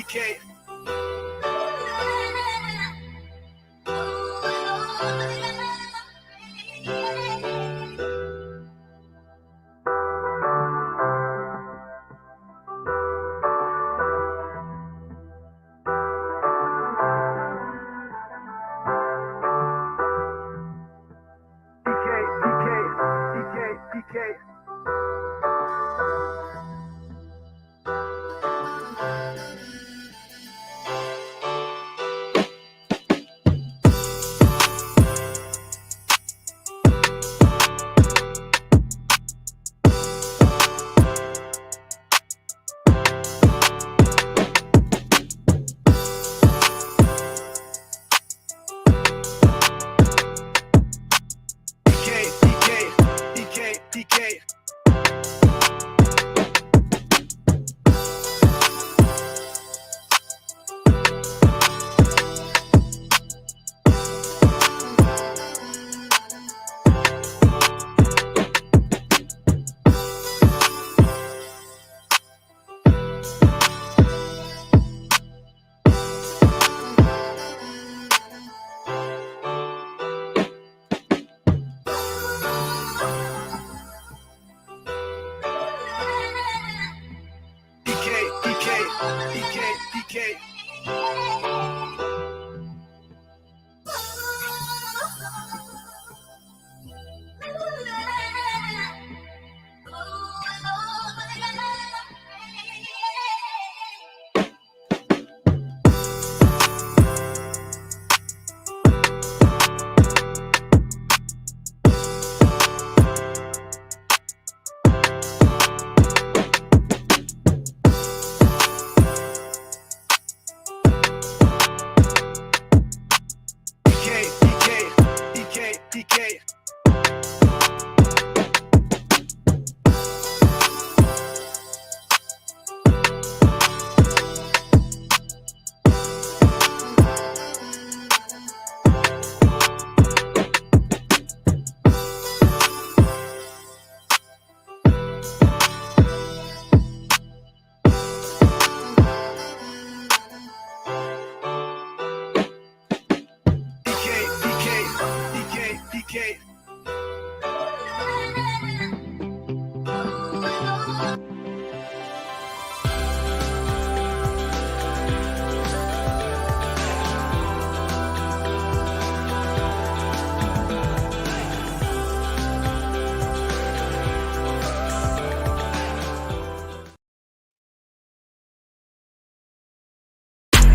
PK.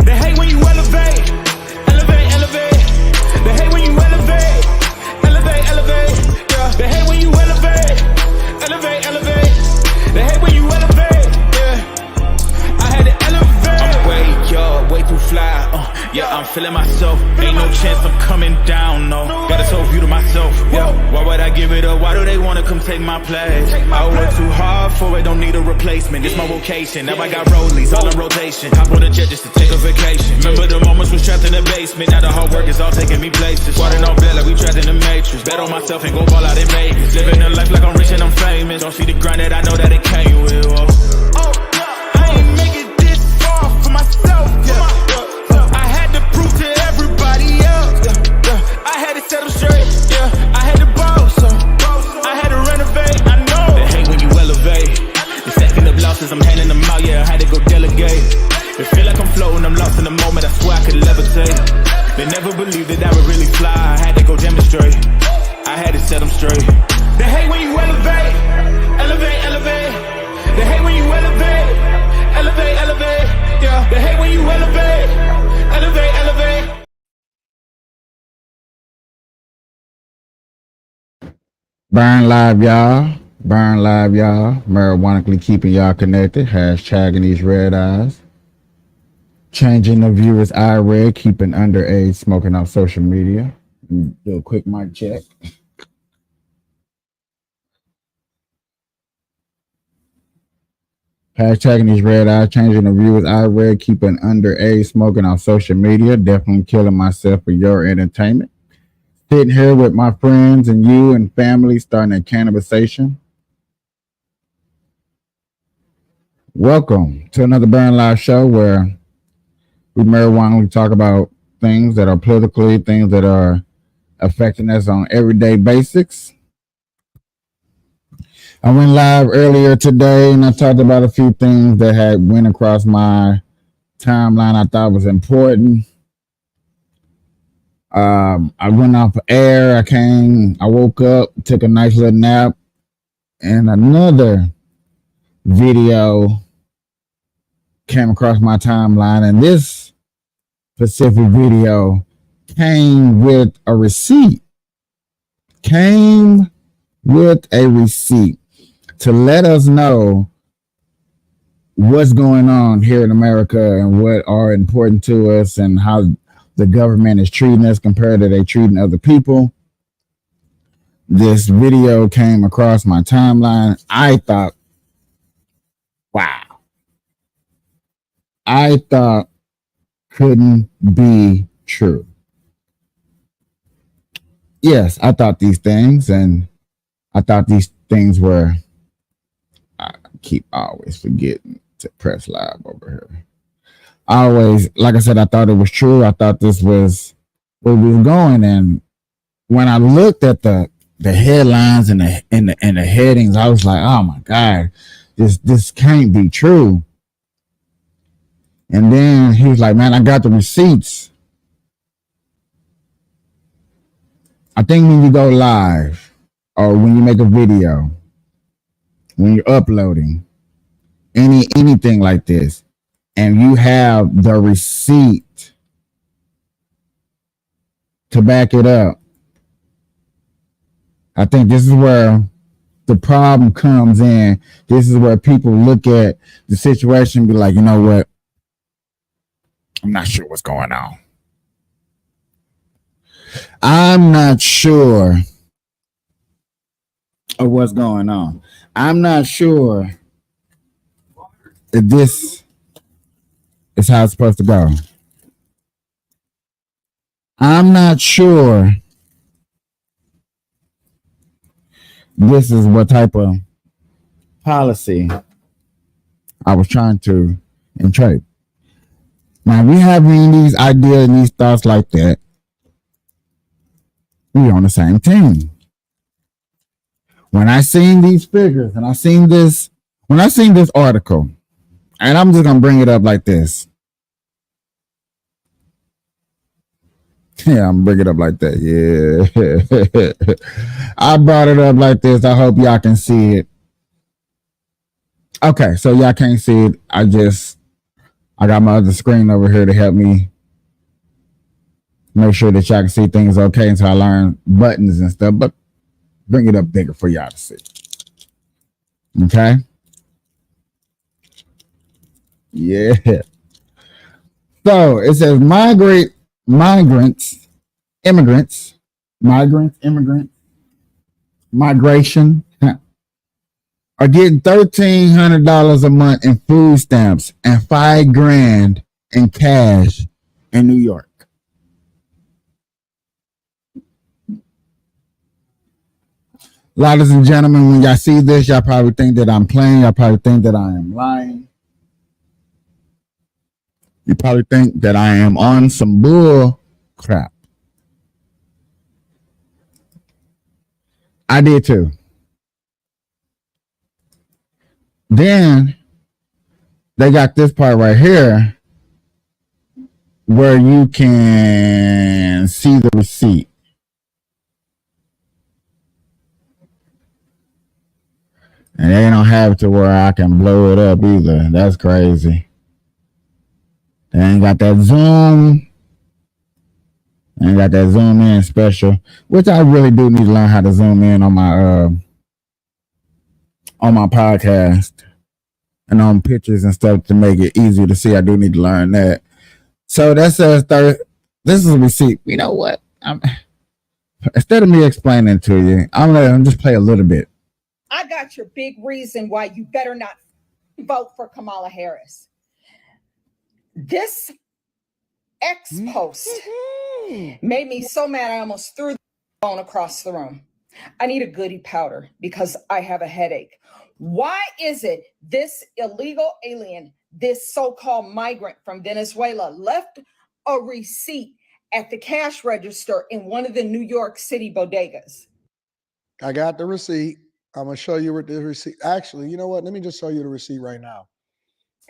They hate when you elevate, elevate, elevate. They hate when you elevate, elevate, elevate. Yeah. They hate when you elevate, elevate, elevate. They hate when you elevate. Yeah. I had to elevate. I'm way up, way too fly. Yeah, I'm feeling myself. Ain't no chance I'm coming down. No, got a soul view to myself. Yeah. Why would I give it up? Why do they wanna come take my place? I work too hard for it, don't need a replacement. It's my vocation. Now I got rollies all in rotation. Hop on a jet just to take a vacation. Remember the moments was trapped in the basement. Now the hard work is all taking me places. Water on bed like we trapped in the matrix. Bet on myself and go ball out in Vegas. Living a life like I'm rich and I'm famous. Don't see the grind that I know that it came with. I ain't make it this far for myself. I had to prove to everybody else. I had to set them straight. I had to boss. I had to renovate. I know they hate when you elevate. The second of losses, I'm handing them out. Yeah, I had to go delegate. It feel like I'm floating, I'm lost in the moment. I swear I could levitate. They never believed that I would really fly. I had to go demonstrate. I had to set them straight. They hate when you elevate, elevate, elevate. They hate when you elevate, elevate, elevate. Yeah, they hate when you elevate, elevate, elevate. Burn live, y'all. Burn live, y'all. Marijuanically keeping y'all connected. Hashtagging these red eyes. Changing the viewers' eye red. Keeping underage smoking off social media. Do a quick mic check. Hashtagging these red eyes. Changing the viewers' eye red. Keeping underage smoking off social media. Definitely killing myself for your entertainment. Sitting here with my friends and you and family starting a cannabisation. Welcome to another Burn Live show where We marijuana talk about things that are politically, things that are affecting us on everyday basics. I went live earlier today and I talked about a few things that had went across my timeline I thought was important. I went off air. I woke up, took a nice little nap, and another video came across my timeline. And this specific video came with a receipt. Came with a receipt to let us know what's going on here in America and what are important to us and how the government is treating us compared to they treating other people. This video came across my timeline. I thought, wow. I thought couldn't be true. Yes, I thought these things, and I thought these things were. I keep always forgetting to press live over here. I always, like I said, I thought it was true. I thought this was where we were going, and when I looked at the headlines and the headings, I was like, oh my God, this can't be true. And then he was like, man, I got the receipts. I think when you go live or when you make a video, when you're uploading anything like this, and you have the receipt to back it up, I think this is where the problem comes in. This is where people look at the situation and be like, you know what? I'm not sure what's going on. I'm not sure of what's going on. I'm not sure if this is how it's supposed to go. I'm not sure this is what type of policy I was trying to entreat. Now, we having these ideas and these thoughts like that, we on the same team. When I seen these figures and I seen this article, and I'm just gonna bring it up like this. Yeah, I'm bringing it up like that. Yeah. I brought it up like this. I hope y'all can see it. Okay, so y'all can't see it. I got my other screen over here to help me make sure that y'all can see things okay until I learn buttons and stuff, but bring it up bigger for y'all to see. Okay? Yeah. So it says immigrants, migration are getting $1,300 a month in food stamps and $5,000 in cash in New York. Ladies and gentlemen, when y'all see this, y'all probably think that I'm playing. Y'all probably think that I am lying. You probably think that I am on some bull crap. I did too. Then they got this part right here where you can see the receipt. And they don't have it to where I can blow it up either. That's crazy. They ain't got that zoom. They ain't got that zoom in special, which I really do need to learn how to zoom in on my podcast and on pictures and stuff to make it easier to see. I do need to learn that. So that says this is a receipt. You know what? Instead of me explaining to you, I'm gonna just play a little bit. I got your big reason why you better not vote for Kamala Harris. This X post made me so mad I almost threw the phone across the room. I need a goody powder because I have a headache. Why is it this illegal alien this so-called migrant from Venezuela left a receipt at the cash register in one of the New York City bodegas. I got the receipt. I'm going to show you the receipt. Actually, you know what? Let me just show you the receipt right now.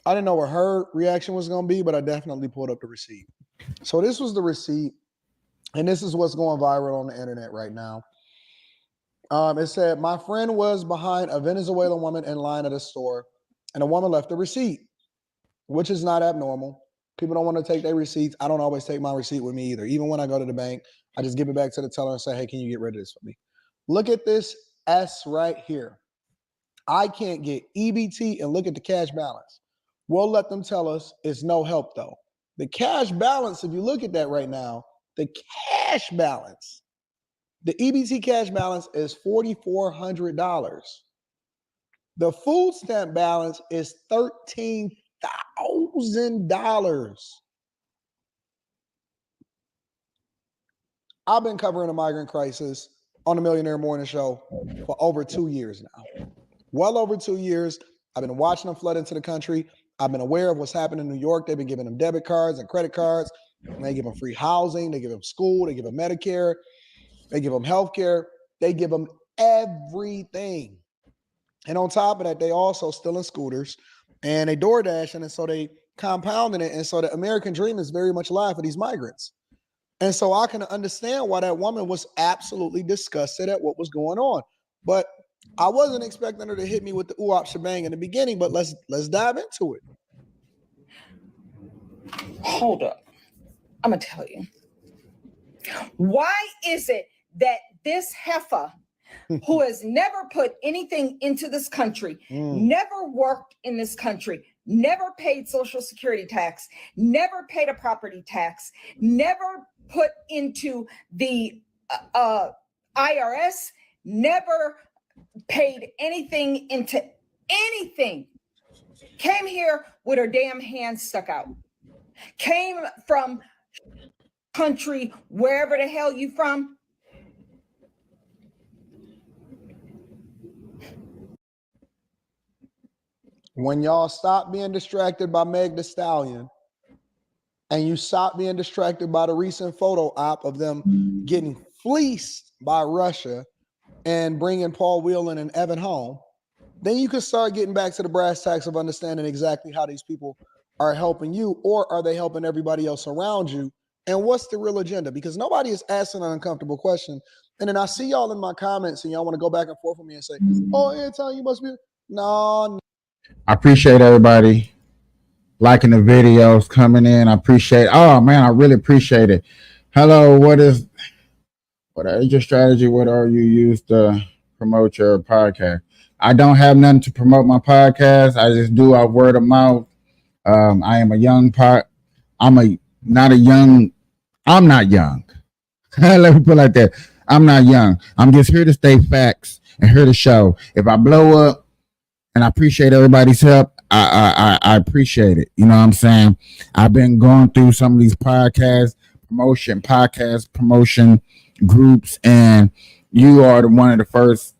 I didn't know what her reaction was going to be, but I definitely pulled up the receipt. So this was the receipt, and this is what's going viral on the internet right now. It said, my friend was behind a Venezuelan woman in line at a store, and the woman left a receipt, which is not abnormal. People don't want to take their receipts. I don't always take my receipt with me either. Even when I go to the bank, I just give it back to the teller and say, hey, can you get rid of this for me? Look at this S right here. I can't get EBT and look at the cash balance. We'll let them tell us it's no help though. The cash balance, if you look at that right now, the cash balance, the EBT cash balance is $4,400. The food stamp balance is $13,000. I've been covering the migrant crisis on the Millionaire Morning Show for over 2 years now. Well over 2 years. I've been watching them flood into the country. I've been aware of what's happening in New York. They've been giving them debit cards and credit cards. And they give them free housing. They give them school. They give them Medicare. They give them health care. They give them everything. And on top of that, they also stealing scooters and they door dashing. And so they compounding it. And so the American dream is very much alive for these migrants. And so I can understand why that woman was absolutely disgusted at what was going on. But I wasn't expecting her to hit me with the ooh-op shebang in the beginning, but let's dive into it. Hold up. I'm going to tell you. Why is it that this heifer who has never put anything into this country, never worked in this country, never paid Social Security tax, never paid a property tax, never put into the IRS, never paid anything into anything, came here with her damn hands stuck out, came from country, wherever the hell you from. When y'all stop being distracted by Meg Thee Stallion and you stop being distracted by the recent photo op of them getting fleeced by Russia and bringing Paul Whelan and Evan home, then you can start getting back to the brass tacks of understanding exactly how these people are helping you, or are they helping everybody else around you? And what's the real agenda? Because nobody is asking an uncomfortable question. And then I see y'all in my comments and y'all want to go back and forth with me and say, oh, Anton, you must be. No. I appreciate everybody liking the videos, coming in. I appreciate. Oh man, I really appreciate it. Hello, what is your strategy? What are you use to promote your podcast? I don't have nothing to promote my podcast. I just do our word of mouth. I am a young I'm not young. Let me put it like that. I'm not young. I'm just here to state facts and here to show. If I blow up, and I appreciate everybody's help, I appreciate it. You know what I'm saying? I've been going through some of these podcast promotion groups, and you are one of the first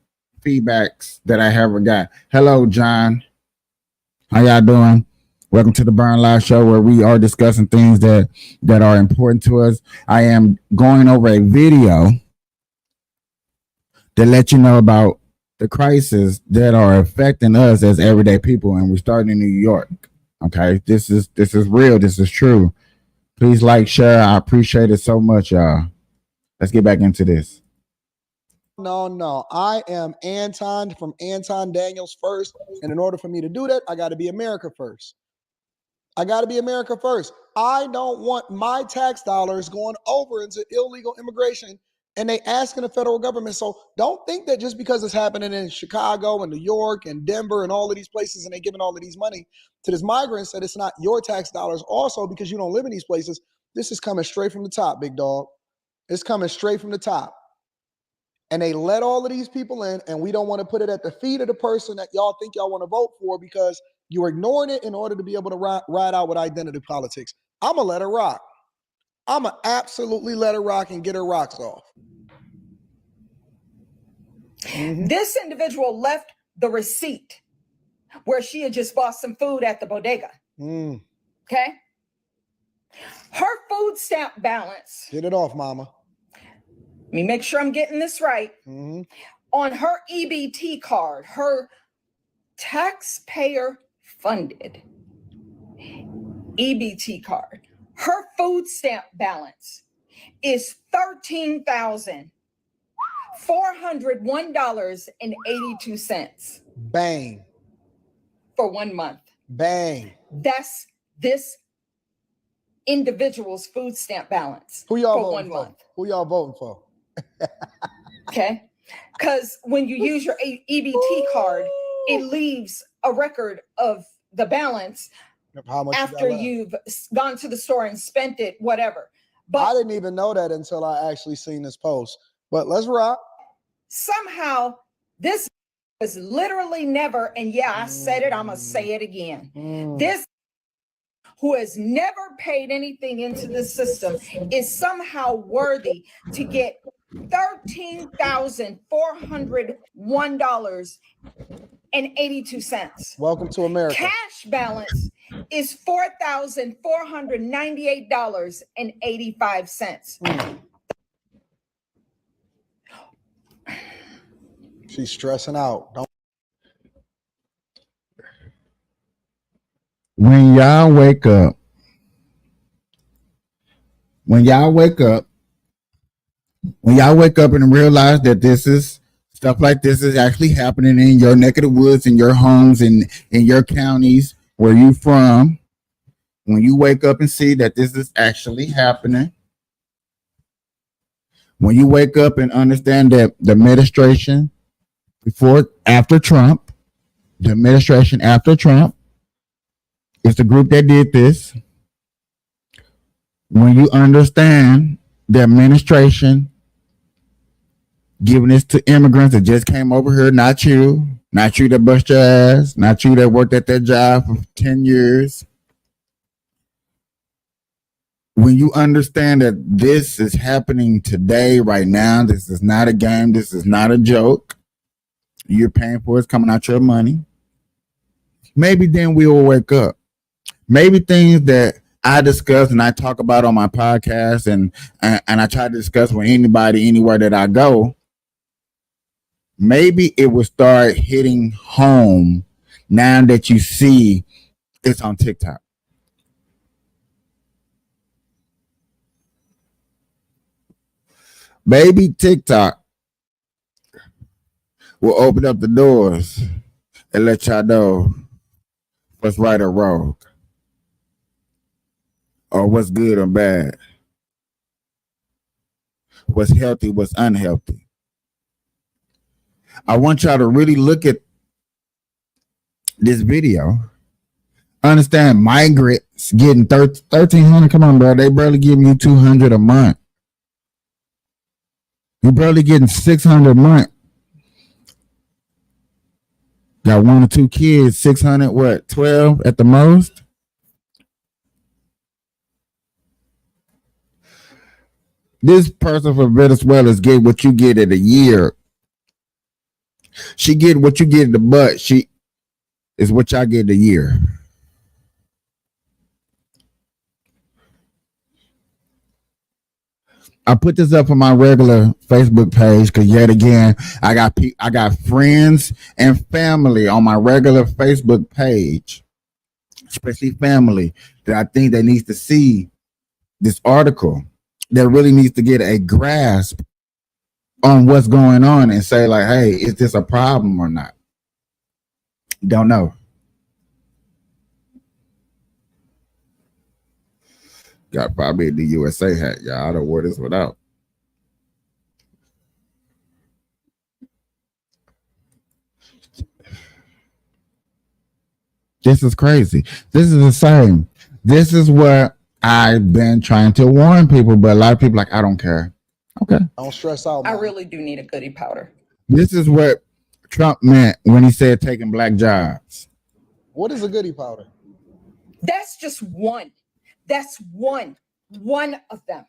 feedbacks that I ever got. Hello, John. How y'all doing? Welcome to the Burn Live Show, where we are discussing things that are important to us. I am going over a video to let you know about the crisis that are affecting us as everyday people, and we're starting in New York. Okay, this is real. This is true. Please like, share. I appreciate it so much, y'all. Let's get back into this. No. I am Anton from Anton Daniels First. And in order for me to do that, I got to be America first. I don't want my tax dollars going over into illegal immigration, and they asking the federal government. So don't think that just because it's happening in Chicago and New York and Denver and all of these places, and they giving all of these money to these migrants, that it's not your tax dollars also, because you don't live in these places. This is coming straight from the top, big dog. It's coming straight from the top. And they let all of these people in, and we don't want to put it at the feet of the person that y'all think y'all want to vote for, because you're ignoring it in order to be able to ride out with identity politics. I'm going to let her rock. I'm going to absolutely let her rock and get her rocks off. This individual left the receipt where she had just bought some food at the bodega. Mm. Okay. Her food stamp balance, Get it off, mama. let me make sure I'm getting this right. Hmm. On her EBT card, her taxpayer funded EBT card, her food stamp balance is $13,401.82 Bang. for 1 month. Bang. That's this individual's food stamp balance Who y'all for voting 1 for? month. Who y'all voting for? Okay. Because when you use your EBT card, it leaves a record of the balance How much you got after left? you've gone to the store and spent it, whatever. I But didn't even know that until I actually seen this post. But let's rock. somehow this was literally never, and yeah, I said it, I'm going to say it again. Mm. This who has never paid anything into the system is somehow worthy to get $13,401.82. Welcome to America. Cash balance is $4,498.85. Mm. She's stressing out. Don't. When y'all wake up, and realize that this is stuff like this is actually happening in your neck of the woods, in your homes, and in your counties where you from, when you wake up and see that this is actually happening, when you wake up and understand that the administration after Trump is the group that did this. When you understand the administration giving this to immigrants that just came over here, not you that bust your ass, not you that worked at that job for 10 years. When you understand that this is happening today, right now, this is not a game, this is not a joke, you're paying for it's coming out your money, maybe then we will wake up. Maybe things that I discuss and I talk about on my podcast and I try to discuss with anybody, anywhere that I go, maybe it will start hitting home now that you see it's on TikTok. Maybe TikTok will open up the doors and let y'all know what's right or wrong, or what's good or bad, what's healthy, what's unhealthy. I want y'all to really look at this video. Understand migrants getting $1,300. Come on, bro. They barely giving you $200 a month. You're barely getting $600 a month. Got 1 or 2 kids, 600, what, 12 at the most? This person from Venezuela is getting what you get in a year. She get what you get in the butt. She is what y'all get in a year. I put this up on my regular Facebook page because yet again, I got friends and family on my regular Facebook page, especially family, that I think that needs to see this article, that really needs to get a grasp on what's going on and say like, hey, is this a problem or not? Don't know. Got probably the USA hat, y'all. I don't wear this without. This is crazy. This is insane. This is what I've been trying to warn people, but a lot of people like, I don't care. Okay. Don't stress out. I Mama. really do need a goodie powder. This is what Trump meant when he said taking black jobs. What is a goodie powder? That's just one. That's one of them.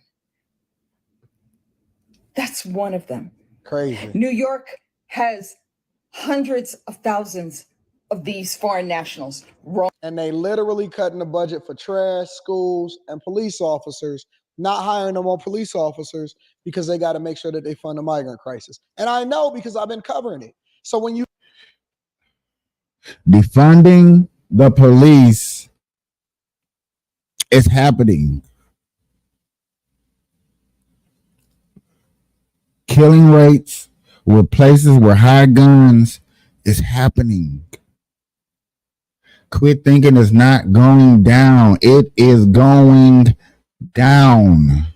That's one of them. Crazy. New York has hundreds of thousands of these foreign nationals. And they literally cutting the budget for trash, schools, and police officers, not hiring no more police officers because they got to make sure that they fund the migrant crisis. And I know because I've been covering it. So when you Defunding the police is happening. Killing rates with places where high guns is happening. Quit thinking it's not going down. It is going down.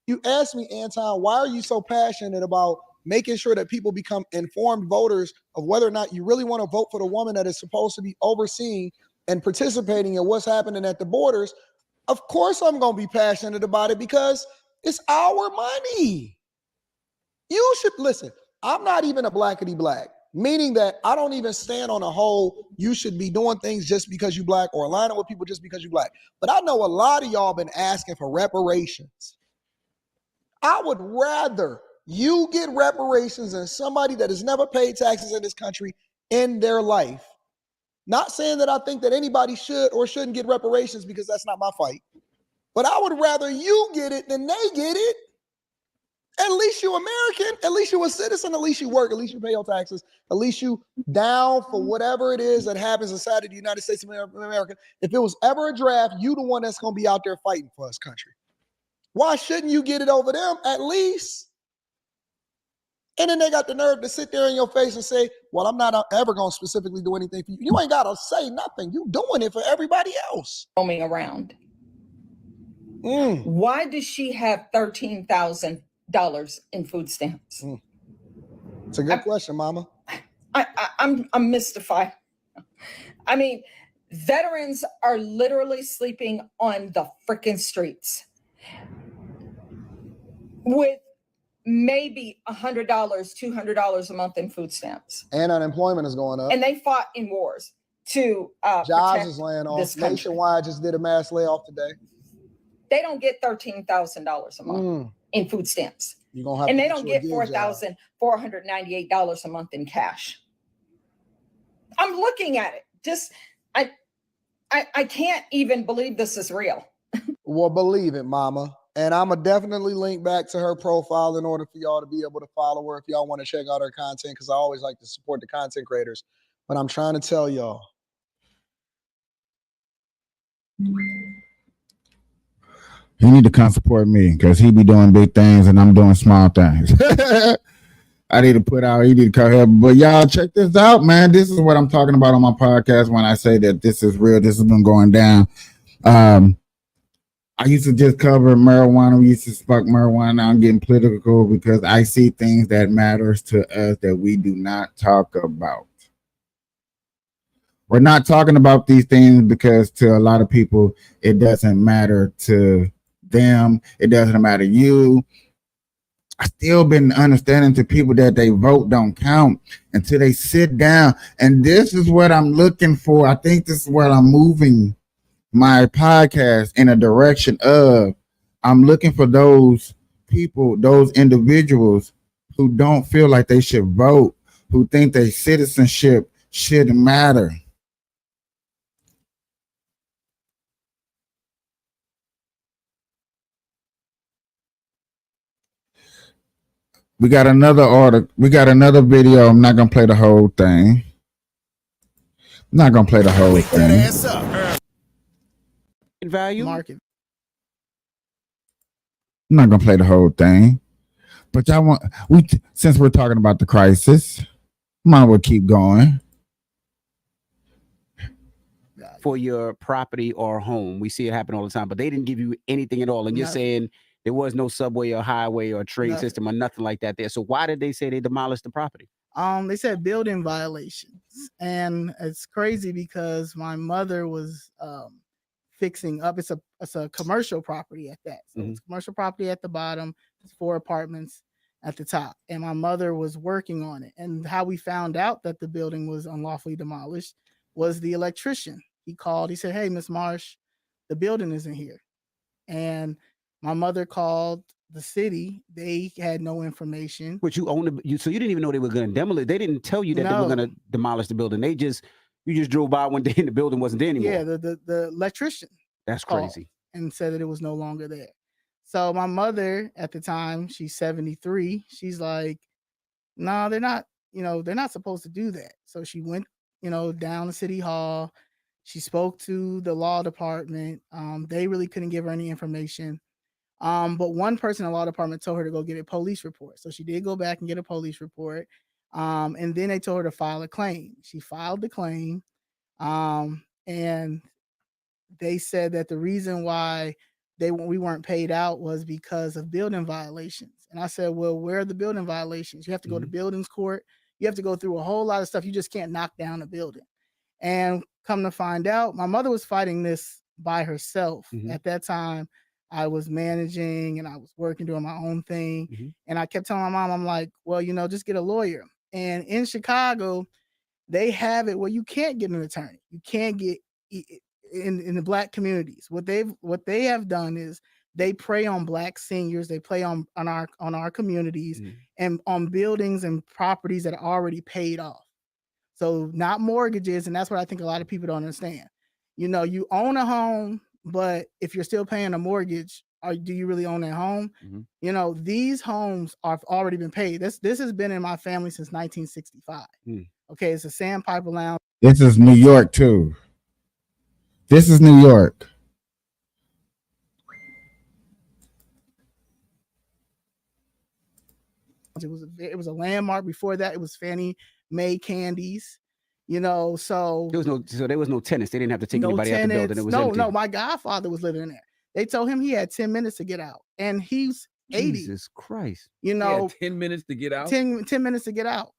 you ask me, Anton, why are you so passionate about making sure that people become informed voters of whether or not you really want to vote for the woman that is supposed to be overseeing and participating in what's happening at the borders? Of course I'm going to be passionate about it because it's our money. You should listen. I'm not even a blackity black, meaning that I don't even stand on a whole you should be doing things just because you black or aligning with people just because you black. But I know a lot of y'all been asking for reparations. I would rather you get reparations than somebody that has never paid taxes in this country in their life. Not saying that I think that anybody should or shouldn't get reparations because that's not my fight. But I would rather you get it than they get it. At least you American, at least you a citizen, at least you work, at least you pay your taxes, at least you down for whatever it is that happens inside of the United States of America. If it was ever a draft, you the one that's going to be out there fighting for this country. Why shouldn't you get it over them at least? And then they got the nerve to sit there in your face and say, well, I'm not ever going to specifically do anything for you. You ain't got to say nothing. You doing it for everybody else. Roaming around. Mm. Why does she have $13,000 in food stamps? It's a good question, Mama. I'm mystified. I mean, veterans are literally sleeping on the freaking streets with maybe $100, $200 a month in food stamps. And unemployment is going up. And they fought in wars to jobs protect is laying off. this country. Nationwide just did a mass layoff today. They don't get $13,000 a month in food stamps. You're gonna have And to they don't get $4,498 a month in cash. I'm looking at it. Just I can't even believe this is real. Well, believe it, Mama. And I'm going to definitely link back to her profile in order for y'all to be able to follow her if y'all want to check out her content, because I always like to support the content creators. But I'm trying to tell y'all. He need to come support me because he be doing big things and I'm doing small things. I need to put out, he need to come here. But y'all check this out, man. This is what I'm talking about on my podcast when I say that this is real. This has been going down. I used to just cover marijuana. We used to spark marijuana. Now I'm getting political because I see things that matters to us that we do not talk about. We're not talking about these things because to a lot of people, it doesn't matter to them. It doesn't matter to you. I still been understanding to people that they vote don't count until they sit down. And this is what I'm looking for. I think this is where I'm moving my podcast in a direction of. I'm looking for those people, those individuals who don't feel like they should vote, who think their citizenship shouldn't matter. We got another order. We got another video. I'm not gonna play the whole thing. I'm not gonna play the whole thing. Value market. I'm not gonna play the whole thing. But y'all want since we're talking about the crisis, might as well keep going. for your property or home. We see it happen all the time, but they didn't give you anything at all. And you're Nothing. saying there was no subway or highway or train Nothing. system or nothing like that there. So why did they say they demolished the property? They said building violations, and it's crazy because my mother was fixing up. It's a commercial property at that. So it's commercial property at the bottom. It's 4 apartments at the top, and my mother was working on it. And how we found out that the building was unlawfully demolished was the electrician. He called. He said, "Hey, Miss Marsh, the building isn't here." And my mother called the city, they had no information. But you own you, so you didn't even know they were going to demolish. They didn't tell you that they were going No. to demolish the building. You just drove by one day and the building wasn't there anymore. Yeah, the electrician That's called crazy. and said that it was no longer there. So my mother at the time, she's 73. She's like, no, they're not, they're not supposed to do that. So she went, down to City Hall. She spoke to the law department. They really couldn't give her any information. But one person in the law department told her to go get a police report. So she did go back and get a police report. And then they told her to file a claim. She filed the claim. And they said that the reason why we weren't paid out was because of building violations. And I said, well, where are the building violations? You have to go to buildings court. You have to go through a whole lot of stuff. You just can't knock down a building. And come to find out, my mother was fighting this by herself. At that time, I was managing and I was working, doing my own thing. And I kept telling my mom, I'm like, well, just get a lawyer. And in Chicago, they have it where you can't get an attorney. You can't get in the Black communities. What they have done is they prey on Black seniors. They play on our communities and on buildings and properties that are already paid off. So not mortgages. And that's what I think a lot of people don't understand. You own a home, but if you're still paying a mortgage, do you really own that home? These homes have already been paid. This has been in my family since 1965. Okay, it's a Sandpiper Lounge. This is New York too. This is New York. It was a landmark. Before that, it was Fannie Mae Candies. So there was no tenants. They didn't have to take anybody out the building. It was empty. No. My godfather was living in there. They told him he had 10 minutes to get out, and he's 80. Jesus Christ! 10 minutes to get out. 10 minutes to get out,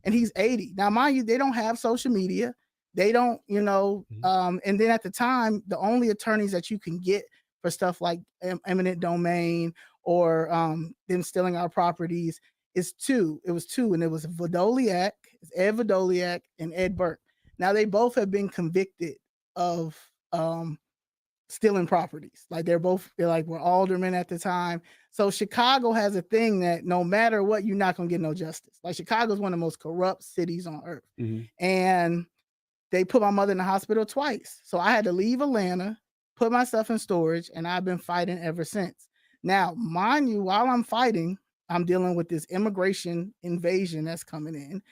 and he's 80. Now, mind you, they don't have social media. They don't, and then at the time, the only attorneys that you can get for stuff like eminent domain or them stealing our properties is two. It was two, and it was Ed Vodoliak and Ed Burke. Now, they both have been convicted of stealing properties. Like they're were aldermen at the time. So Chicago has a thing that no matter what, you're not going to get no justice. Like Chicago is one of the most corrupt cities on earth. And they put my mother in the hospital twice. So I had to leave Atlanta, put my stuff in storage, and I've been fighting ever since. Now, mind you, while I'm fighting, I'm dealing with this immigration invasion that's coming in.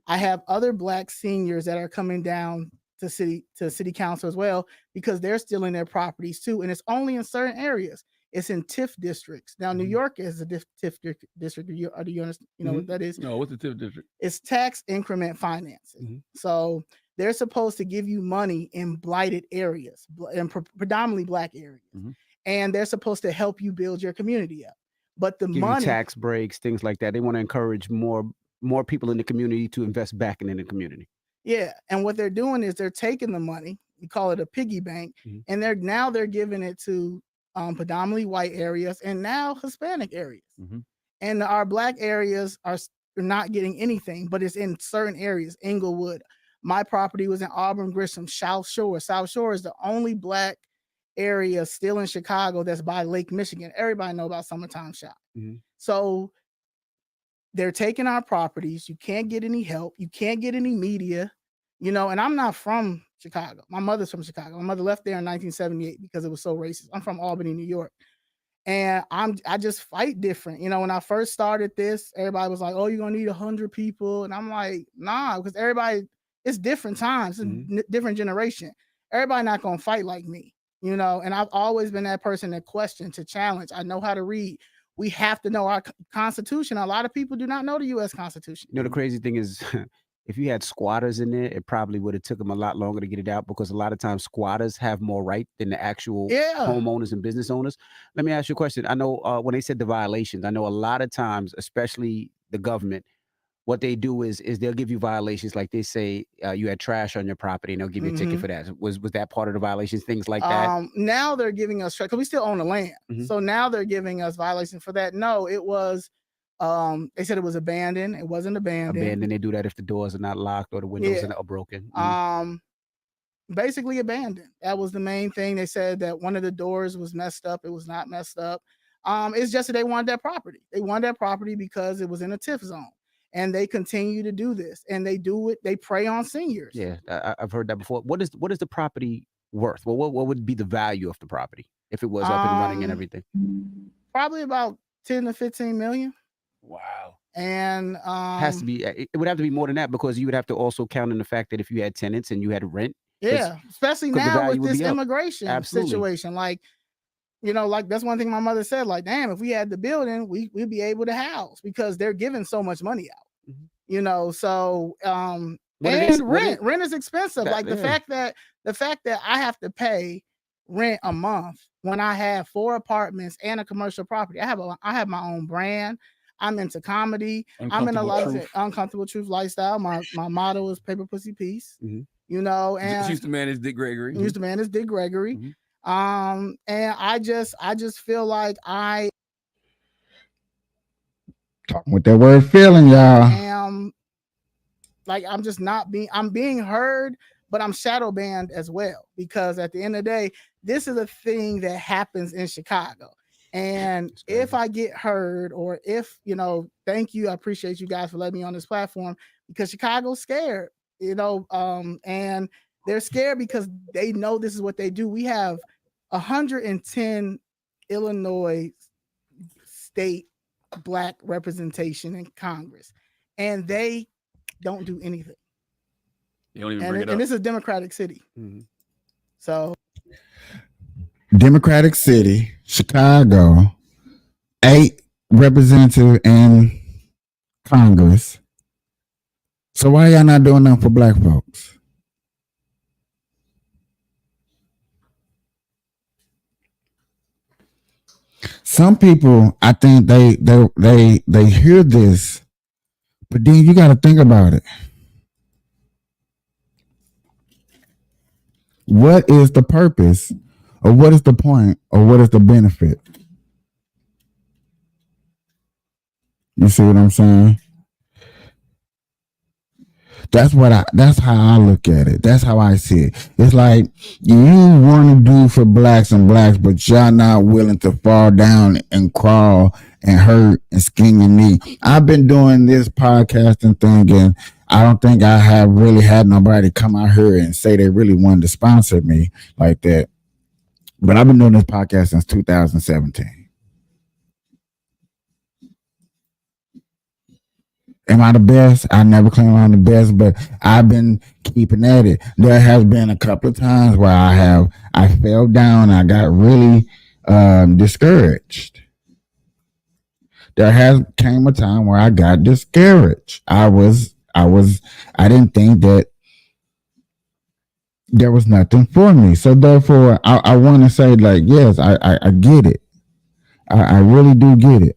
I have other Black seniors that are coming down to city council as well because they're stealing their properties too. And it's only in certain areas. It's in TIF districts. Now, New York is a TIF district. Do you understand? What that is? No, what's the TIF district? It's tax increment financing. So they're supposed to give you money in blighted areas and predominantly Black areas. And they're supposed to help you build your community up. But the Give money, you tax breaks, things like that. They want to encourage more people in the community to invest back in the community. Yeah. And what they're doing is they're taking the money, we call it a piggy bank, and they're giving it to predominantly white areas and now Hispanic areas. And our Black areas are not getting anything, but it's in certain areas. Inglewood. My property was in Auburn, Grissom, South Shore. South Shore is the only Black area still in Chicago that's by Lake Michigan. Everybody know about Summertime Shop. So they're taking our properties. You can't get any help. You can't get any media, and I'm not from Chicago. My mother's from Chicago. My mother left there in 1978 because it was so racist. I'm from Albany, New York. And I just fight different. When I first started this, everybody was like, oh, you're going to need 100 people. And I'm like, nah, because it's different times, it's different generation. Everybody not going to fight like me, and I've always been that person to question, to challenge. I know how to read. We have to know our Constitution. A lot of people do not know the U.S. Constitution. The crazy thing is, if you had squatters in there, it probably would have took them a lot longer to get it out because a lot of times squatters have more right than the actual homeowners and business owners. Let me ask you a question. I know when they said the violations, I know a lot of times, especially the government, what they do is they'll give you violations. Like they say you had trash on your property and they'll give you a ticket for that. Was that part of the violations, things like that? Now they're giving us, because we still own the land. So now they're giving us violations for that. No, it was, they said it was abandoned. It wasn't abandoned. Abandoned, they do that if the doors are not locked or the windows are broken. Basically abandoned. That was the main thing. They said that one of the doors was messed up. It was not messed up. It's just that they wanted that property. They wanted that property because it was in a TIF zone. And they continue to do this, and they do it. They prey on seniors. Yeah, I've heard that before. What is the property worth? Well, what would be the value of the property if it was up and running and everything? Probably about 10 to 15 million. Wow. And has to be. It would have to be more than that because you would have to also count in the fact that if you had tenants and you had rent. Yeah, especially 'cause the now value with would this be up. immigration Absolutely. situation. Like, you know, like that's one thing my mother said. Like, damn, if we had the building, we'd be able to house because they're giving so much money out. You know, so and rent is expensive. Like the fact that I have to pay rent a month when I have 4 apartments and a commercial property. I have my own brand. I'm into comedy. I'm in a lot of uncomfortable truth lifestyle. My motto is paper, pussy, peace. You know, and used to manage Dick Gregory. Used to manage Dick Gregory. And I just feel like I Talking with that word feeling, y'all. am like I'm being heard, but I'm shadow banned as well, because at the end of the day, this is a thing that happens in Chicago. And if I get heard, or if, you know, thank you, I appreciate you guys for letting me on this platform, because Chicago's scared, you know, and they're scared because they know this is what they do. We have 110 Illinois state Black representation in Congress, and they don't do anything. You don't even bring it up. And this is a Democratic city. So Democratic city, Chicago, 8 representatives in Congress. So why y'all not doing nothing for Black folks? Some people, I think they hear this, but then you got to think about it. What is the purpose, or what is the point, or what is the benefit? You see what I'm saying? That's how I look at it. That's how I see it. It's like you want to do for Blacks and Blacks, but y'all not willing to fall down and crawl and hurt and skin your knee. I've been doing this podcasting thing, and I don't think I have really had nobody come out here and say they really wanted to sponsor me like that. But I've been doing this podcast since 2017. Am I the best? I never claim I'm the best, but I've been keeping at it. There has been a couple of times where I fell down. I got really discouraged. There has came a time where I got discouraged. I didn't think that there was nothing for me. So therefore, I want to say, like, yes, I get it. I really do get it.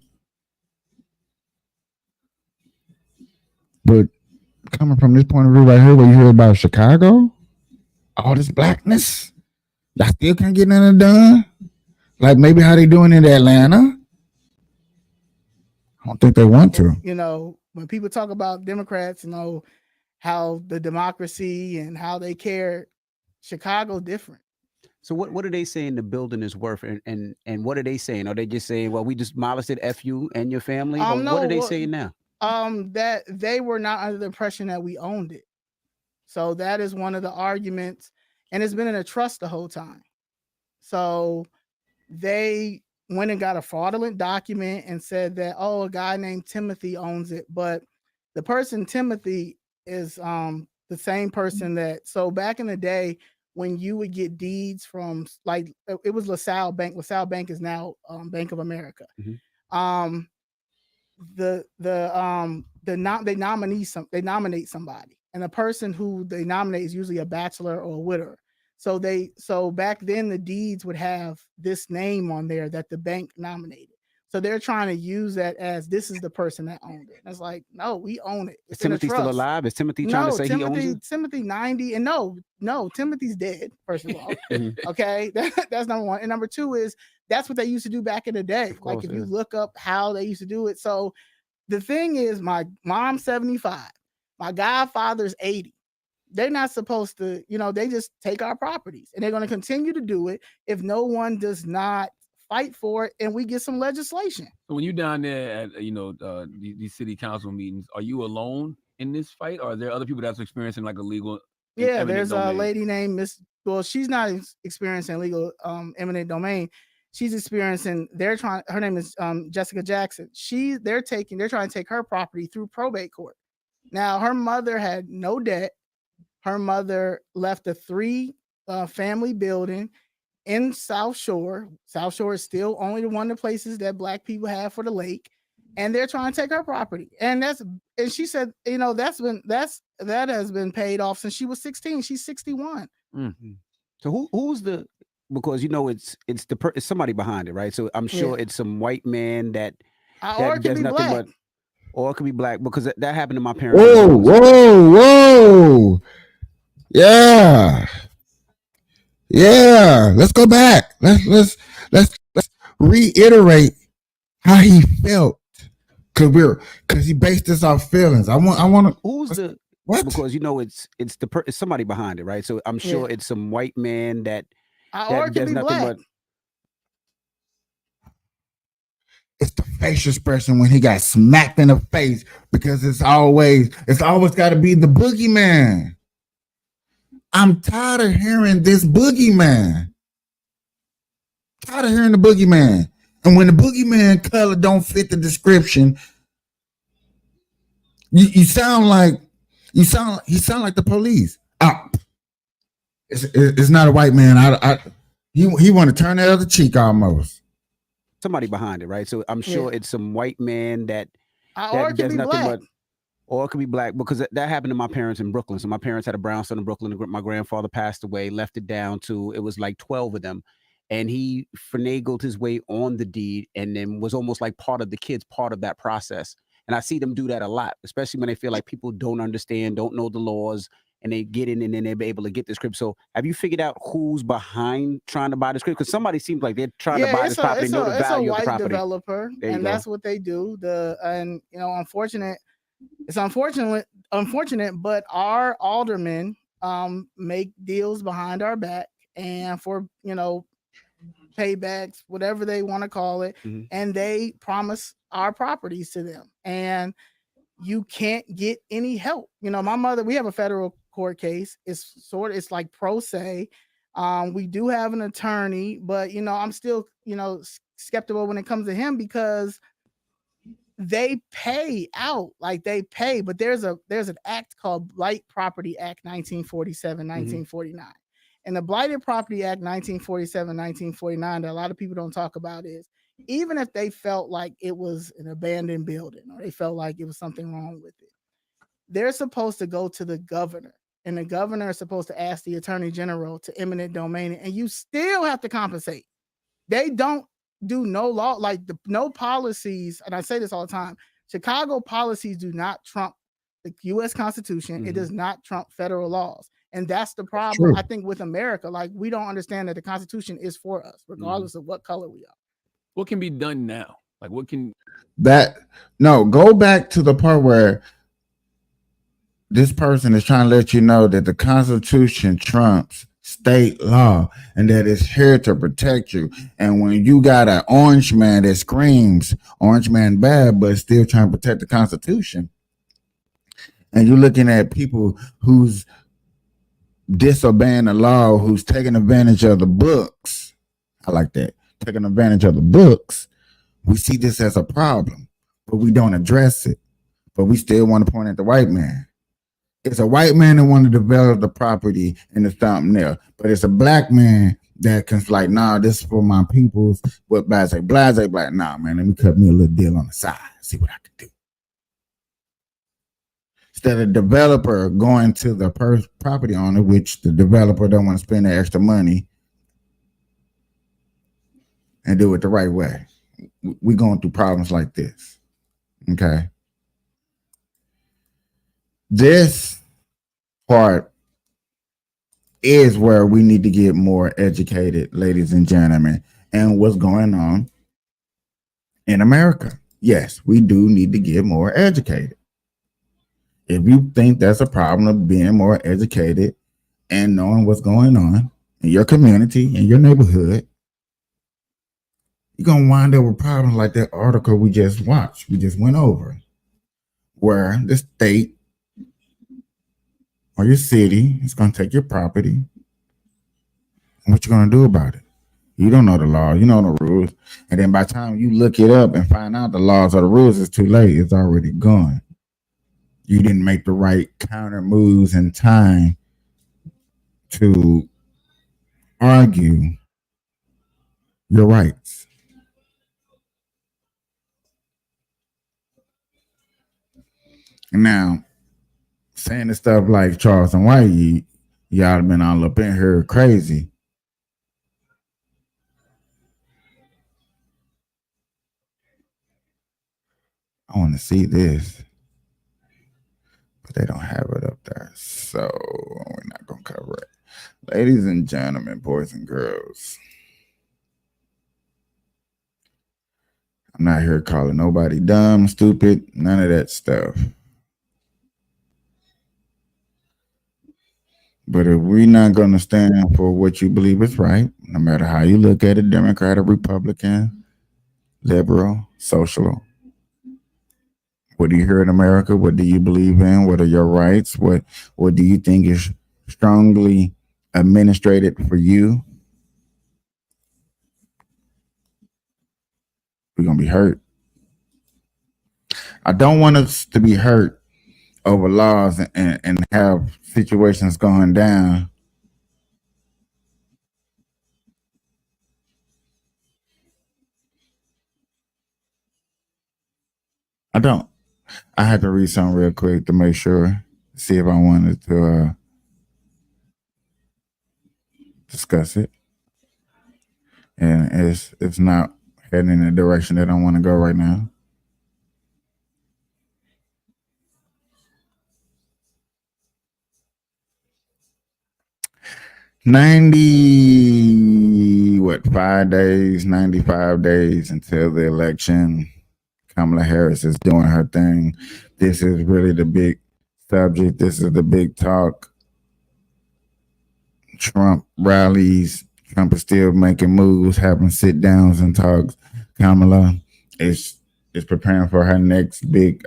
But coming from this point of view right here, where you hear about Chicago, all this blackness, y'all still can't get nothing done. Like maybe how they doing in Atlanta. I don't think they want to. You know, when people talk about Democrats, you know, how the democracy and how they care, Chicago different. So what are they saying the building is worth, and what are they saying? Are they just saying, well, we just demolished it, F you and your family? Or No, what are they saying now? That they were not under the impression that we owned it. So that is one of the arguments, and it's been in a trust the whole time. So they went and got a fraudulent document and said that, oh, a guy named Timothy owns it, but the person Timothy is the same person that, so back in the day when you would get deeds from, like, it was LaSalle Bank. LaSalle Bank is now Bank of America. They nominate somebody, and the person who they nominate is usually a bachelor or a widower. So back then the deeds would have this name on there that the bank nominated. So they're trying to use that as this is the person that owned it. And it's like, no, we own it. Is Timothy still alive? Is Timothy trying to say he owns it? Timothy 90, and no, Timothy's dead, first of all. Okay, that's number one. And number two is that's what they used to do back in the day. Course, like if you look up how they used to do it. So the thing is, my mom's 75, my godfather's 80. They're not supposed to, you know, they just take our properties, and they're going to continue to do it if no one does not fight for it and we get some legislation. So when you're down there at these city council meetings, are you alone in this fight, or are there other people that's experiencing like illegal? Yeah, there's a lady named Miss. Well, she's not experiencing legal eminent domain. She's experiencing. Her name is Jessica Jackson. They're trying to take her property through probate court. Now, her mother had no debt. Her mother left a 3-family building in South Shore. South Shore is still only one of the places that Black people have for the lake, and they're trying to take her property. And she said, that has been paid off since she was 16. She's 61. Mm-hmm. So who's the? Because it's somebody behind it, right? So I'm sure it's some white man that or it could be black. Or it could be black, because that happened to my parents. Whoa. Yeah. Let's go back. Let's reiterate how he felt. Cause he based this off feelings. I want to. Who's the? What? Because it's somebody behind it, right? So I'm sure it's some white man that. Or it could be black. It's the facial expression when he got smacked in the face, because it's always got to be the boogeyman. I'm tired of hearing this boogeyman. Tired of hearing the boogeyman. And when the boogeyman color don't fit the description, you sound like he sound like the police. It's not a white man. He want to turn that other cheek almost. Somebody behind it, right? So I'm sure it's some white man that or it could be black. Or it could be black, because that happened to my parents in Brooklyn. So my parents had a brownstone in Brooklyn. My grandfather passed away, left it down to, it was like 12 of them. And he finagled his way on the deed, and then was almost like part of that process. And I see them do that a lot, especially when they feel like people don't understand, don't know the laws, and they get in and then they're able to get this crib. So have you figured out who's behind trying to buy this crib? Because somebody seems like they're trying to buy this property, know the value of the property. It's a white developer, and that's what they do. It's unfortunate, but our aldermen make deals behind our back, and for paybacks, whatever they want to call it, and they promise our properties to them, and you can't get any help. My mother, we have a federal court case. It's like pro se. We do have an attorney, but I'm still skeptical when it comes to him, because they pay out, but there's an act called Blight Property Act 1947, 1949. And the Blighted Property Act 1947, 1949 that a lot of people don't talk about is, even if they felt like it was an abandoned building, or they felt like it was something wrong with it, they're supposed to go to the governor, and the governor is supposed to ask the attorney general to eminent domain it, and you still have to compensate. They don't do no law, no policies, and I say this all the time, Chicago policies do not trump the U.S. Constitution. It does not trump federal laws. And that's the problem, I think, with America. We don't understand that the Constitution is for us, regardless of what color we are. What can be done now? Go back to the part where this person is trying to let you know that the Constitution trumps state law, and that it's here to protect you. And when you got an orange man that screams orange man bad, but still trying to protect the Constitution, and you're looking at people who's disobeying the law, who's taking advantage of the books, I like that, taking advantage of the books, we see this as a problem, but we don't address it. But we still want to point at the white man. It's a white man that want to develop the property in the thumbnail, but it's a black man that can nah, this is for my peoples. What blase, black? Nah, man, let me cut me a little deal on the side, see what I can do. Instead of developer going to the property owner, which the developer don't want to spend the extra money and do it the right way. We're going through problems like this. Okay. This part is where we need to get more educated, ladies and gentlemen, and what's going on in America. Yes, we do need to get more educated. If you think that's a problem of being more educated and knowing what's going on in your community, in your neighborhood, you're gonna wind up with problems like that article we just watched, we just went over, where the state or your city is gonna take your property. And what you gonna do about it? You don't know the law, you know the rules. And then by the time you look it up and find out the laws or the rules, it's too late. It's already gone. You didn't make the right counter moves in time to argue your rights. Now, saying the stuff like Charleston White, y'all have been all up in here crazy. I want to see this, but they don't have it up there, so we're not going to cover it. Ladies and gentlemen, boys and girls, I'm not here calling nobody dumb, stupid, none of that stuff. But if we're not going to stand for what you believe is right, no matter how you look at it, Democrat or Republican, liberal, social, what do you hear in America? What do you believe in? What are your rights? What do you think is strongly administrated for you? We're going to be hurt. I don't want us to be hurt over laws and have situations going down. I don't. I had to read something real quick to make sure, see if I wanted to discuss it. And it's not heading in the direction that I want to go right now. $95 days until the election. Kamala Harris is doing her thing. This is really the big subject. This is the big talk. Trump rallies. Trump is still making moves, having sit downs and talks. Kamala is preparing for her next big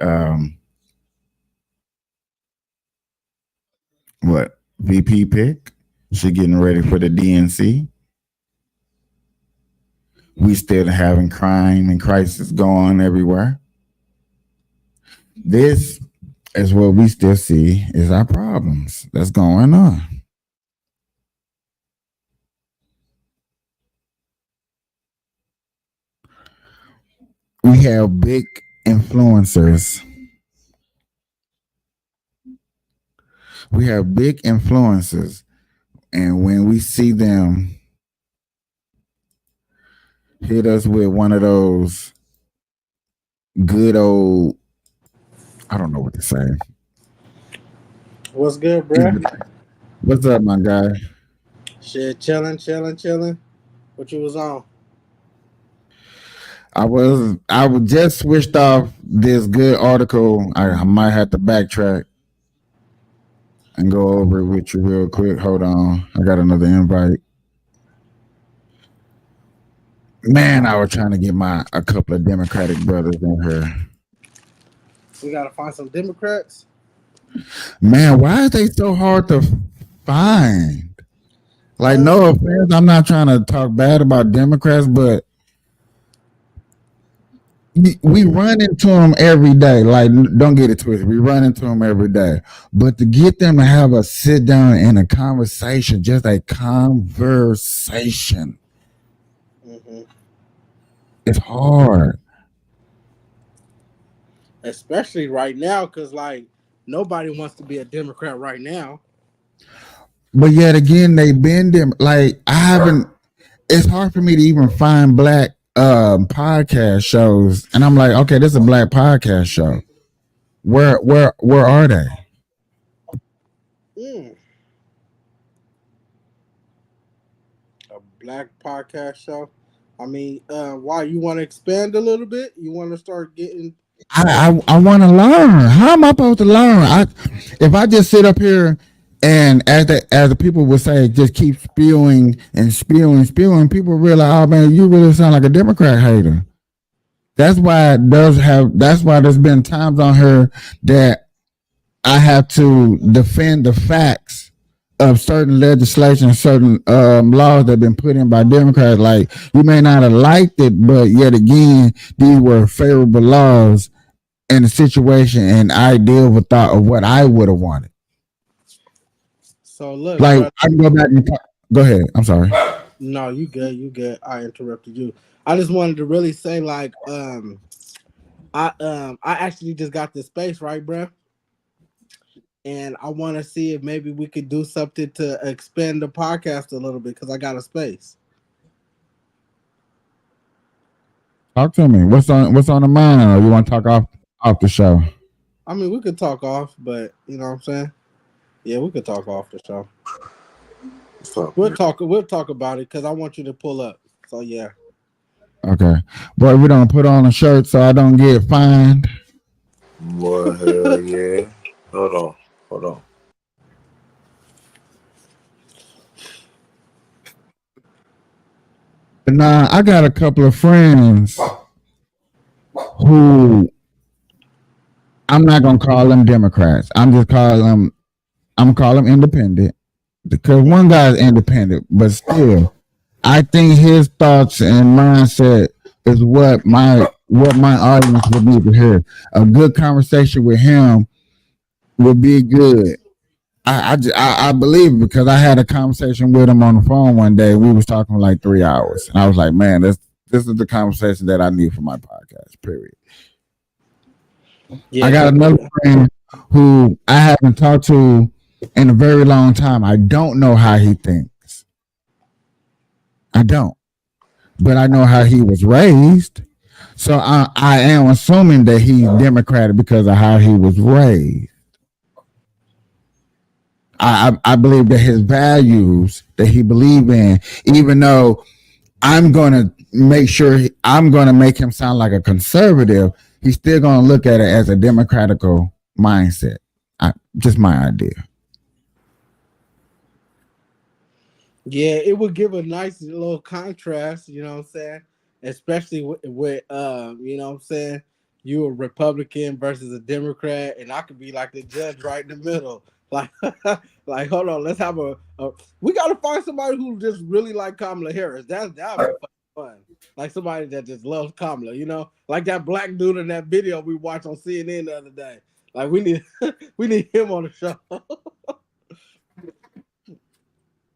VP pick. She getting ready for the DNC. We still having crime and crisis going everywhere. This is what we still see is our problems that's going on. We have big influencers. We have big influencers, and when we see them hit us with one of those good old, I don't know what to say. What's good, bro? What's up, my guy? Shit, chilling. What you was on? I was just switched off this good article. I might have to backtrack and go over it with you real quick. Hold on. I got another invite. Man, I was trying to get a couple of Democratic brothers in here. We gotta find some Democrats. Man, why is they so hard to find? Like, no offense, I'm not trying to talk bad about Democrats, but we run into them every day. Like, don't get it twisted. We run into them every day. But to get them to have a sit down and a conversation, just a conversation, it's hard. Especially right now, because, like, nobody wants to be a Democrat right now. But yet again, they've been them. Like, it's hard for me to even find black podcast shows, and I'm like, okay, this is a black podcast show. Where are they? A black podcast show. I mean, why you want to expand a little bit? You want to start getting? I want to learn. How am I supposed to learn? If I just sit up here And as the people would say, just keep spewing and spewing. People realize, oh man, you really sound like a Democrat hater. That's why there's been times on here that I have to defend the facts of certain legislation, certain laws that have been put in by Democrats. Like, you may not have liked it, but yet again, these were favorable laws in the situation, and I deal with thought of what I would have wanted. So look, like, brother, I can go back and go ahead. I'm sorry. No, you good. I interrupted you. I just wanted to really say, like, I actually just got this space, right, bro? And I want to see if maybe we could do something to expand the podcast a little bit, because I got a space. Talk to me. What's on the mind? Or you want to talk off the show? I mean, we could talk off, but you know what I'm saying? Yeah, we could talk off the show. We'll talk about it, because I want you to pull up. So yeah. Okay. Boy, we don't put on a shirt so I don't get fined. Boy, hell yeah. Hold on. Nah, I got a couple of friends who I'm not gonna call them Democrats. I'm gonna call them independent, because one guy's independent, but still, I think his thoughts and mindset is what my audience would need to hear. A good conversation with him would be good. I believe it, because I had a conversation with him on the phone one day. We was talking for like 3 hours, and I was like, man, this is the conversation that I need for my podcast, period. Yeah, I got another friend who I haven't talked to in a very long time. I don't know how he thinks. I don't. But I know how he was raised. So I am assuming that he's Democratic because of how he was raised. I believe that his values that he believes in, even though I'm going to make him sound like a conservative, he's still going to look at it as a democratical mindset. Just my idea. Yeah, it would give a nice little contrast, you know what I'm saying? Especially with you know what I'm saying? You a Republican versus a Democrat, and I could be like the judge right in the middle. Like, hold on, let's have we gotta find somebody who just really like Kamala Harris. That'd be fun. Like somebody that just loves Kamala, you know, like that black dude in that video we watched on CNN the other day. Like we need him on the show.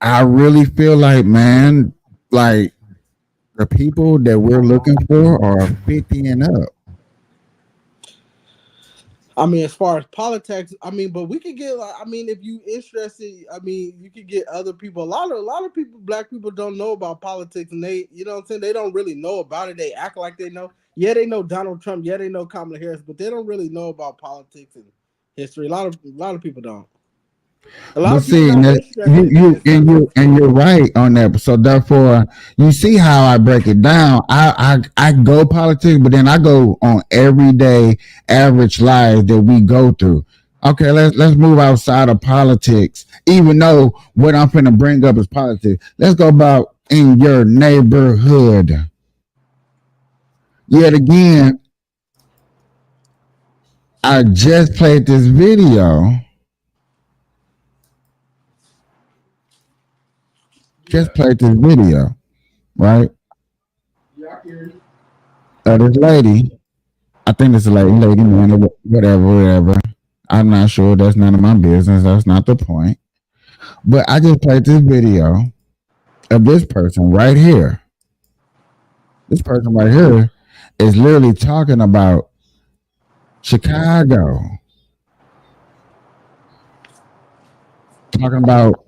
I really feel like, man, like the people that we're looking for are 50 and up. I mean, as far as politics, I mean, but we could get, I mean, if you interested, I mean, you could get other people. A lot of people, black people, don't know about politics, and they, you know what I'm saying? They don't really know about it. They act like they know. Yeah, they know Donald Trump. Yeah, they know Kamala Harris, but they don't really know about politics and history. A lot of people don't. But see, you're right on that. So therefore, you see how I break it down. I go politics, but then I go on everyday average lives that we go through. Okay, let's move outside of politics. Even though what I'm finna bring up is politics, let's go about in your neighborhood. Yet again, I just played this video. Just played this video, right? This lady, I think it's a lady, man, whatever. I'm not sure. That's none of my business. That's not the point. But I just played this video of this person right here. This person right here is literally talking about Chicago. Talking about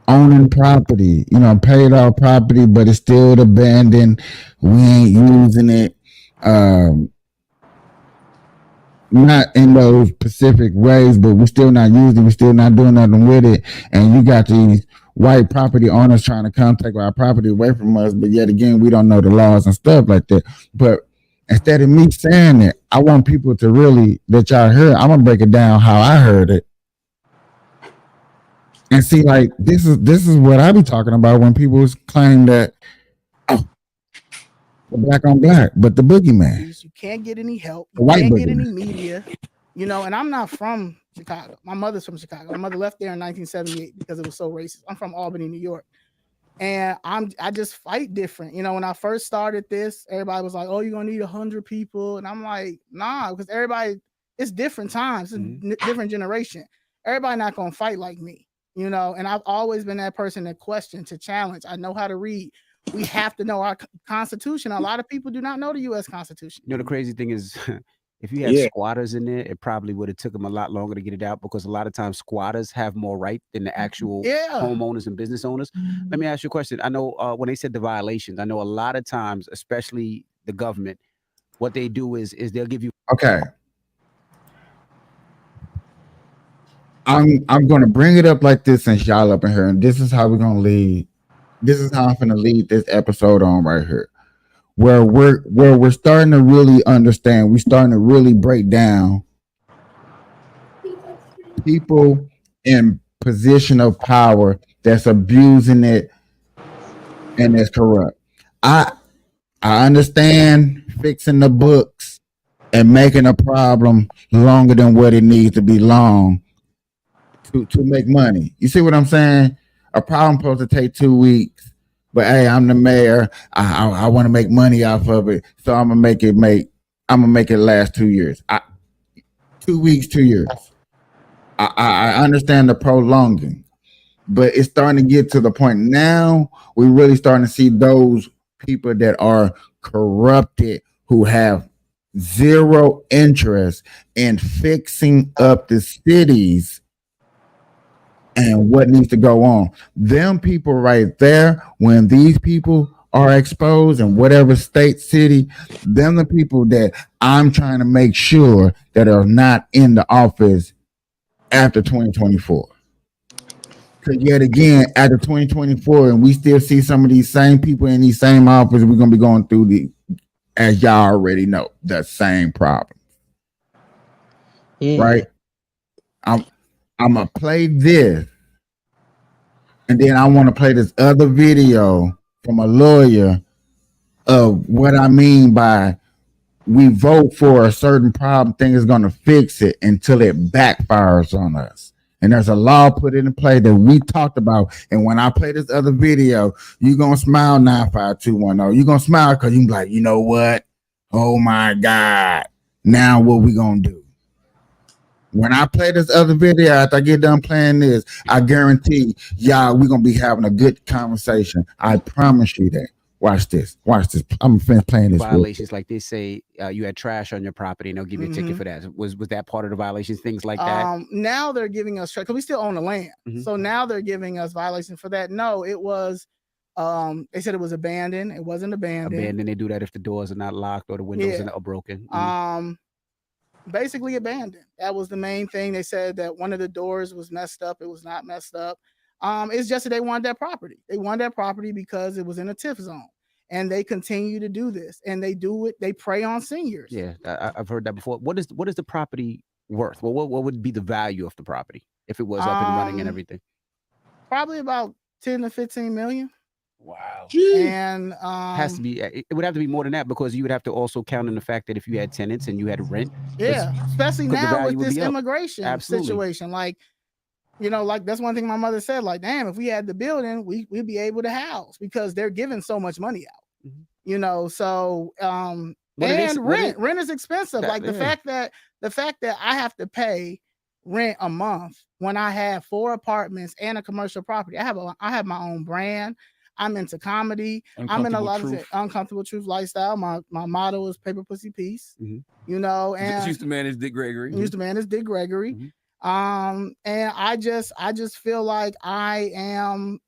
owning property, paid off property, but it's still abandoned. We ain't using it. Not in those specific ways, but we're still not using it. We're still not doing nothing with it. And you got these white property owners trying to come take our property away from us. But yet again, we don't know the laws and stuff like that. But instead of me saying it, I want people to really, that y'all heard, I'm going to break it down how I heard it. And see, like this is what I be talking about when people claim that the black on black, but the boogeyman, You can't get any help. the You white can't get any boogeyman. media. You know, and I'm not from Chicago. My mother's from Chicago. My mother left there in 1978 because it was so racist. I'm from Albany, New York. And I just fight different. You know, when I first started this, everybody was like, "Oh, you're gonna need 100 people," and I'm like, "Nah," because everybody, it's different times, it's different generation. Everybody not gonna fight like me, you know. And I've always been that person to question, to challenge. I know how to read. We have to know our Constitution. A lot of people do not know the U.S. Constitution. You know, the crazy thing is, if you had squatters in there, it probably would have took them a lot longer to get it out because a lot of times squatters have more right than the actual homeowners and business owners. Let me ask you a question. I know when they said the violations, I know a lot of times, especially the government, what they do is they'll give you. Okay. I'm gonna bring it up like this since y'all up in here, and this is how we're gonna lead. This is how I'm gonna lead this episode on right here. Where we're starting to really understand, we're starting to really break down people in position of power that's abusing it and that's corrupt. I understand fixing the books and making a problem longer than what it needs to be long to make money. You see what I'm saying? A problem supposed to take 2 weeks, but hey, I'm the mayor. I want to make money off of it, so I'm gonna make it last 2 years. 2 weeks, 2 years. I understand the prolonging, but it's starting to get to the point now. We're really starting to see those people that are corrupted who have zero interest in fixing up the cities and what needs to go on. Them people right there, when these people are exposed in whatever state, city, them the people that I'm trying to make sure that are not in the office after 2024. Because yet again, after 2024, and we still see some of these same people in these same offices, we're going to be going through as y'all already know, the same problem. Right? I'm going to play this, and then I want to play this other video from a lawyer of what I mean by we vote for a certain problem, thing is going to fix it until it backfires on us. And there's a law put in play that we talked about. And when I play this other video, you're going to smile 95210. You're going to smile because you're like, you know what? Oh my God. Now what we going to do? When I play this other video, after I get done playing this, I guarantee y'all we're going to be having a good conversation. I promise you that. Watch this. I'm playing this. Violations like they say you had trash on your property and they'll give you a ticket for that. Was that part of the violations? Things like that? Now they're giving us, because we still own the land. So now they're giving us violations for that. No, it was, they said it was abandoned. It wasn't abandoned. Abandoned, they do that if the doors are not locked or the windows are broken. Basically abandoned. That was the main thing. They said that one of the doors was messed up. It was not messed up. It's just that they wanted that property. They wanted that property because it was in a TIF zone, and they continue to do this. And they do it. They prey on seniors. Yeah, I've heard that before. What is the property worth? Well, what would be the value of the property if it was up and running and everything? Probably about 10 to 15 million. Wow. And has to be. It would have to be more than that because you would have to also count in the fact that if you had tenants and you had rent. Yeah, especially now with this immigration situation, like. You know, like that's one thing my mother said, like, damn, if we had the building, we'd be able to house because they're giving so much money out, you know? So, and rent is expensive. Like the fact that I have to pay rent a month when I have 4 apartments and a commercial property. I have my own brand. I'm into comedy. I'm in a lot of uncomfortable truth lifestyle. My motto is paper, pussy, peace, you know, and used to manage Dick Gregory. And I just feel like I am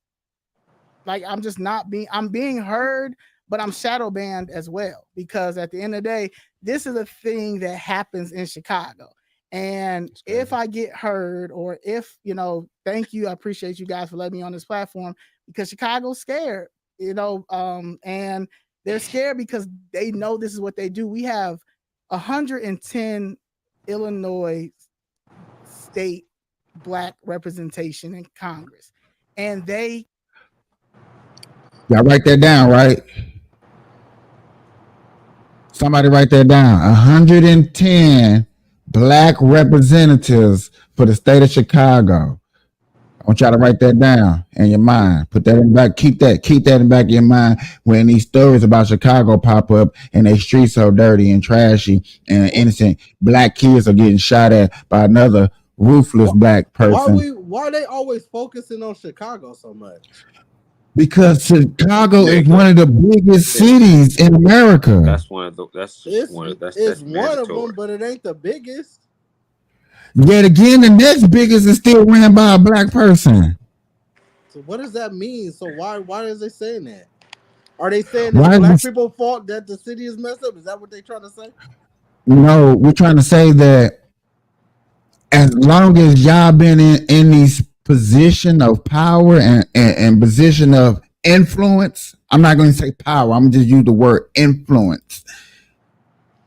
like I'm being heard, but I'm shadow banned as well, because at the end of the day, this is a thing that happens in Chicago. And if I get heard, or if, you know, thank you, I appreciate you guys for letting me on this platform, because Chicago's scared, you know, and they're scared because they know this is what they do. We have 110 Illinois state black representation in Congress. And they Y'all write that down, right? Somebody write that down. 110 black representatives for the state of Chicago. I want y'all to write that down in your mind. Put that in the back. Keep that in the back of your mind when these stories about Chicago pop up and they streets so dirty and trashy and innocent black kids are getting shot at by another ruthless black person. Why are they always focusing on Chicago so much? Because Chicago is one of the biggest cities in America. That's one of the. It's one of them, but it ain't the biggest. Yet again, the next biggest is still ran by a black person. So what does that mean? So why is they saying that? Are they saying that black people fault that the city is messed up? Is that what they're trying to say? No, we're trying to say that as long as y'all been in these position of power and position of influence, I'm not going to say power, I'm going to just use the word influence.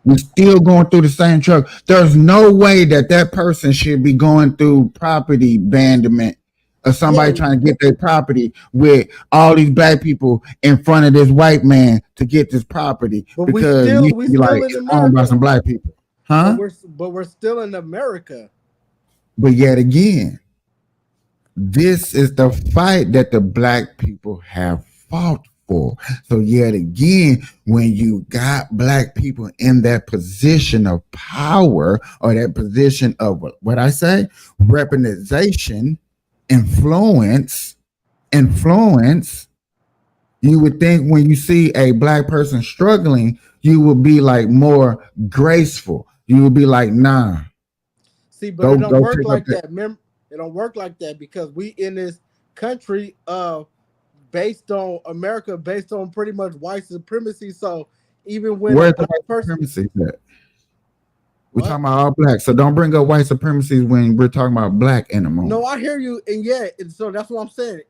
We're still going through the same trouble. There's no way that person should be going through property abandonment or somebody trying to get their property with all these black people in front of this white man to get this property, but because we still like it's owned by some black people. Huh? But we're still in America. But yet again, this is the fight that the black people have fought for. So yet again, when you got black people in that position of power or that position of what I say, representation, influence, you would think when you see a black person struggling, you would be like more graceful. You would be like, nah. See, but it don't work like that. Remember, it don't work like that because we in this country based on America, based on pretty much white supremacy. So even when where's the white supremacy at? We're talking about all black. So don't bring up white supremacy when we're talking about black anymore. No, I hear you. And yeah, and so that's what I'm saying.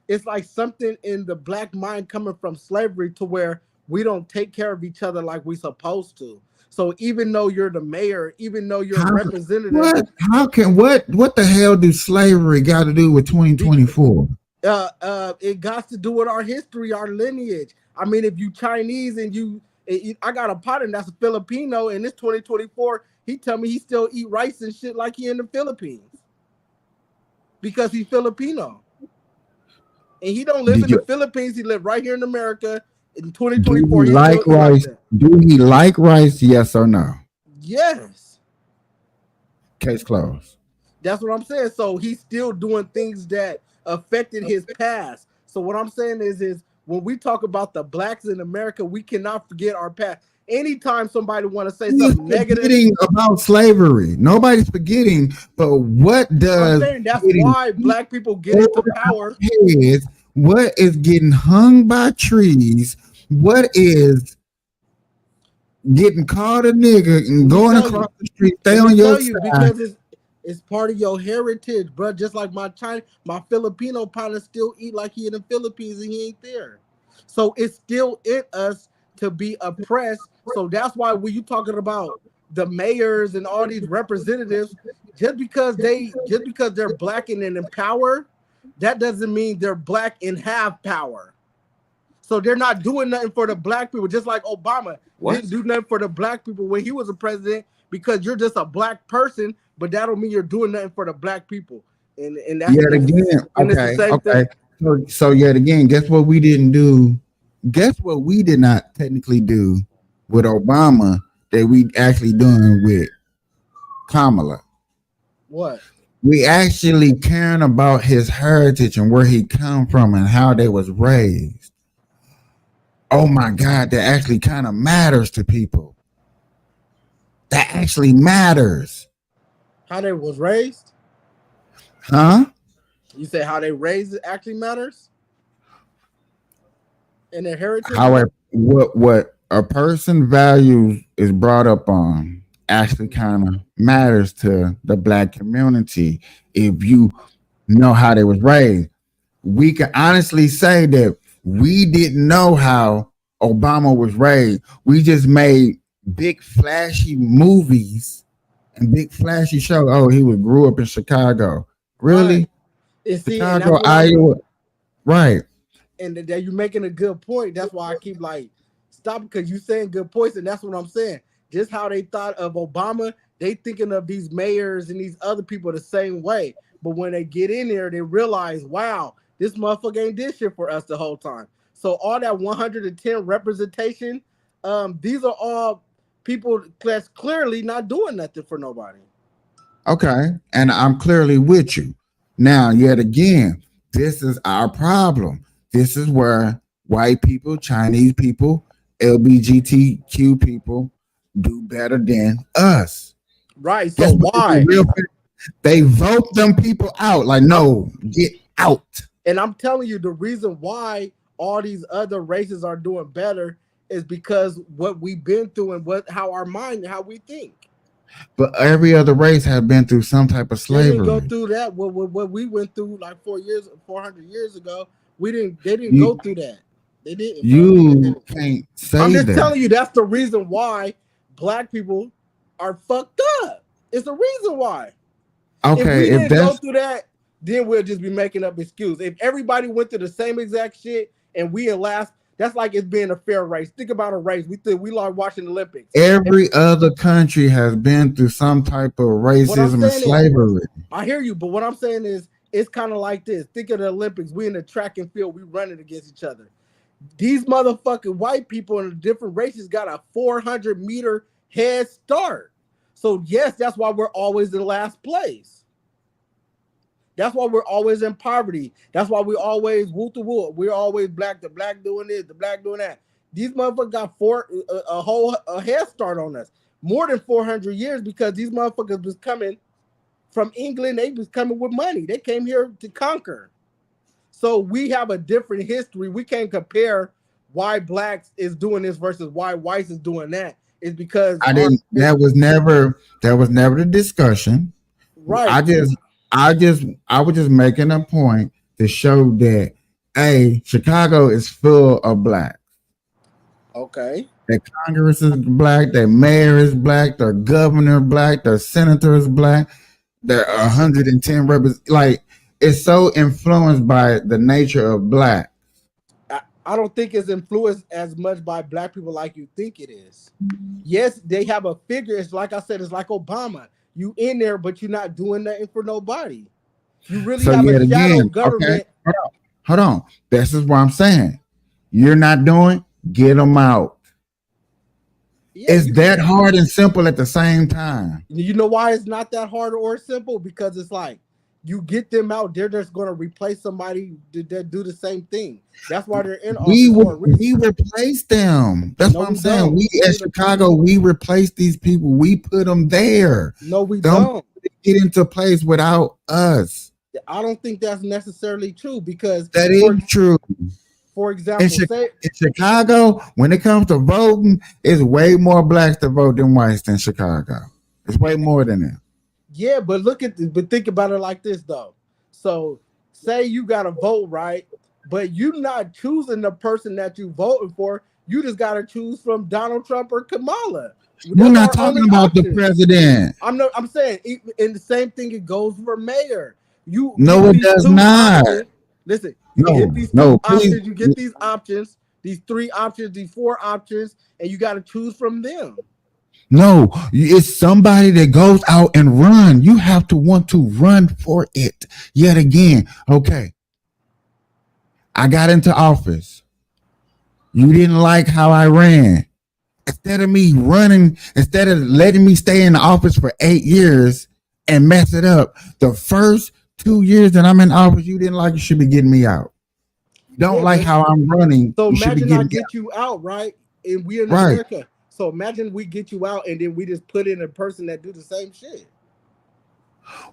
It's like something in the black mind coming from slavery to where we don't take care of each other like we supposed to. So even though you're the mayor, even though you're a representative, what the hell do slavery got to do with 2024? It got to do with our history, our lineage. I mean, if you Chinese and I got a partner that's a Filipino, and it's 2024. He tell me he still eat rice and shit like he in the Philippines because he's Filipino, and he don't live in the Philippines. He live right here in America. In 2024, do he like rice? Do he like rice? Yes or no? Yes. Case closed. That's what I'm saying. So he's still doing things that affected his past. So what I'm saying is when we talk about the blacks in America, we cannot forget our past. Anytime somebody want to say something negative about slavery, nobody's forgetting. But what does that's why black people get into power? What is getting hung by trees? What is getting called a nigga and going across the street? Stay on your side. Because it's part of your heritage, bro. Just like my Filipino partner still eat like he in the Philippines and he ain't there. So it's still in us to be oppressed. So that's why when you talking about the mayors and all these representatives, just because they're black and in power, that doesn't mean they're black and have power. So they're not doing nothing for the black people, just like Obama didn't do nothing for the black people when he was a president because you're just a black person, but that don't mean you're doing nothing for the black people. And that's yet again, okay. So yet again, guess what we didn't do? Guess what we did not technically do with Obama that we actually doing with Kamala? What? We actually caring about his heritage and where he come from and how they was raised. Oh my God, that actually kind of matters to people. That actually matters. How they was raised? Huh? You say how they raised it actually matters? And their heritage? However, what a person values is brought up on actually kind of matters to the black community. If you know how they was raised, we can honestly say that we didn't know how Obama was raised. We just made big flashy movies and big flashy shows. Oh, he grew up in Chicago. Really? Right. And see, and that's Chicago, what I'm Iowa. Right. and that you're making a good point. That's why I keep like stop because you saying good points, and that's what I'm saying. Just how they thought of Obama, they thinking of these mayors and these other people the same way. But when they get in there, they realize, wow, this motherfucker ain't did shit for us the whole time. So all that 110 representation, these are all people that's clearly not doing nothing for nobody. Okay. And I'm clearly with you. Now, yet again, this is our problem. This is where white people, Chinese people, LGBTQ people do better than us. Right. So why? They vote them people out. Like, no, get out. And I'm telling you, the reason why all these other races are doing better is because what we've been through and how we think. But every other race has been through some type of slavery. They didn't go through that. What we went through like 400 years ago. They didn't go through that. They didn't. You can't say that. I'm just telling you, that's the reason why black people are fucked up. It's the reason why. Okay, if we didn't go through that, then we'll just be making up excuses. If everybody went through the same exact shit and we in last, that's like it's being a fair race. Think about a race. We like watching the Olympics. Every other country has been through some type of racism and slavery. I hear you, but what I'm saying is it's kind of like this. Think of the Olympics. We in the track and field. We running against each other. These motherfucking white people in the different races got a 400-meter head start. So yes, that's why we're always in last place. That's why we're always in poverty. That's why we always woo to woo. We're always black. The black doing this, the black doing that. These motherfuckers got a head start on us. More than 400 years because these motherfuckers was coming from England. They was coming with money. They came here to conquer. So we have a different history. We can't compare why blacks is doing this versus why whites is doing that. It's because that was never the discussion. Right. I was just making a point to show that Chicago is full of blacks. Okay. Their Congress is black, their mayor is black, their governor black, their senator is black, there are 110 representatives. Like, it's so influenced by the nature of black. I don't think it's influenced as much by black people like you think it is. Yes, they have a figure. It's like I said, it's like Obama. You in there, but you're not doing nothing for nobody. You really have a shadow government. Okay. Hold on. This is what I'm saying. You're not doing, get them out. Yeah, it's that hard and simple at the same time. You know why it's not that hard or simple? Because it's like, you get them out, they're just going to replace somebody that do the same thing. That's why they're in office. We replace them. That's what I'm saying. We at Chicago, we replace these people. We put them there. No, we don't. Get into place without us. I don't think that's necessarily true because that is true. For example, in Chicago, when it comes to voting, it's way more blacks to vote than whites than Chicago. It's way more than that. Yeah, but think about it like this though. So say you got to vote, right? But you're not choosing the person that you voting for. You just got to choose from Donald Trump or Kamala. We're not talking about the president. I'm saying, and the same thing it goes for mayor. No, it does not. Listen, you get these options, these 3 options, these 4 options, and you got to choose from them. No, it's somebody that goes out and run. You have to want to run for it. Yet again, okay. I got into office. You didn't like how I ran. Instead of me running, instead of letting me stay in the office for 8 years and mess it up, the first 2 years that I'm in office, you didn't like, you should be getting me out. Don't like how I'm running. So imagine I get you out, right? And we're in America. So imagine we get you out and then we just put in a person that do the same shit.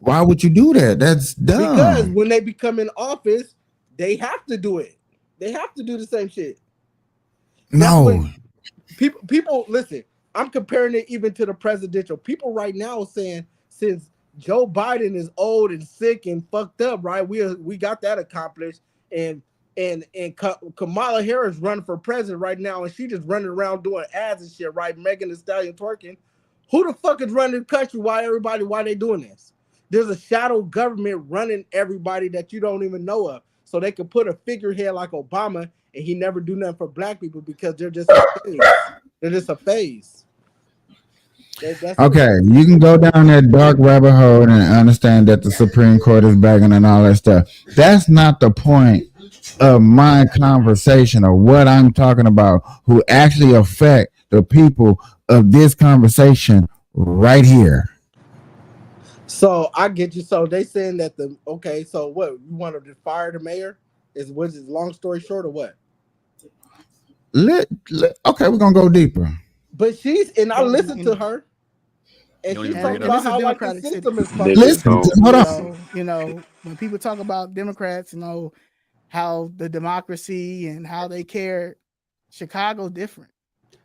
Why would you do that? That's dumb. Because when they become in office, they have to do it. They have to do the same shit. No. People listen, I'm comparing it even to the presidential. People right now saying since Joe Biden is old and sick and fucked up, right? We got that accomplished. And Kamala Harris running for president right now, and she just running around doing ads and shit, right? Megan Thee Stallion twerking. Who the fuck is running the country? Why they doing this? there's a shadow government running everybody that you don't even know of. So they could put a figurehead like Obama and he never do nothing for black people because they're just a phase. They're just a phase. That's Okay, you can go down that dark rabbit hole and understand that the Supreme Court is begging and all that stuff. That's not the point of my conversation or what I'm talking about, who actually affect the people of this conversation right here. So I get you. So they saying that so what, you want to fire the mayor? Is long story short or what? Okay, we're gonna go deeper. But I listened to her, and she talked about how like the system is fucked. Listen, hold on. You know, when people talk about Democrats, you know how the democracy and how they care. Chicago's different.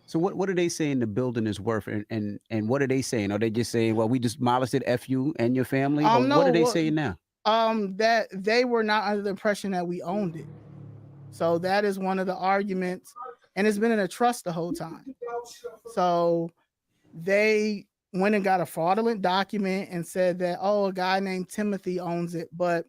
So what are they saying the building is worth, and what are they saying? Are they just saying, well, we just demolished it, F you and your family? No, what are they saying now? That they were not under the impression that we owned it. So that is one of the arguments, and it's been in a trust the whole time. So they went and got a fraudulent document and said that, oh, a guy named Timothy owns it, but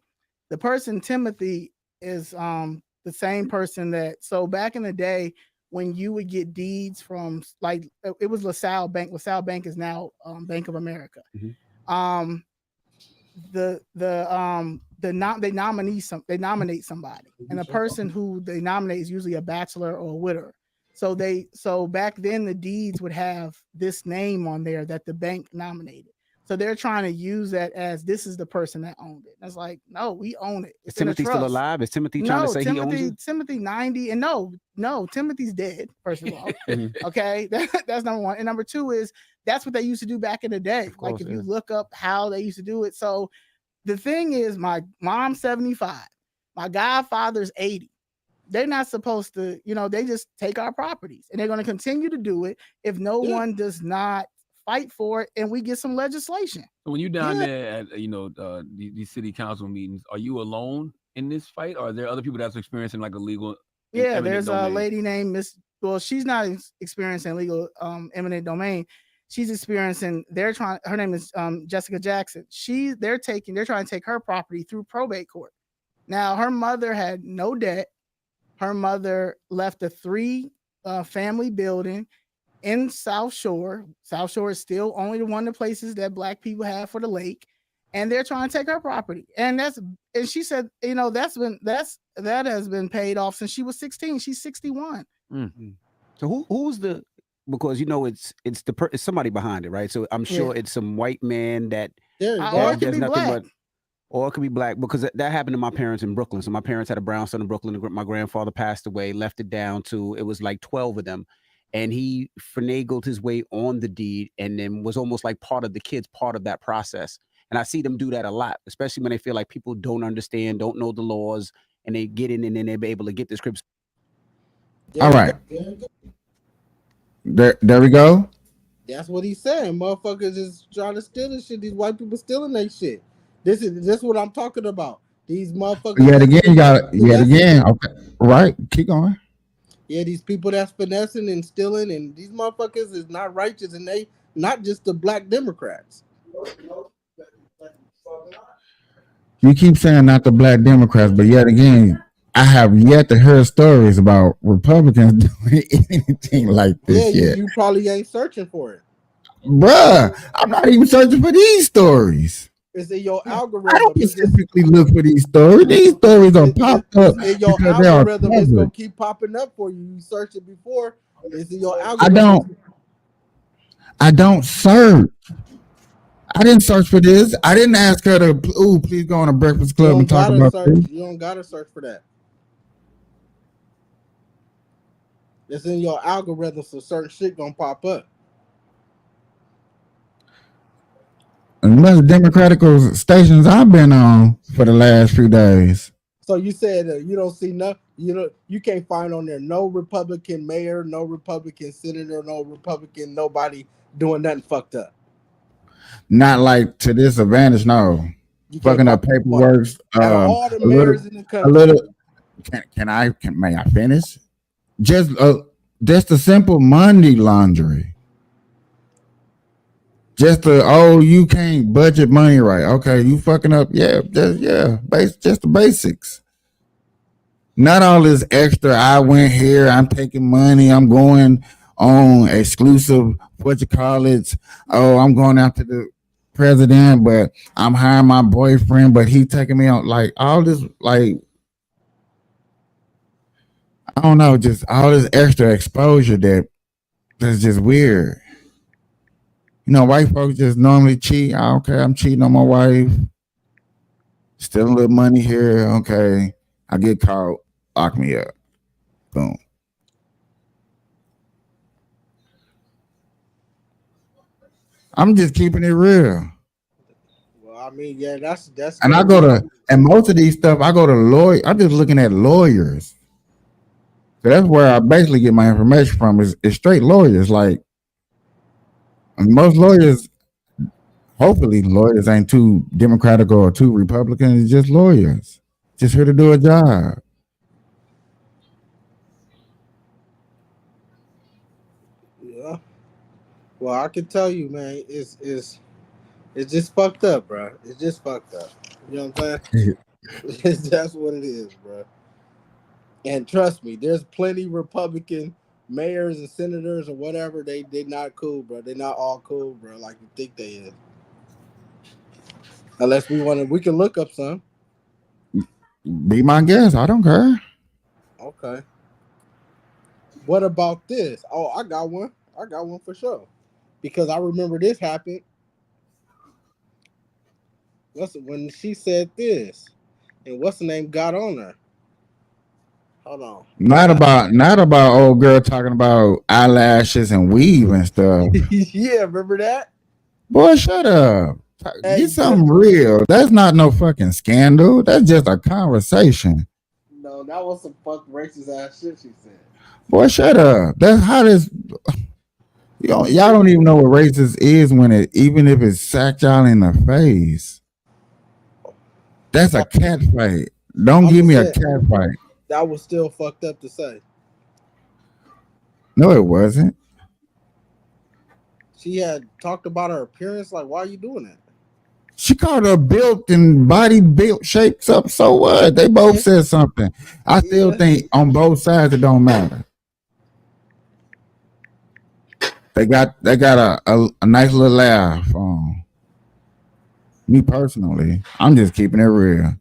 the person Timothy is the same person that. So back in the day, when you would get deeds from, like, it was LaSalle Bank. LaSalle Bank is now Bank of America. Mm-hmm. They nominate somebody, and the person who they nominate is usually a bachelor or a widower. So back then the deeds would have this name on there that the bank nominated. So they're trying to use that as this is the person that owned it. That's like, no, we own it. Is Timothy still alive? Is Timothy trying to say he owns it? Timothy 90, and no, Timothy's dead, first of all. Okay, that's number one. And number two is that's what they used to do back in the day. Of course, like if you look up how they used to do it. So the thing is, my mom's 75, my godfather's 80. They're not supposed to, they just take our properties, and they're going to continue to do it if no one does not fight for it and we get some legislation. So when you're down there at these city council meetings, are you alone in this fight, or are there other people that's experiencing like illegal? Yeah, there's a lady named she's not experiencing legal eminent domain. She's experiencing. Her name is Jessica Jackson. They're trying to take her property through probate court. Now her mother had no debt. Her mother left a 3-family building in South Shore. South Shore is still only one of the places that Black people have for the lake, and they're trying to take her property. And she said, that has been paid off since she was 16. She's 61. Mm-hmm. So who's because it's somebody behind it, right? So I'm sure it's some white man that does nothing but. Or it could be black, because that happened to my parents in Brooklyn. So my parents had a brownstone in Brooklyn. My grandfather passed away, left it down to, it was like 12 of them. And he finagled his way on the deed and then was almost like part of that process. And I see them do that a lot, especially when they feel like people don't understand, don't know the laws, and they get in and then they're able to get the scripts. All right. There we go. That's what he's saying. Motherfuckers is trying to steal this shit. These white people stealing that shit. This is what I'm talking about. These motherfuckers. Yet again. Okay. Right. Keep going. Yeah, these people that's finessing and stealing, and these motherfuckers is not righteous, and they not just the Black Democrats. You keep saying not the Black Democrats, but yet again, I have yet to hear stories about Republicans doing anything like this yet. You probably ain't searching for it. Bruh, I'm not even searching for these stories. It's in your algorithm. I don't specifically look for these stories. These stories are popped up. In your algorithm, it's going to keep popping up for you. You searched it before. It's in your algorithm. I don't search. I didn't search for this. I didn't ask her to, please go on a Breakfast Club and talk about this. You don't got to search for that. It's in your algorithm, so certain shit going to pop up. Unless Democratic stations I've been on for the last few days. So you said you don't see you can't find on there no Republican mayor, no Republican senator, no Republican nobody doing nothing fucked up. Not like to this advantage, no. Fucking up paperwork. All the mayors in the country. May I finish? Just a simple money laundering. Just you can't budget money right. Okay, you fucking up. Yeah, just the basics. Not all this extra. I went here. I'm taking money. I'm going on exclusive. What you call it? Oh, I'm going after the president, but I'm hiring my boyfriend, but he taking me on like all this. Like I don't know, just all this extra exposure that's just weird. You know, white folks just normally cheat. Okay, I'm cheating on my wife. Stealing a little money here. Okay, I get caught. Lock me up. Boom. I'm just keeping it real. Well, I mean, yeah, that's. And I go to, and most of these stuff, I go to lawyer. I'm just looking at lawyers. So that's where I basically get my information from. Is straight lawyers. Like most lawyers, hopefully lawyers ain't too Democratic or too Republican. It's just lawyers, just here to do a job. Yeah. Well, I can tell you, man, it's just fucked up, bro. It's just fucked up. You know what I'm saying? That's what it is, bro. And trust me, there's plenty Republican mayors and senators or whatever. They not cool, bro. They're not all cool, bro. Like you think they is. Unless we can look up some. Be my guest. I don't care. Okay. What about this? Oh, I got one. I got one for sure. Because I remember this happened. When she said this, and what's the name got on her? Hold on. Not about old girl talking about eyelashes and weave and stuff. Yeah, remember that? Boy, shut up. Hey, Get something real. That's not no fucking scandal. That's just a conversation. No, that was some fuck racist ass shit she said. Boy, shut up. That's how this. Y'all don't even know what racist is even if it sacked y'all in the face. That's a cat fight. Don't give me a cat fight. That was still fucked up to say. No, it wasn't. She had talked about her appearance. Like, why are you doing that? She called her built and body built shapes up. So what? They both said something. I still think on both sides it don't matter. They got a nice little laugh. Me personally, I'm just keeping it real.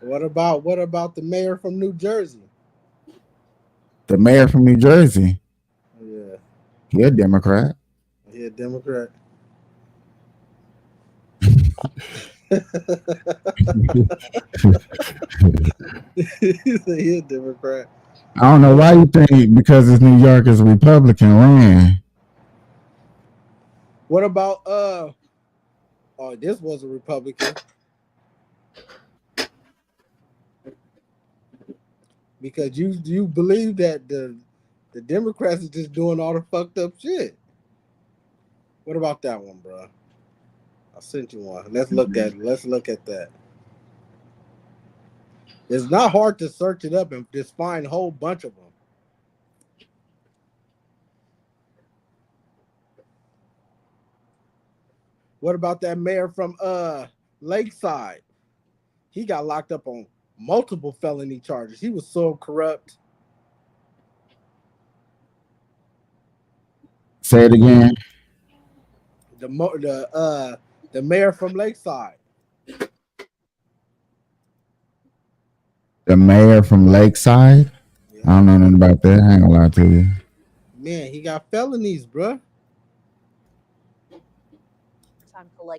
What about the mayor from New Jersey? The mayor from New Jersey. Yeah. He a Democrat. He a Democrat. He a Democrat. I don't know why you think because it's New York is a Republican ran. What about this was a Republican. Because you believe that the Democrats are just doing all the fucked up shit. What about that one, bro? I sent you one. Let's look at that. It's not hard to search it up and just find a whole bunch of them. What about that mayor from Lakeside? He got locked up on multiple felony charges. He was so corrupt. Say it again. The mayor from Lakeside. The mayor from Lakeside? Yeah. I don't know nothing about that. I ain't gonna lie to you. Man, he got felonies, bro.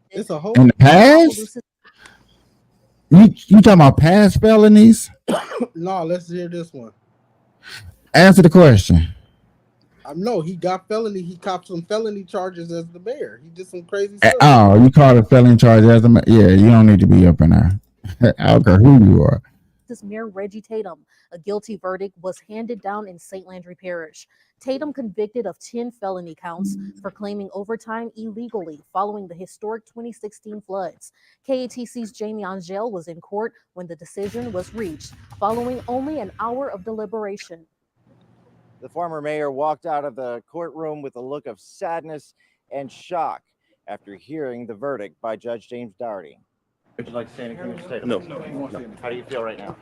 It's a whole in the past. You talking about past felonies? No, let's hear this one. Answer the question. No, he got felony. He copped some felony charges as the mayor. He did some crazy stuff. Oh, you call it felony charge as the mayor? Yeah, you don't need to be up in there. I don't care who you are. Mayor Reggie Tatum. A guilty verdict was handed down in St. Landry Parish. Tatum convicted of 10 felony counts for claiming overtime illegally following the historic 2016 floods. KATC's Jamie Angel was in court when the decision was reached, following only an hour of deliberation. The former mayor walked out of the courtroom with a look of sadness and shock after hearing the verdict by Judge James Dougherty. Would you like to say anything in your statement? No. How do you feel right now?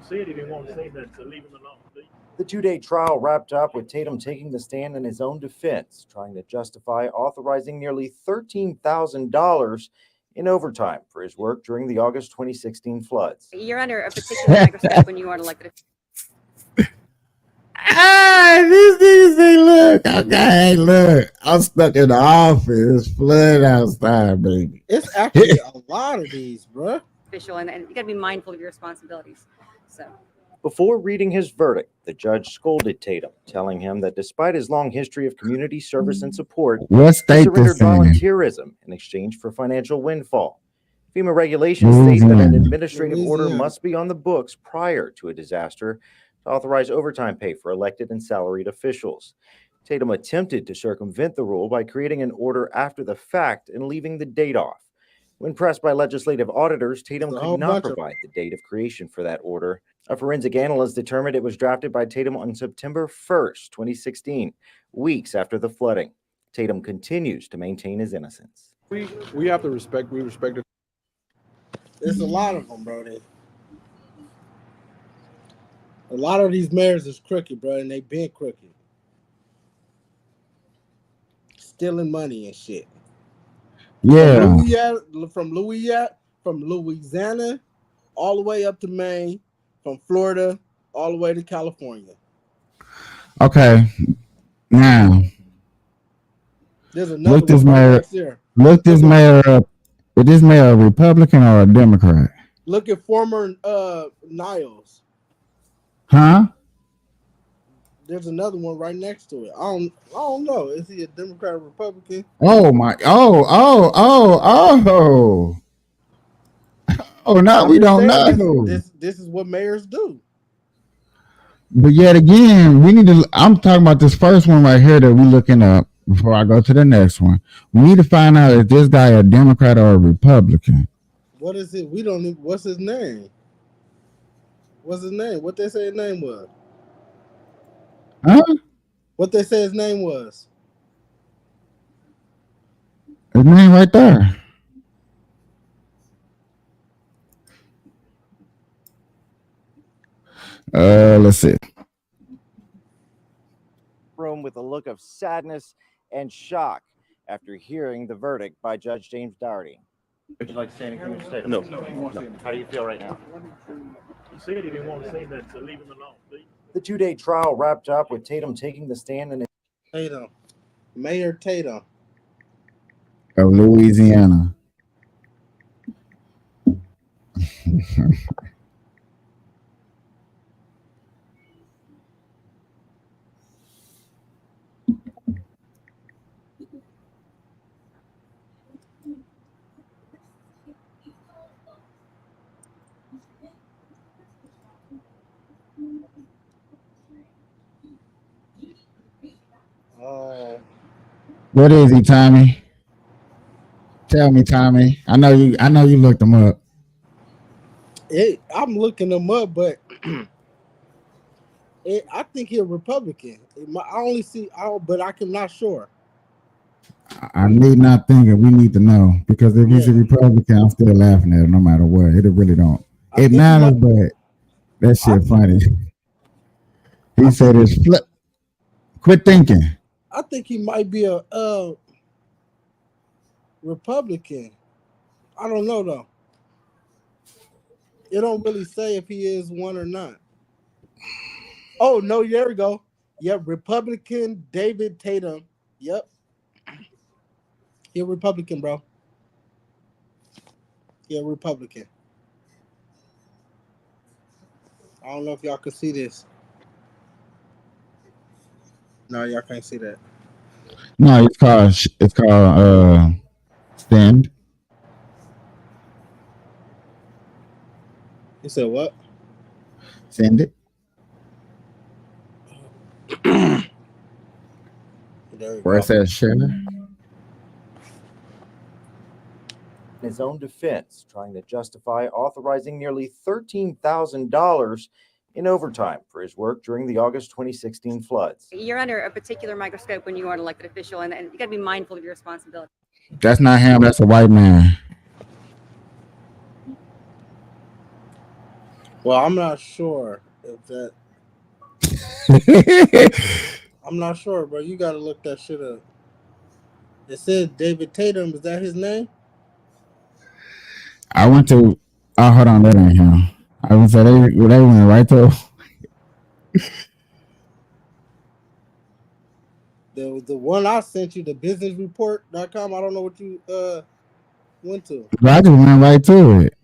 Said he didn't want to say that, so leave him alone, please. The two-day trial wrapped up with Tatum taking the stand in his own defense, trying to justify authorizing nearly $13,000 in overtime for his work during the August 2016 floods. You're under a particular microscope when you are elected. This nigga say, look, okay, look, I'm stuck in the office, flood outside, baby. It's actually a lot of these, bro. Official, and you got to be mindful of your responsibilities. So. Before reading his verdict, the judge scolded Tatum, telling him that despite his long history of community service and support, What state he surrendered this in? volunteerism in exchange for financial windfall. FEMA regulations state that an administrative order must be on the books prior to a disaster to authorize overtime pay for elected and salaried officials. Tatum attempted to circumvent the rule by creating an order after the fact and leaving the date off. When pressed by legislative auditors, Tatum could not provide the date of creation for that order. A forensic analyst determined it was drafted by Tatum on September 1st, 2016, weeks after the flooding. Tatum continues to maintain his innocence. We have to respect. We respect it. There's a lot of them, bro. A lot of these mayors is crooked, bro, and they been crooked, stealing money and shit. Yeah. From Louisiana, all the way up to Maine, from Florida all the way to California. Okay. Now, There's another look this one right mayor. next there. Look this mayor up. Is this mayor a Republican or a Democrat? Look at former Niles. Huh? There's another one right next to it. I don't know. Is he a Democrat or Republican? Oh my! Oh no, we don't know. This is what mayors do. But yet again, we need to. I'm talking about this first one right here that we're looking up before I go to the next one. We need to find out if this guy a Democrat or a Republican. What is it? We don't even. What's his name? What's his name? What they say his name was? Huh? What they say his name was? His name right there. Let's see. Room with a look of sadness and shock after hearing the verdict by Judge James Dougherty. Would you like to say anything in your statement? No. How do you feel right now? He said he didn't want to say that, so leave him alone, please. The two-day trial wrapped up with Tatum taking the stand in Tatum. Mayor Tatum. Of Louisiana. What is he, Tommy? Tell me, Tommy. I know you looked him up. I'm looking him up, but I think he's a Republican. But I'm not sure. I need not think it. We need to know, because if he's a Republican, I'm still laughing at it no matter what. It really don't. It matters, but that shit funny. He said it's flip. Quit thinking. I think he might be a Republican. I don't know though. It don't really say if he is one or not. Oh no, there we go. Yep, Republican David Tatum. Yep. He a Republican, bro. He a Republican. I don't know if y'all can see this. No, y'all can't see that. No, it's called Stand. You said what? Send it. Where it says share. in his own defense, trying to justify authorizing nearly $13,000 in overtime for his work during the August 2016 floods. You're under a particular microscope when you are an elected official, and you got to be mindful of your responsibility. That's not him. That's a white man. Well, I'm not sure if that. I'm not sure, bro. You got to look that shit up. It said David Tatum. Is that his name? I went to. Oh, hold on. That ain't him. I was say they went right to. The one I sent you, the businessreport.com. I don't know what you went to. I just went right to it.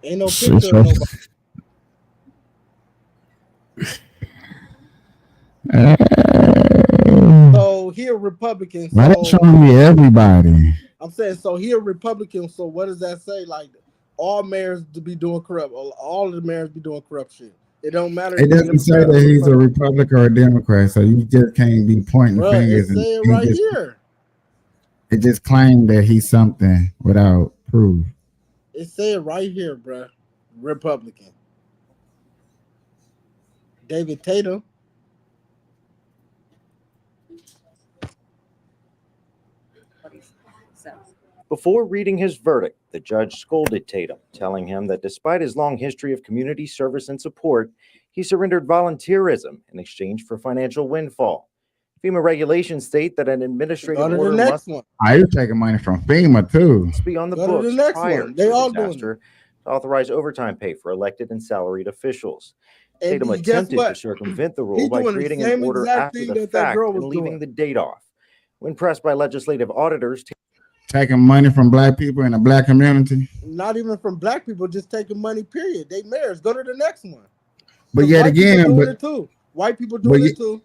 Ain't no picture of nobody. So he a Republican. Why they showing me everybody? I'm saying, so he a Republican. So what does that say? Like all mayors to be doing corrupt. All of the mayors be doing corruption. It don't matter. It doesn't say that he's a Republican or a Democrat, so you just can't be pointing fingers. It say it right here. It just claimed that he's something without proof. It say it right here, bro. Republican. David Tatum. Before reading his verdict, the judge scolded Tatum, telling him that despite his long history of community service and support, he surrendered volunteerism in exchange for financial windfall. FEMA regulations state that an administrative order must you taking money from FEMA too. be on the books prior to disaster to authorize overtime pay for elected and salaried officials. Tatum attempted to circumvent the rule by creating an order after the fact and leaving the date off. When pressed by legislative auditors, taking money from black people in the black community. Not even from black people, just taking money, period. They mayors. Go to the next one. But yet again, white people doing it too.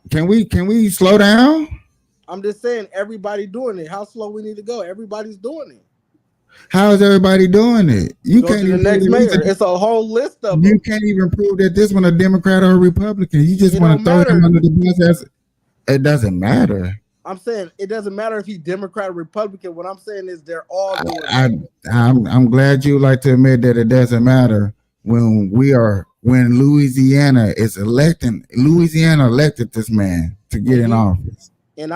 Can we slow down? I'm just saying, everybody doing it. How slow we need to go? Everybody's doing it. How is everybody doing it? You Go can't to the even next mayor. It's a whole list of them. You can't even prove that this one a Democrat or a Republican. You just want to throw him under the bus. It doesn't matter. I'm saying it doesn't matter if he's Democrat or Republican. What I'm saying is they're all doing it. I'm glad you like to admit that it doesn't matter when Louisiana is electing. Louisiana elected this man to get in office. And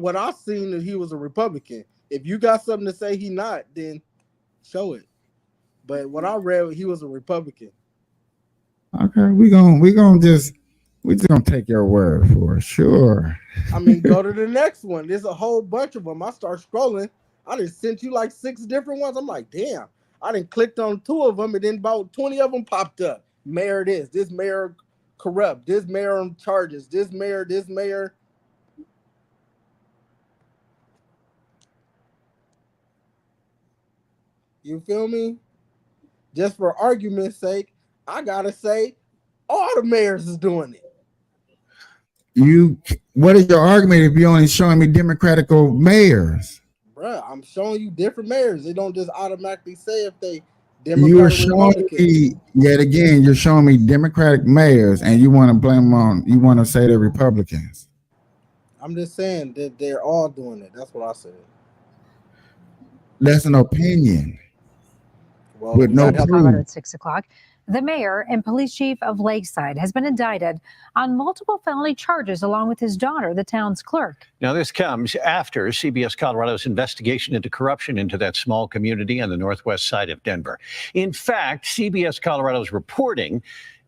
what I seen is he was a Republican. If you got something to say he not, then show it. But what I read, he was a Republican. Okay, we're just gonna take your word for it, sure. I mean, go to the next one. There's a whole bunch of them. I start scrolling. I just sent you like 6 different ones. I'm like, damn. I didn't clicked on 2 of them, and then about 20 of them popped up. Mayor this mayor corrupt, this mayor on charges, this mayor. You feel me? Just for argument's sake, I gotta say, all the mayors is doing it. What is your argument if you're only showing me Democratic mayors? Bruh, I'm showing you different mayors. They don't just automatically say if they Democratic. You're showing me yet again. You're showing me Democratic mayors, and you want to blame them on. You want to say they're Republicans. I'm just saying that they're all doing it. That's what I said. That's an opinion. Well, with no proof. At 6 o'clock. The mayor and police chief of Lakeside has been indicted on multiple felony charges along with his daughter, the town's clerk. Now, this comes after CBS Colorado's investigation into corruption into that small community on the northwest side of Denver. In fact, CBS Colorado's reporting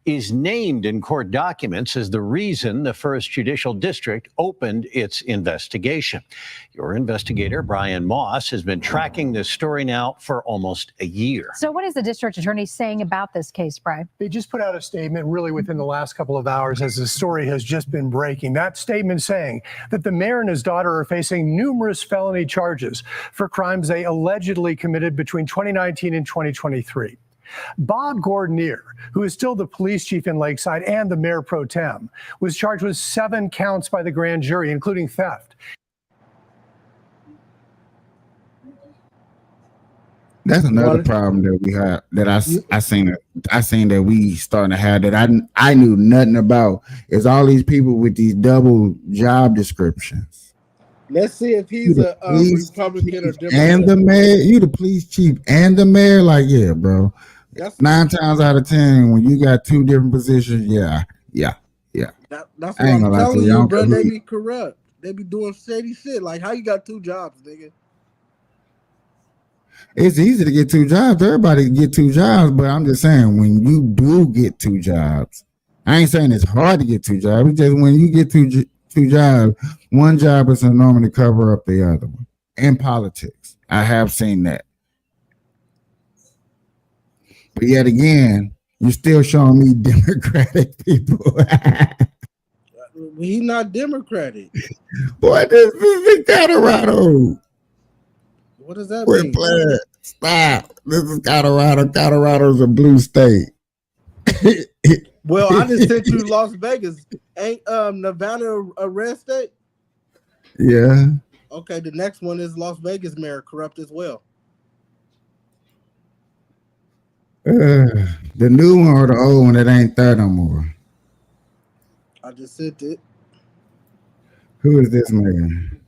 is named in court documents as the reason the First Judicial District opened its investigation. Your investigator, Brian Moss, has been tracking this story now for almost a year. So what is the district attorney saying about this case, Brian? They just put out a statement really within the last couple of hours as the story has just been breaking. That statement saying that the mayor and his daughter are facing numerous felony charges for crimes they allegedly committed between 2019 and 2023. Bob Gordonier, who is still the police chief in Lakeside and the mayor pro tem, was charged with 7 counts by the grand jury, including theft. That's another problem that we have that I seen that we starting to have that I knew nothing about is all these people with these double job descriptions. Let's see if he's a Republican or Democrat. And the mayor, you the police chief and the mayor, like, yeah, bro. That's 9 times out of 10, when you got 2 different positions, yeah. that's I what ain't I'm gonna lie to telling you. I you, don't bro. care They who- be corrupt. They be doing shady shit. Like, how you got 2 jobs, nigga? It's easy to get 2 jobs. Everybody can get 2 jobs, but I'm just saying when you do get 2 jobs, I ain't saying it's hard to get 2 jobs. It's just when you get two jobs, one job is normally cover up the other one. In politics, I have seen that. But yet again, you're still showing me Democratic people. He not Democratic. Boy, this is Colorado. What does that Quit mean? playing. Stop. This is Colorado. Colorado's a blue state. Well, I just sent you Las Vegas. Ain't Nevada a red state? Yeah. Okay, the next one is Las Vegas mayor corrupt as well. The new one or the old one that ain't there no more? I just sent it. Who is this man?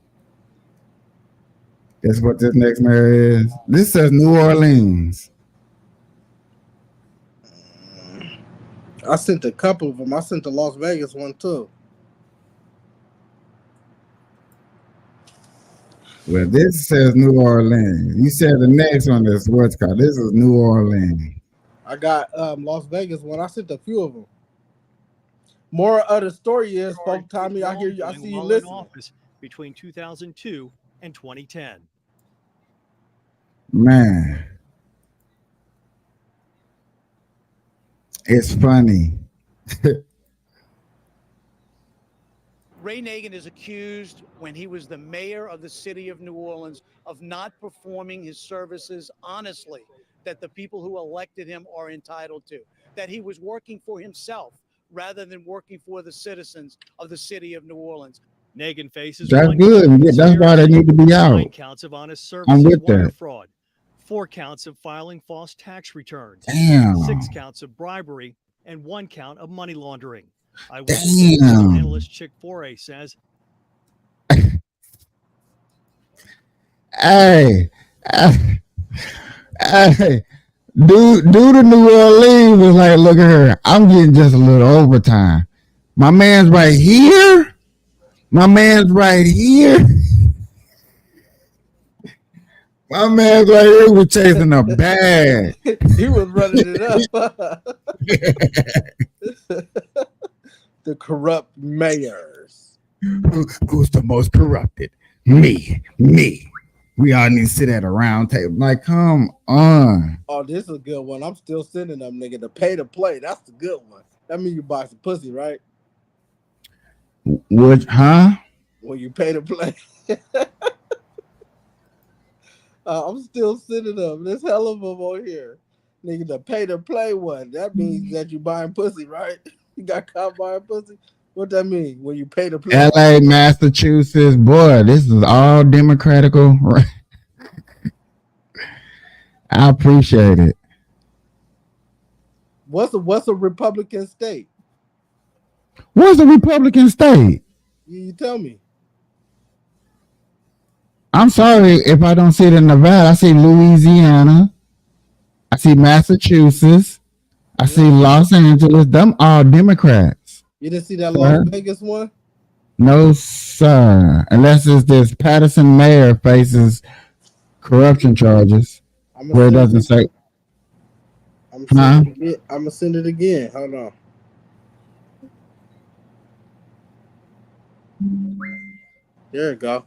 That's what this next mayor is. This says New Orleans. I sent a couple of them. I sent the Las Vegas one too. Well, this says New Orleans. You said the next one is what's called. This is New Orleans. I got Las Vegas one. I sent a few of them. More of the story is, folks, Tommy, I hear you. I see you while in listening. office between 2002 and 2010. Man. It's funny. Ray Nagin is accused, when he was the mayor of the city of New Orleans, of not performing his services honestly, that the people who elected him are entitled to, that he was working for himself rather than working for the citizens of the city of New Orleans. Nagin faces That's 1 good. count of Yeah, that's why they need to be conspiracy, out. 9 counts of honest I'm services with wire that. fraud, 4 counts of filing false tax returns, Damn. 6 counts of bribery, and 1 count of money laundering. Damn. Analyst Chick Foray says Hey, dude to New Orleans was like, look at her. I'm getting just a little overtime. My man's right here. My man's right here. My man's right here was chasing a bag. He was running it up. The corrupt mayors. Who's the most corrupted? Me. We all need to sit at a round table. Like, come on. Oh, this is a good one. I'm still sending them, nigga. The pay to play. That's the good one. That means you buy some pussy, right? Which, huh? When you pay to play. I'm still sending them. There's hell of them on here. Nigga, the pay to play one. That means that you buying pussy, right? You got caught buying pussy? What that mean? When you pay to play? LA, Massachusetts, boy, this is all democratical. I appreciate it. What's a Republican state? What's a Republican state? You tell me. I'm sorry if I don't see it in Nevada. I see Louisiana. I see Massachusetts. I see Los Angeles. Them all Democrats. You didn't see that Sir? Las Vegas one? No, sir. Unless it's this Patterson mayor faces corruption charges. Where it doesn't say. I'm Huh? gonna send it again. Hold on. There you go.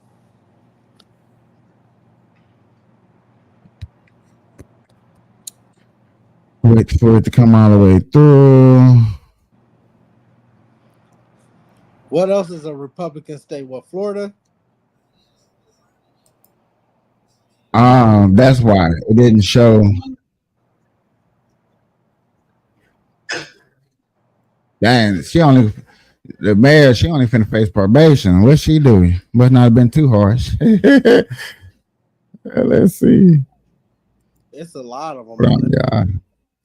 Wait for it to come all the way through. What else is a Republican state? What, Florida? That's why it didn't show. Dang, the mayor, she only finna face probation. What's she doing? Must not have been too harsh. Let's see. It's a lot of them. Oh, God.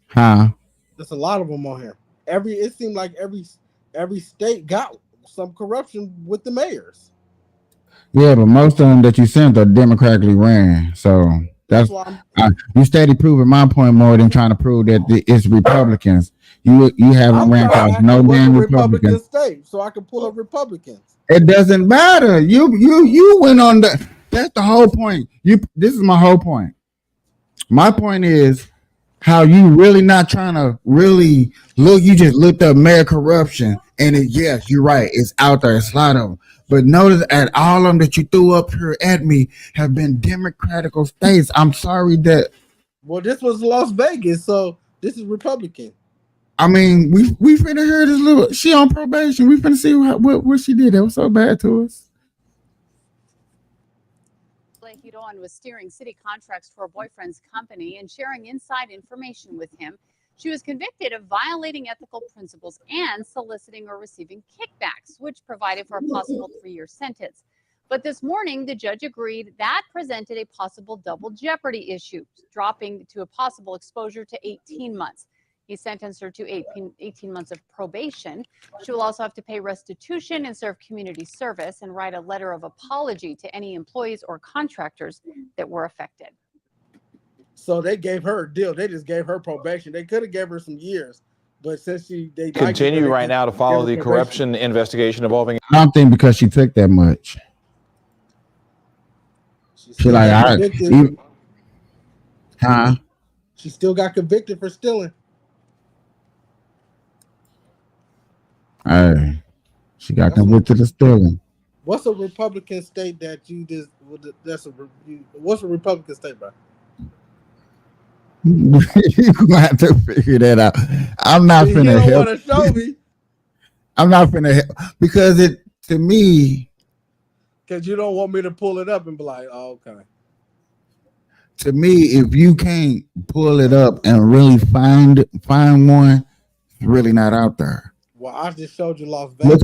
Huh? There's a lot of them on here. It seemed like every state got some corruption with the mayors. Yeah, but most of them that you sent are democratically ran. So That's why I'm you steady proving my point more than trying to prove that it's Republicans. You haven't ran trying to across ask no you what's a damn Republican Republicans. state so I can pull up Republicans. It doesn't matter. You went on the. That's the whole point. This is my whole point. My point is how you really not trying to really look. You just looked up mayor corruption, and yes, you're right. It's out there. It's a lot of them. But notice at all of them that you threw up here at me have been Democratical states. I'm sorry that. Well, this was Las Vegas, so this is Republican. I mean, we finna hear this little. She on probation. We finna see what she did. That was so bad to us. Huron was steering city contracts for a boyfriend's company and sharing inside information with him. She was convicted of violating ethical principles and soliciting or receiving kickbacks, which provided for a possible 3-year sentence. But this morning, the judge agreed that presented a possible double jeopardy issue, dropping to a possible exposure to 18 months. He sentenced her to 18 months of probation. She will also have to pay restitution and serve community service and write a letter of apology to any employees or contractors that were affected. So they gave her a deal. They just gave her probation. They could have gave her some years, but since they continue right now to follow the corruption investigation involving. I don't think because she took that much. She like She still got convicted for stealing. Hey, she got convicted of stealing. What's a Republican state that you just? What's a Republican state, bro? You're gonna have to figure that out. I'm not finna help. Want to show me? I'm not finna help because it to me. Because you don't want me to pull it up and be like, oh, okay. To me, if you can't pull it up and really find one, it's really not out there. Well, I just showed you Las Vegas.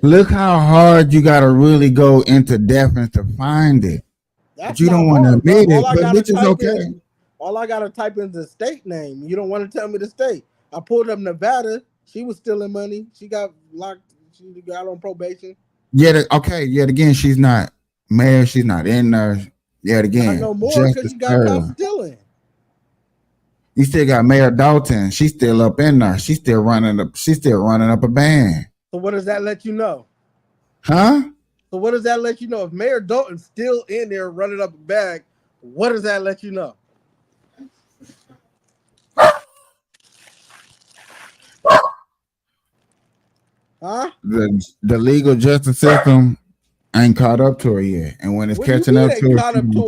Look how hard you gotta really go into depth to find it. But you don't want to admit it, but which is okay. All I gotta type in is the state name. You don't want to tell me the state. I pulled up Nevada. She was stealing money. She got locked. She got on probation. Yet again, she's not mayor. She's not in there. Yet again, no more because you got caught stealing. You still got Mayor Dalton. She's still up in there. She's still running up a band. So what does that let you know? Huh? So what does that let you know? If Mayor Dalton's still in there running up a bag, what does that let you know? Huh? The legal justice system ain't caught up to her yet, and when it's catching up to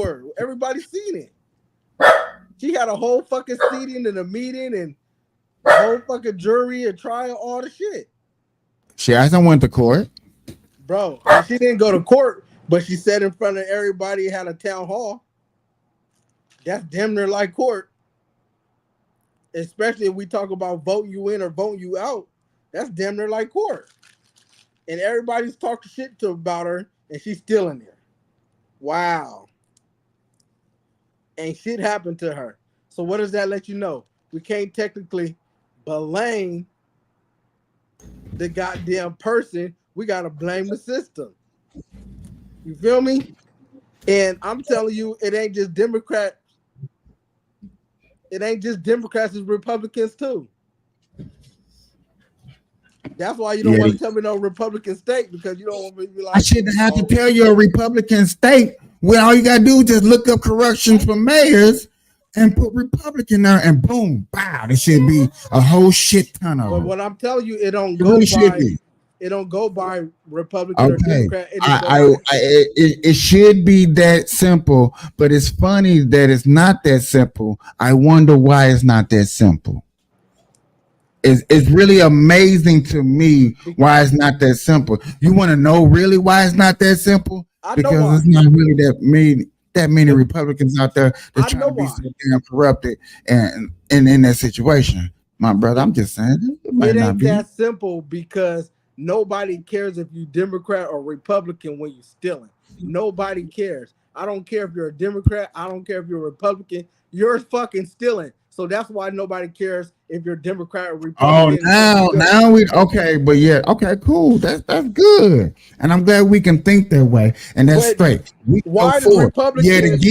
her, everybody's seen it. She had a whole fucking seating and a meeting and a whole fucking jury and trial, all the shit. She hasn't went to court, bro. She didn't go to court, but she sat in front of everybody and had a town hall. That's damn near like court. Especially if we talk about voting you in or voting you out. That's damn near like court. And everybody's talking shit about her, and she's still in there. Wow. And shit happened to her. So what does that let you know? We can't technically blame the goddamn person. We got to blame the system. You feel me? And I'm telling you, it ain't just Democrats. It ain't just Democrats, it's Republicans too. That's why you don't want to tell me no Republican state, because you don't want me to be like, I shouldn't have to tell you a Republican state when all you gotta do is just look up corruption for mayors and put Republican there, and boom, wow, there should be a whole shit ton of them. But what I'm telling you, it don't go by. It don't go by Republican or Democrat. It should be that simple, but it's funny that it's not that simple. I wonder why it's not that simple. It's really amazing to me why it's not that simple. You want to know really why it's not that simple? Because it's not really that many Republicans out there that try to be so damn corrupted and in that situation. My brother, I'm just saying it ain't that simple, because nobody cares if you Democrat or Republican when you're stealing. Nobody cares. I don't care if you're a Democrat. I don't care if you're a Republican. You're fucking stealing. So that's why nobody cares if you're Democrat or Oh, Republican. now we okay, but yeah, okay, cool. That's good, and I'm glad we can think that way, and that's But straight. We why go do forward. Republicans?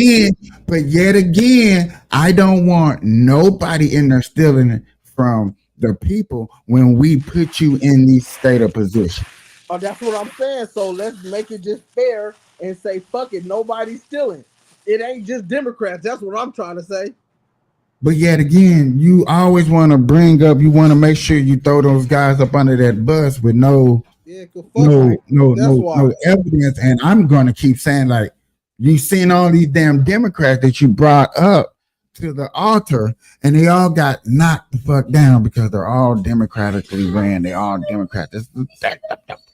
Yet again, I don't want nobody in there stealing it from the people when we put you in these state of position. Oh, that's what I'm saying. So let's make it just fair and say, fuck it, nobody's stealing. It ain't just Democrats. That's what I'm trying to say. But yet again, you always want to bring up, you want to make sure you throw those guys up under that bus with no evidence. And I'm going to keep saying, like, you seen all these damn Democrats that you brought up to the altar, and they all got knocked the fuck down because they're all democratically ran. They all Democrats.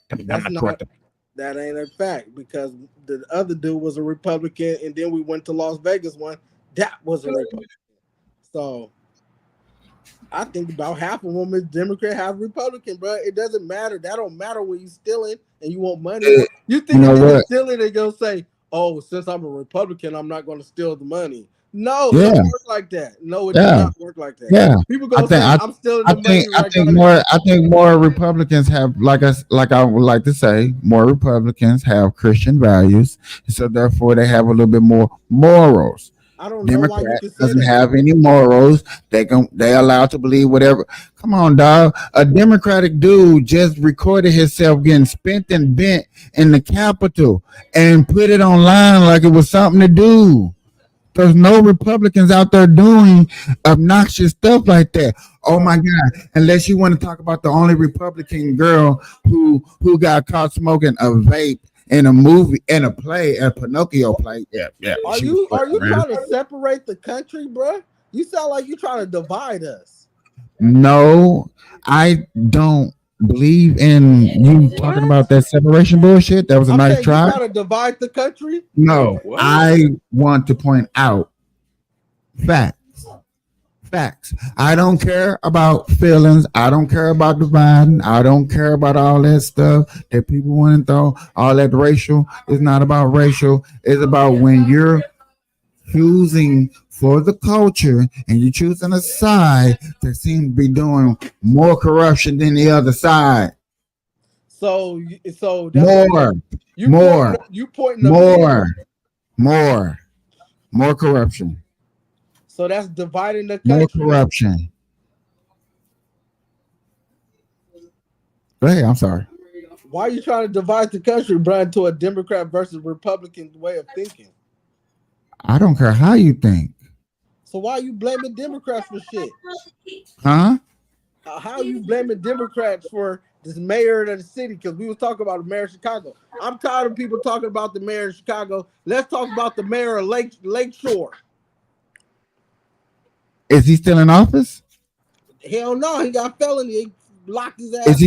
That ain't a fact, because the other dude was a Republican, and then we went to Las Vegas one. That was a Republican. So I think about half of them is Democrat, half Republican, bro. It doesn't matter. That don't matter when you stealing and you want money. You think if they're stealing, they're gonna say, "Oh, since I'm a Republican, I'm not gonna steal the money." No, it doesn't work like that. No, it does not work like that. Yeah, people go say, "I'm stealing the money." I think more Republicans have, like I would like to say, more Republicans have Christian values, so therefore they have a little bit more morals. I don't know why you Democrat can say doesn't that. have any morals. They allowed to believe whatever. Come on, dog. A Democratic dude just recorded himself getting spent and bent in the Capitol and put it online like it was something to do. There's no Republicans out there doing obnoxious stuff like that. Oh my God. Unless you want to talk about the only Republican girl who got caught smoking a vape in a movie, in a play, a Pinocchio play. Yeah. Are you trying to separate the country, bro? You sound like you're trying to divide us. No, I don't believe in you talking about that separation bullshit. That was a nice try. You trying to divide the country? No, I want to point out facts. I don't care about feelings. I don't care about dividing. I don't care about all that stuff that people want to throw. All that racial. It's not about racial. It's about when you're choosing for the culture and you're choosing a side that seems to be doing more corruption than the other side. So that's more corruption. So that's dividing the More country. corruption. Go ahead, I'm sorry. Why are you trying to divide the country, bro, into a Democrat versus Republican way of thinking? I don't care how you think. So why are you blaming Democrats for shit? Huh? How are you blaming Democrats for this mayor of the city? Because we was talking about the mayor of Chicago. I'm tired of people talking about the mayor of Chicago. Let's talk about the mayor of Lakeshore. Is he still in office? Hell no, he got felony. He locked his ass. Is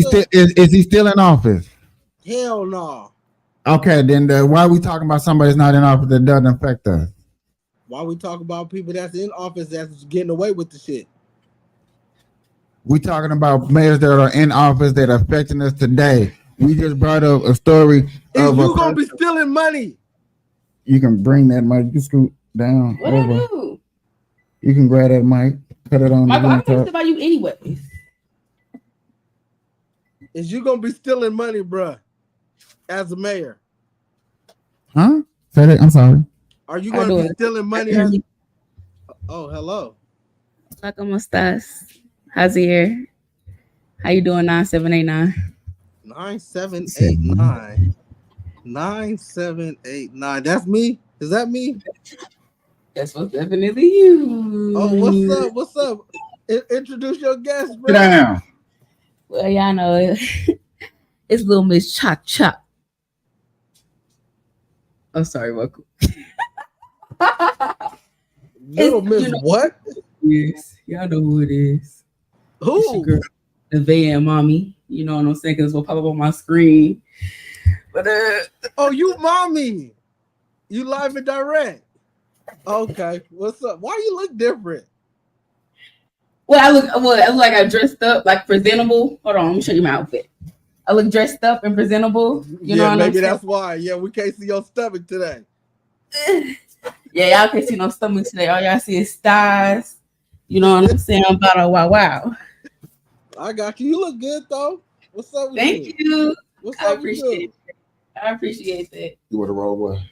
he still in office? Hell no. Okay, then why are we talking about somebody that's not in office that doesn't affect us? Why we talk about people that's in office that's getting away with the shit? We talking about mayors that are in office that are affecting us today. We just brought up a story of you gonna be stealing money. You can bring that mic. You can scoot down What over. I do? You can grab that mic, put it on Michael, the I'm top. talking about you anyways. Is you gonna be stealing money, bruh, as a mayor? Huh? Say that. I'm sorry. Are you gonna be stealing money as? Oh, hello. Hola, ¿cómo estás? Jazier. How you doing? 9789. 9789. 9789. That's me. Is that me? That's most definitely you. Oh, what's up? What's up? Introduce your guest, bro. Sit down. Well, y'all know it. It's Little Miss Chop Chop. I'm sorry, Michael. Little Miss what? Yes, y'all know who it is. Who? The Van Mommy. You know what I'm saying? Because it's gonna pop up on my screen. But oh, you mommy. You live and direct. Okay. What's up? Why you look different? I look like I dressed up, like presentable. Hold on, let me show you my outfit. I look dressed up and presentable. You know what maybe I'm that's why. Yeah, we can't see your stomach today. Yeah, y'all can't see no stomach today. All y'all see is thighs. You know what I'm saying? About a wow. I got you. You look good though. What's up with Thank you. What's I up with you? appreciate it. I appreciate that. You were the wrong one.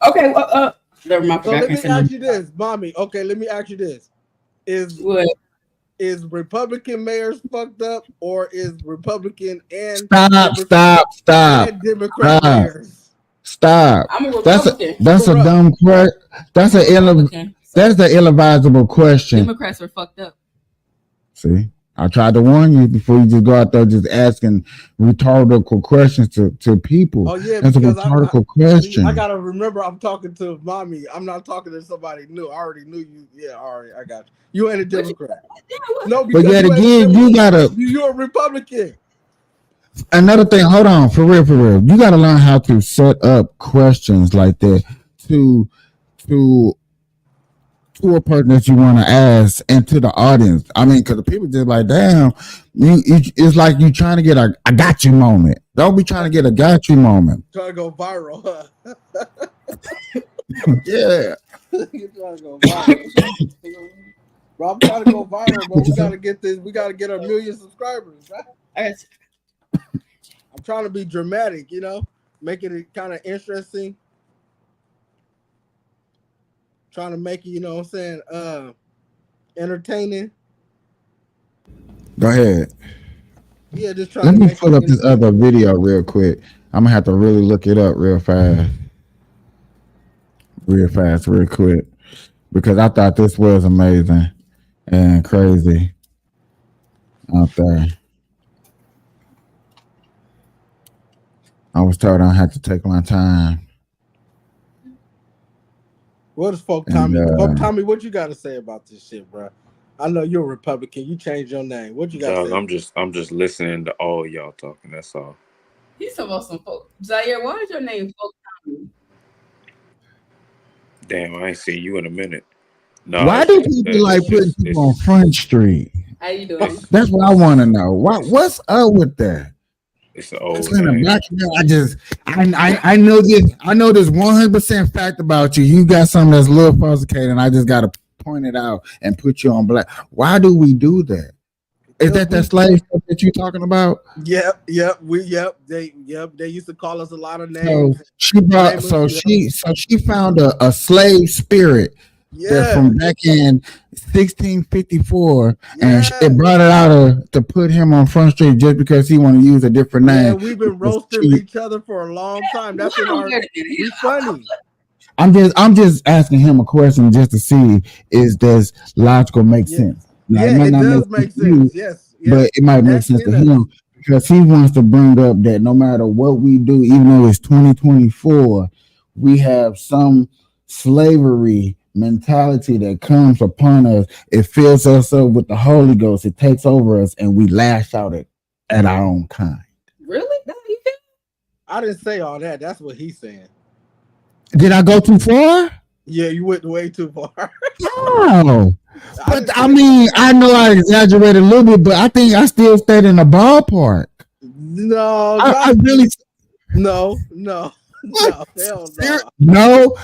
Okay, well, never mind. So let me ask you this, mommy. Okay, let me ask you this: Is Republican mayors fucked up, or is Republican and Stop. and Democrat Stop. mayors? Stop. I'm a That's Republican. a dumb question. That's an ill-advisable question. Democrats are fucked up. See, I tried to warn you before you just go out there just asking rhetorical questions to people. Oh yeah, that's a because rhetorical question. I gotta remember I'm talking to mommy. I'm not talking to somebody new. I already knew you. Yeah, all right, I got you. You ain't a Democrat. No, because But yet you ain't a again, you Democrat. gotta. You're a Republican. Another thing, hold on, for real. You gotta learn how to set up questions like that to a person that you want to ask and to the audience. I mean, because the people just like, damn, it's like you trying to get a I got you moment. Don't be trying to get a got you moment. Trying to go viral, huh? Yeah. You're trying to go viral. Bro, I'm trying to go viral, bro. We gotta get this. We gotta get 1 million subscribers, right? I'm trying to be dramatic, you know, making it kind of interesting. Trying to make it, you know what I'm saying, entertaining. Go ahead. Yeah, just trying Let to me make pull it up this other video real quick. I'm gonna have to really look it up real fast. Real quick. Because I thought this was amazing and crazy out there. I was told I had to take my time. What is Folk Tommy? Folk Tommy, what you got to say about this shit, bro? I know you're a Republican. You changed your name. What you got to say? I'm just listening to all y'all talking. That's all. He's talking about some folk. Zaire, why is your name Folk Tommy? Damn, I ain't seen you in a minute. No, Why do people like putting people on Front Street? How you doing? That's what I want to know. What's up with that? It's the old I know this. I know this 100% fact about you. You got something that's a little falsified, and I just got to point it out and put you on black. Why do we do that? Is that slave stuff that you're talking about? Yep. They used to call us a lot of So names. she found a slave spirit that from back in 1654, and it brought it out to put him on Front Street just because he want to use a different name. Yeah, we've been roasting each other for a long time. That's in our. We funny. I'm just asking him a question just to see is this logical make sense. Now, Yeah, it does make sense. Yes, but it might make sense to him because he wants to bring up that no matter what we do, even though it's 2024, we have some slavery mentality that comes upon us. It fills us up with the Holy Ghost. It takes over us, and we lash out at our own kind. Really? I didn't say all that. That's what he's saying. Did I go too far? Yeah, you went way too far. No. But I mean, I know I exaggerated a little bit, but I think I still stayed in the ballpark. No, I really no. Hell no. No.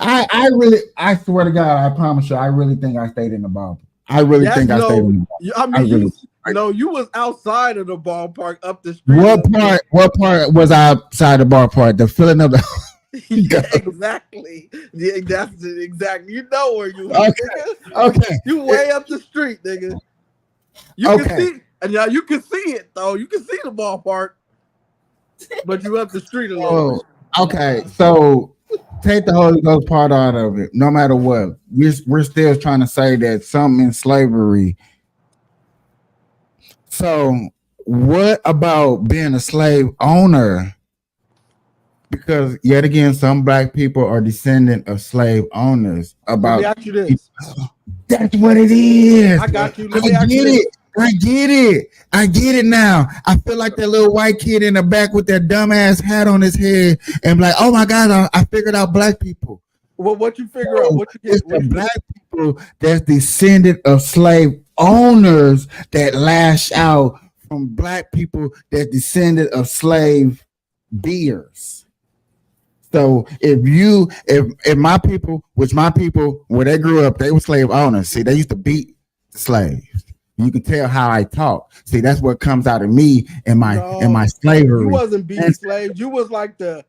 I swear to God, I promise you, I really think I stayed in the ballpark. I really think I stayed in the ballpark. I mean, you was outside of the ballpark up the street. What part was outside the ballpark? The filling of the yeah, exactly. Yeah, that's exactly. You know where you okay. You way up the street, nigga. You can see, and now you can see it though. You can see the ballpark, but you up the street a little bit. Okay, so take the Holy Ghost part out of it. No matter what, we're still trying to say that something in slavery. So, what about being a slave owner? Because yet again, some black people are descendant of slave owners. Let me ask you this. That's what it is. I got you. I get it now. I feel like that little white kid in the back with that dumbass hat on his head and like, oh my God, I figured out black people. Well, what you figure out? It's the black people that's descendant of slave owners that lash out from black people that's descendant of slave beers. So if my people, where they grew up, they were slave owners. See, they used to beat slaves. You can tell how I talk. See, that's what comes out of me in my slavery. You wasn't being slaves. You was like the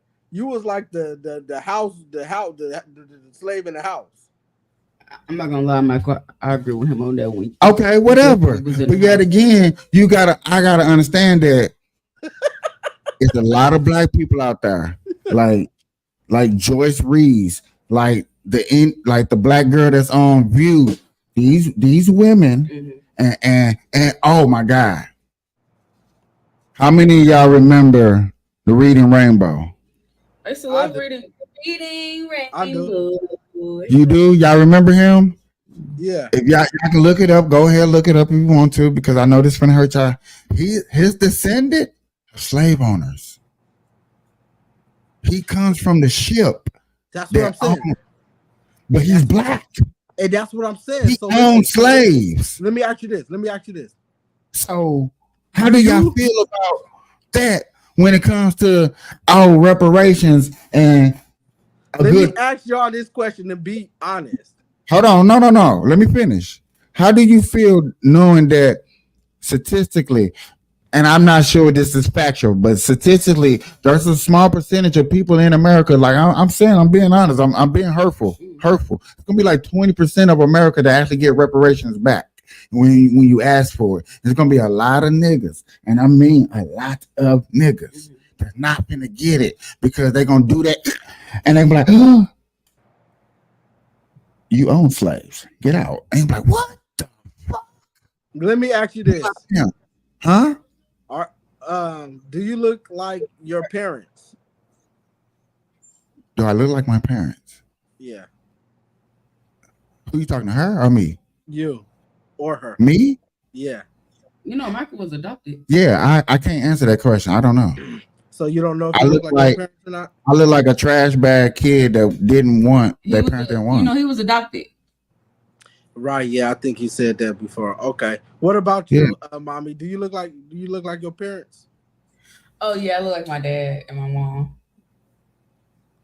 slave in the house. I'm not gonna lie, I agree with him on that one. Okay, whatever. But yet again, I gotta understand that it's a lot of black people out there, like Joyce Reeves, like the black girl that's on View. These women, and oh my God, how many of y'all remember the Reading Rainbow? I used to love reading Rainbow. You do? Y'all remember him? Yeah. If y'all can look it up, go ahead, look it up if you want to, because I know this is gonna hurt y'all. His descendant of slave owners. He comes from the ship. That's what I'm saying. But he's black. And that's what I'm saying. He owned slaves. Let me ask you this. So how do y'all feel about that when it comes to our reparations and Let me ask y'all this question and be honest. Hold on, no. Let me finish. How do you feel knowing that statistically, and I'm not sure this is factual, but statistically, there's a small percentage of people in America, like I'm saying, I'm being honest, I'm being hurtful. It's gonna be like 20% of America that actually get reparations back when you ask for it. There's gonna be a lot of niggas, and I mean a lot of niggas. They're not gonna get it because they're gonna do that. And they be like, oh, you own slaves. Get out. And you be like, what the fuck? Let me ask you this. Huh? Do you look like your parents? Do I look like my parents? Yeah. Who you talking to, her or me? You or her. Me? Yeah. You know, Michael was adopted. Yeah, I can't answer that question. I don't know. So you don't know if I you look look like your parents or not? I look like a trash bag kid that didn't want their parents didn't want. You know, he was adopted. Right, yeah, I think he said that before. Okay. What about you, mommy? Do you look like your parents? Oh yeah, I look like my dad and my mom.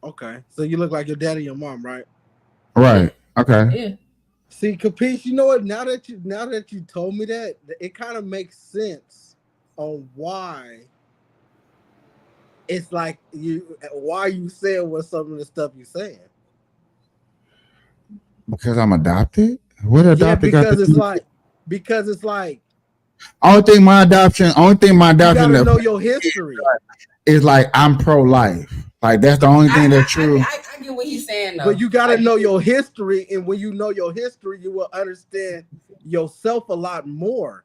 Okay. So you look like your daddy and your mom, right? Right. Okay. Yeah. See, Capiche, you know what? Now that you told me that, it kind of makes sense on why it's like why you saying what some of the stuff you're saying. Because I'm adopted? What adopted? Yeah, because it's like only thing my adoption you gotta know your history. Is like I'm pro-life. Like that's the only thing that's true. I get what he's saying though. But you gotta know your history, and when you know your history, you will understand yourself a lot more.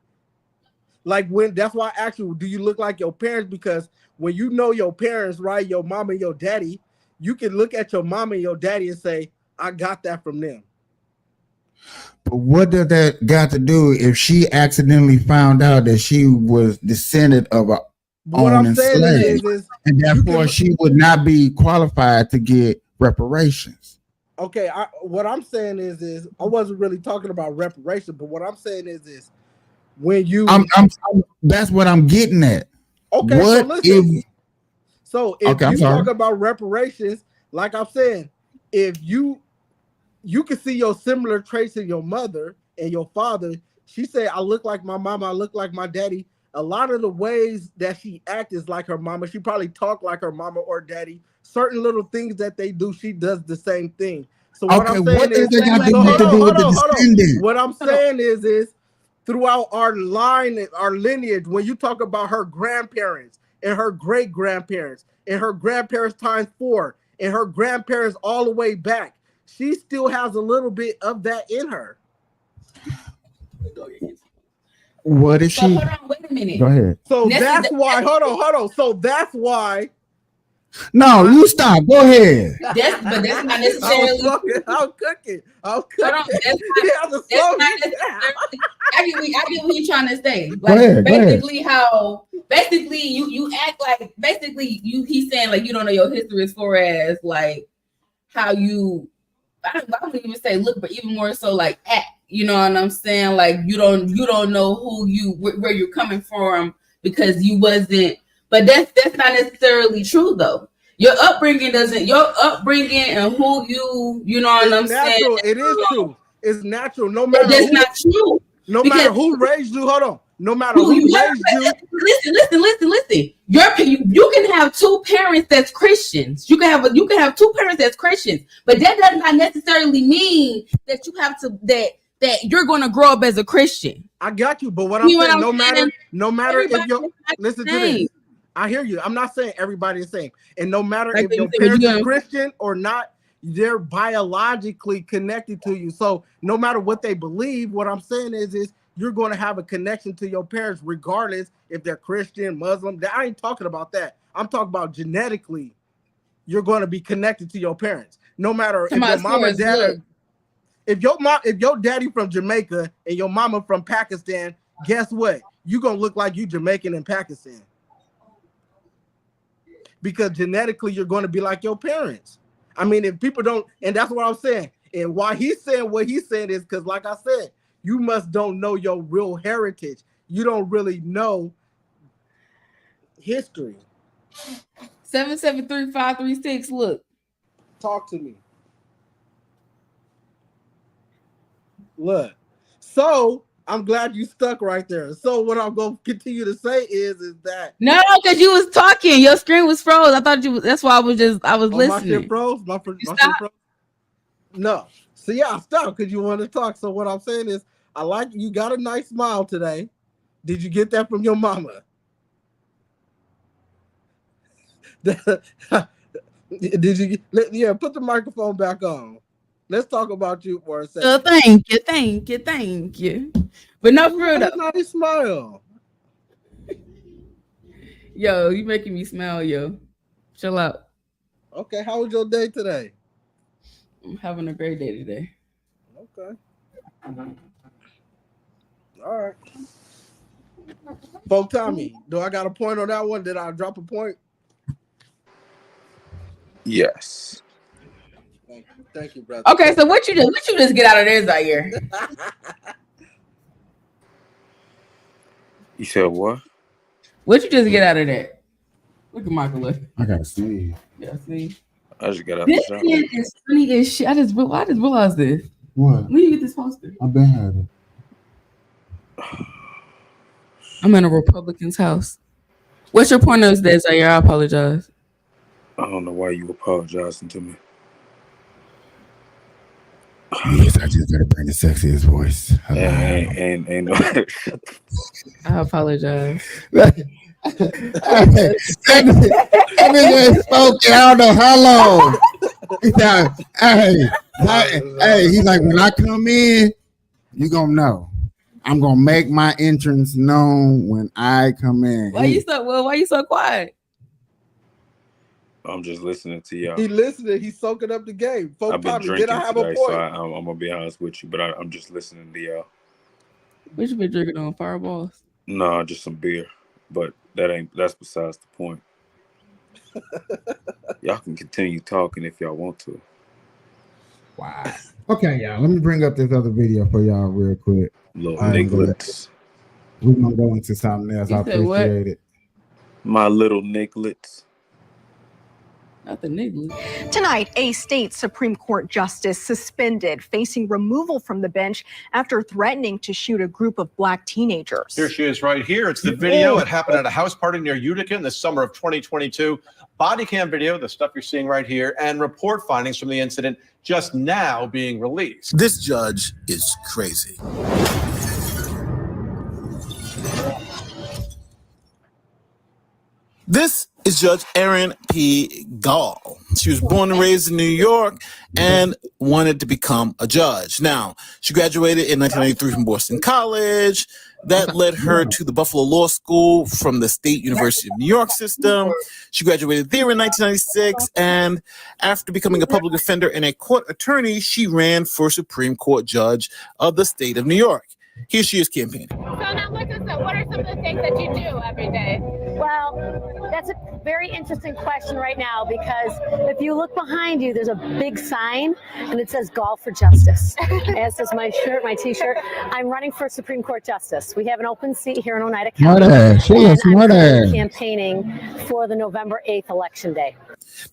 Like that's why I asked you, do you look like your parents? Because when you know your parents, right, your mom and your daddy, you can look at your mom and your daddy and say, I got that from them. But what does that got to do if she accidentally found out that she was descendant of a owning slave, and therefore she would not be qualified to get reparations? Okay, what I'm saying is I wasn't really talking about reparations, but what I'm saying is when you that's what I'm getting at. Okay, what so listen. If I'm you sorry. talk about reparations, like I'm saying, if you can see your similar traits in your mother and your father. She said, I look like my mama, I look like my daddy. A lot of the ways that she acts is like her mama. She probably talk like her mama or daddy. Certain little things that they do, she does the same thing. So what I'm saying is, what I'm saying is throughout our line, our lineage, when you talk about her grandparents and her great grandparents and her grandparents times 4 and her grandparents all the way back, she still has a little bit of that in her. What is she? Hold on, wait a minute. Go ahead. So that's why. Hold on. So that's why. No, you stop. Go ahead. But that's not necessarily. I'm cooking. Hold on, that's not necessarily. I get what you're trying to say. Like Go ahead. Basically you act like he's saying like you don't know your history as far as like how you. I don't even say look, but even more so like act. You know what I'm saying? Like you don't know where you're coming from because you wasn't. But that's not necessarily true though. Your upbringing and who you know what I'm saying. It is true. It's natural. No matter. That's not true. No Because- matter who raised you, hold on. No matter Who who you raised you, listen. You can have two parents that's Christians. You can have two parents that's Christians, but that does not necessarily mean that you have to that you're going to grow up as a Christian. I got you. But what I'm You know saying, what I'm saying? no matter if Everybody you're is not the listen to same. this. I hear you. I'm not saying everybody is the same. And no matter Like if you your said, parents you are know- Christian or not, they're biologically connected to you. So no matter what they believe, what I'm saying is you're going to have a connection to your parents regardless if they're Christian, Muslim. I ain't talking about that. I'm talking about genetically. You're going to be connected to your parents. No matter if your mom or dad are, if your daddy from Jamaica and your mama from Pakistan, guess what? You're going to look like you Jamaican and Pakistan. Because genetically you're going to be like your parents. I mean, if people don't, and that's what I'm saying. And why he's saying what he's saying is because, like I said, you don't know your real heritage. You don't really know history. 773-536. Look, talk to me. Look, so I'm glad you stuck right there. So what I'm going to continue to say is that no, because you was talking, your screen was froze. I thought you. That's why I was my listening. shit froze. My shit froze. No. So yeah, I stopped because you wanted to talk. So what I'm saying is, I like you got a nice smile today. Did you get that from your mama? Did you? Yeah, put the microphone back on. Let's talk about you for a second. Thank you. But no, for real though. Nice smile. Yo, you making me smile, yo. Chill out. Okay, how was your day today? I'm having a great day today. Okay. All right. Folk Tommy, do I got a point on that one? Did I drop a point? Yes. Thank you, brother. Okay, so what you just get out of there, Zaire? You said what? What you just get out of that? Look at Michael. Look. I gotta see. Yeah, see. I just got out the This shower. kid is funny as shit. I just realized this. What? When you get this poster? I've been having. I'm in a Republican's house. What's your point of this, Zaire? I apologize. I don't know why you apologizing to me. Yes, I just gotta bring the sexiest voice. And I apologize. I mean, spoke. I don't know how long. He's like, hey, he's like, when I come in, you gonna know. I'm gonna make my entrance known when I come in. Why you so quiet? I'm just listening to y'all. He listening. He's soaking up the game. Folk I've been Tommy, drinking did I have today, a point? so I'm gonna be honest with you, but I'm just listening to y'all. What you been drinking on? Fireballs? No, just some beer, but that's besides the point. Y'all can continue talking if y'all want to. Wow. Okay, y'all. Let me bring up this other video for y'all real quick. Little Nicklets. We're gonna go into something else. I You said what? appreciate it. My little Nicklets. Not the niggas. Tonight, a state Supreme Court justice suspended, facing removal from the bench after threatening to shoot a group of black teenagers. Here she is right here. It's the video. It happened at a house party near Utica in the summer of 2022. Body cam video, the stuff you're seeing right here, and report findings from the incident just now being released. This judge is crazy. This is Judge Erin P. Gall. She was born and raised in New York and wanted to become a judge. Now, she graduated in 1993 from Boston College. That led her to the Buffalo Law School from the State University of New York system. She graduated there in 1996, and after becoming a public defender and a court attorney, she ran for Supreme Court judge of the state of New York. Here she is campaigning. So now, what are some of the things that you do every day? Well, that's a very interesting question right now, because if you look behind you, there's a big sign and it says Gall for Justice. As does my shirt, my t-shirt. I'm running for Supreme Court Justice. We have an open seat here in Oneida County. Smart ass. She is and smart I'm ass. campaigning for the November 8th election day.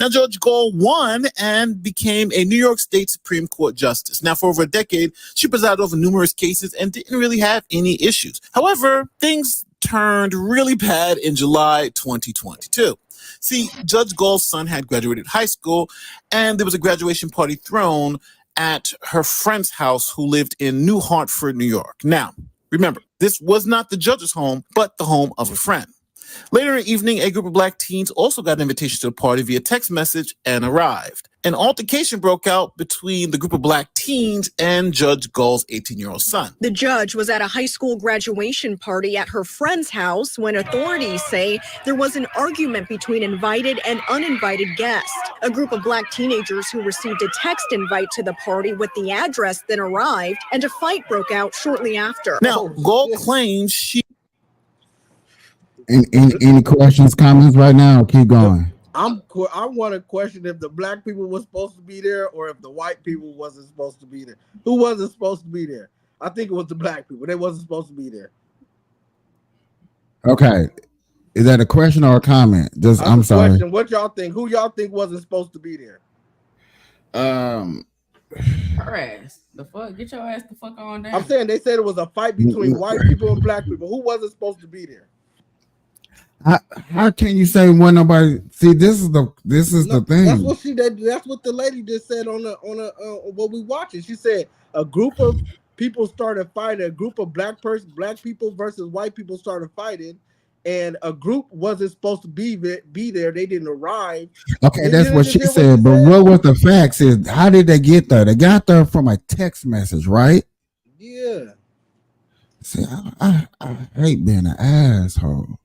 Now, Judge Gall won and became a New York State Supreme Court justice. Now, for over a decade, she presided over numerous cases and didn't really have any issues. However, things turned really bad in July 2022. See, Judge Gall's son had graduated high school, and there was a graduation party thrown at her friend's house who lived in New Hartford, New York. Now, remember, this was not the judge's home, but the home of a friend. Later in the evening, a group of black teens also got an invitation to the party via text message and arrived. An altercation broke out between the group of black teens and Judge Gall's 18-year-old son. The judge was at a high school graduation party at her friend's house when authorities say there was an argument between invited and uninvited guests. A group of black teenagers who received a text invite to the party with the address then arrived, and a fight broke out shortly after. Now, Gall claims she... Any questions, comments right now? Or keep going. I want to question if the black people were supposed to be there or if the white people wasn't supposed to be there. Who wasn't supposed to be there? I think it was the black people. They wasn't supposed to be there. Okay, is that a question or a comment? I'm sorry. Question. What y'all think? Who y'all think wasn't supposed to be there? Her ass. The fuck? Get your ass the fuck on down. I'm saying they said it was a fight between white people and black people. Who wasn't supposed to be there? How can you say when nobody? See, this is the thing. That's what that's what the lady just said on what we watching. She said a group of people started fighting. A group of black people versus white people started fighting, and a group wasn't supposed to be there. They didn't arrive. Okay, that's what she said. But what was the facts? Is how did they get there? They got there from a text message, right? Yeah. See, I hate being an asshole.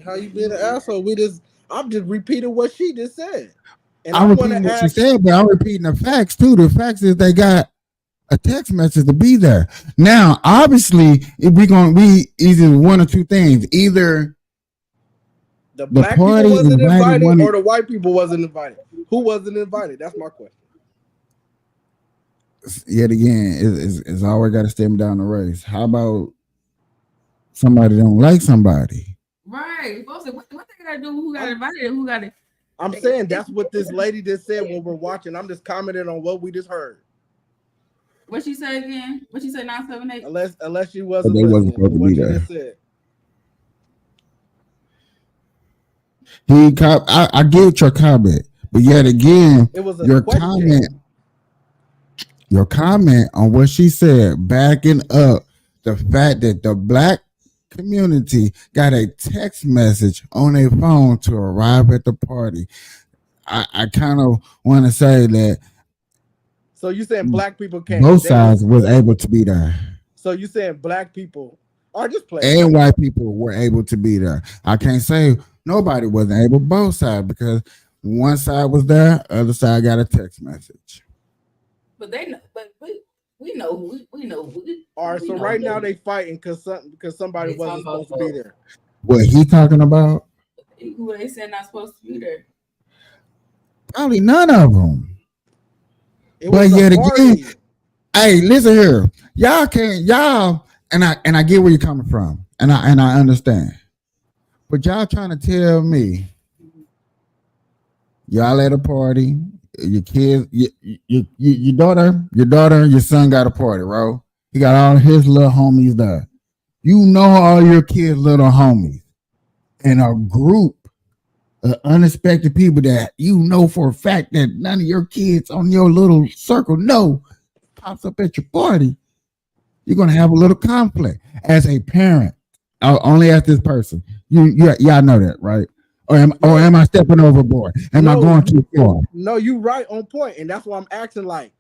How you being an asshole? I'm just repeating what she just said. And I'm repeating what she said, but I'm repeating the facts too. The facts is they got a text message to be there. Now, obviously, if we're gonna be either one or two things. Either the black people wasn't invited or the white people wasn't invited. Who wasn't invited? That's my question. Yet again, it's always got to stem down the race. How about somebody don't like somebody? Right. What they gotta do? Who got invited? Who got it? I'm saying that's what this lady just said when we're watching. I'm just commenting on what we just heard. What she say again? What she say? 978. Unless she wasn't. They wasn't supposed to be there. I get your comment, but yet again, it was your comment on what she said, backing up the fact that the black community got a text message on their phone to arrive at the party. I kind of want to say that. So you saying black people can't? Both sides was able to be there. So you saying black people are just playing, and white people were able to be there. I can't say nobody wasn't able. Both sides, because one side was there, other side got a text message. But they know. But we know. We know. All right. So right now they fighting because somebody wasn't supposed to be there. What he talking about? Who they said not supposed to be there? Probably none of them. But yet again, hey, listen here, and I get where you're coming from, and I understand, but y'all trying to tell me y'all at a party, your kids, your daughter, your son got a party, bro. He got all his little homies there. You know all your kids' little homies, and a group of unexpected people that you know for a fact that none of your kids on your little circle know pops up at your party. You're gonna have a little conflict as a parent. I'll only ask this person. Y'all know that, right? Or am I stepping overboard? Am I going too far? No, you right on point, and that's why I'm asking. Like,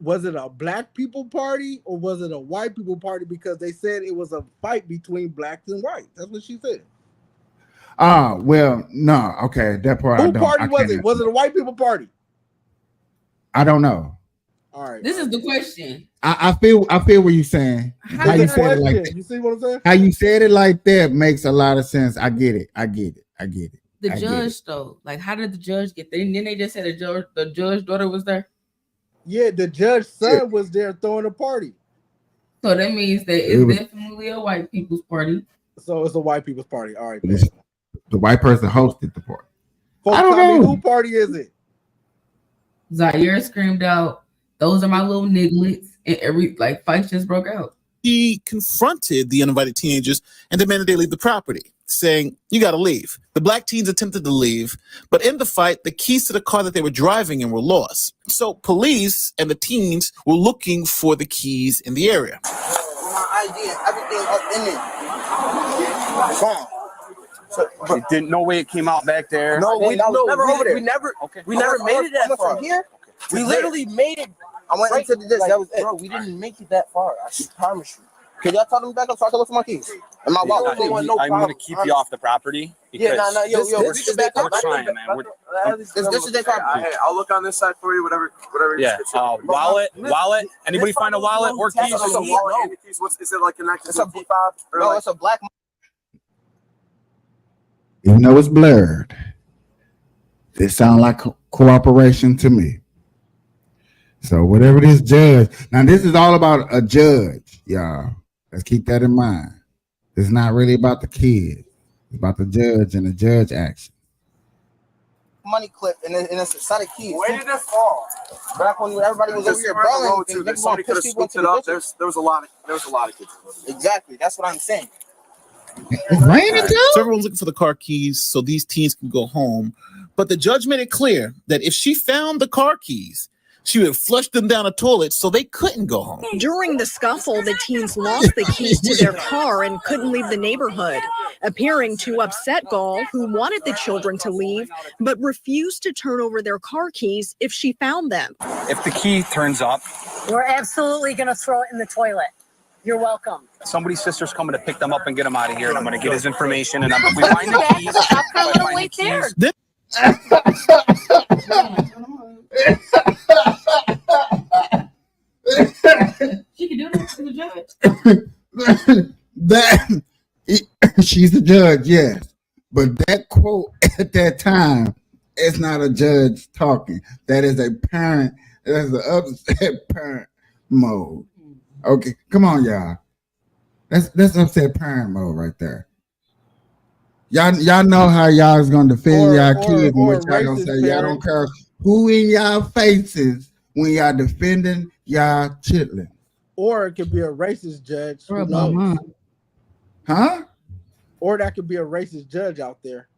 was it a black people party or was it a white people party? Because they said it was a fight between blacks and whites. That's what she said. Well, no, okay, that part. Who party was it? Was it a white people party? I don't know. All right. This is the question. I feel what you're saying. How you said it like that. You see what I'm saying? How you said it like that makes a lot of sense. I get it. The judge though, like, how did the judge get there? And then they just said the judge's daughter was there. Yeah, the judge's son was there throwing a party. So that means that it's definitely a white people's party. So it's a white people's party. All right. The white person hosted the party. Folks, I don't tell me, know. who party is it? Zaire screamed out, "Those are my little nigglets," and fights just broke out. He confronted the uninvited teenagers and demanded they leave the property, saying, "You got to leave." The black teens attempted to leave, but in the fight, the keys to the car that they were driving in were lost. So police and the teens were looking for the keys in the area. My ID and everything up in it. Gone. So, didn't know where it came out back there. No, we never over there. We never made it that far. From here, We literally made it. I went right, into this. like, That was it. bro, we didn't make it that far. I promise you. Can y'all tell them back up so I can look for my keys? And my wallet. I'm gonna keep you off the property. Yeah, no, yo, This is we're trying, man. This is their property. Hey, I'll look on this side for you. Whatever. Yeah. Wallet. Anybody find a wallet or keys? Is it like connected? It's a P5. No, it's a black. Even though it's blurred, it sounds like cooperation to me. So whatever this judge, now this is all about a judge, y'all. Let's keep that in mind. It's not really about the kids. It's about the judge and the judge action. Money clip and it's a set of keys. Where did it fall? Back when everybody was over here brawling, and somebody could have scooped it up. There was a lot of kids. Exactly, that's what I'm saying. It's raining too? So everyone's looking for the car keys so these teens can go home. But the judge made it clear that if she found the car keys, she would flush them down a toilet so they couldn't go home. During the scuffle, the teens lost the keys to their car and couldn't leave the neighborhood, appearing to upset Gall, who wanted the children to leave, but refused to turn over their car keys if she found them. If the key turns up, We're absolutely going to throw it in the toilet. You're welcome. somebody's sister's coming to pick them up and get them out of here, and I'm going to get his information, and we find the keys. I'm going to wait there. Then She can do that to the judge. She's the judge, yes. But that quote at that time is not a judge talking. That is a parent. That's the upset parent mode. Okay, come on, y'all. That's upset parent mode right there. Y'all know how y'all is gonna defend y'all kids and what y'all gonna say. Y'all don't care who in y'all faces when y'all defending y'all chitlin. Or it could be a racist judge. Or Who a knows? mama. Huh? Or that could be a racist judge out there.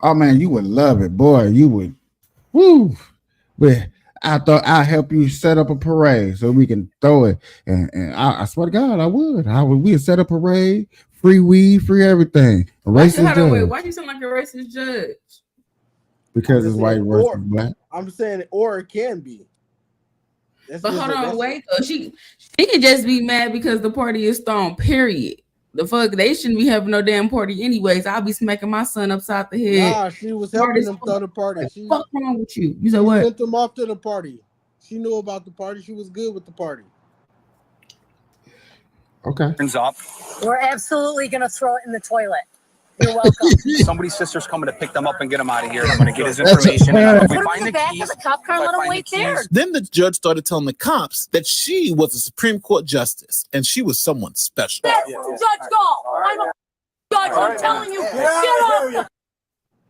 Oh man, you would love it, boy. You would. Woo! But I thought I'd help you set up a parade so we can throw it. And I swear to God, I would. We'd set up a parade, free weed, free everything. A racist judge. Why do you sound like a racist judge? Because it's white versus black. I'm saying, or it can be. But hold on, wait. Though. She could just be mad because the party is thrown. Period. The fuck, they shouldn't be having no damn party anyways. I'll be smacking my son upside the head. Nah, she was helping them throw the party. What's wrong with you? You said what? Sent them off to the party. She knew about the party. She was good with the party. Okay. Turns up. We're absolutely going to throw it in the toilet. You're welcome. Somebody's sister's coming to pick them up and get them out of here, and I'm going to get his information. And we Put find them in the the back keys. of the cop car and let them wait there. Then the judge started telling the cops that she was a Supreme Court justice and she was someone special. That's Judge Gall. I'm a judge. I'm telling you, get off.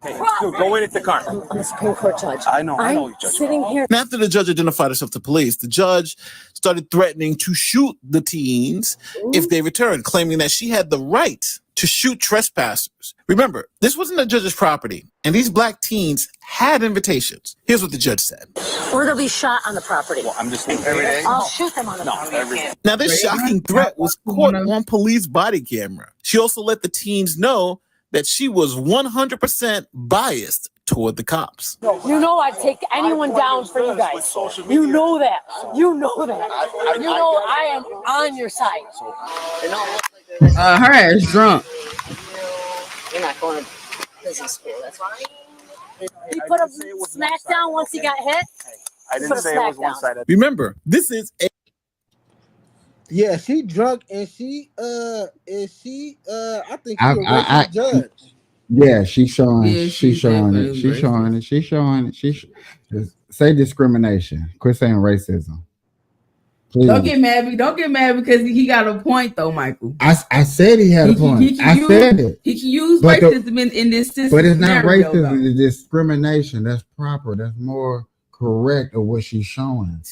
Hey, dude, go in at the car. I'm a Supreme Court judge. I know, I'm Judge. sitting here. And after the judge identified herself to police, the judge started threatening to shoot the teens if they returned, claiming that she had the right to shoot trespassers. Remember, this wasn't the judge's property, and these black teens had invitations. Here's what the judge said. Or they'll be shot on the property. Well, I'm just every day. I'll shoot them on the property. Now, this shocking threat was caught on police body camera. She also let the teens know that she was 100% biased toward the cops. You know I'd take anyone down for you guys. You know that. You know that. You know I am on your side. Her ass drunk. You're not going to business school. That's why. He put a smack down once he got hit. I didn't say it was one sided. Remember, this is a Yeah, she drunk and she I think she's a racist judge. Yeah, she's showing. Yeah, she's showing it. definitely She's showing it. She's showing it. Say discrimination. Quit saying racism. Please. Don't get mad because he got a point though, Michael. I said he had a point. He said it. He can use But racism in this system. But it's not scenario, racism, though. it's discrimination. That's proper. That's more correct of what she's showing.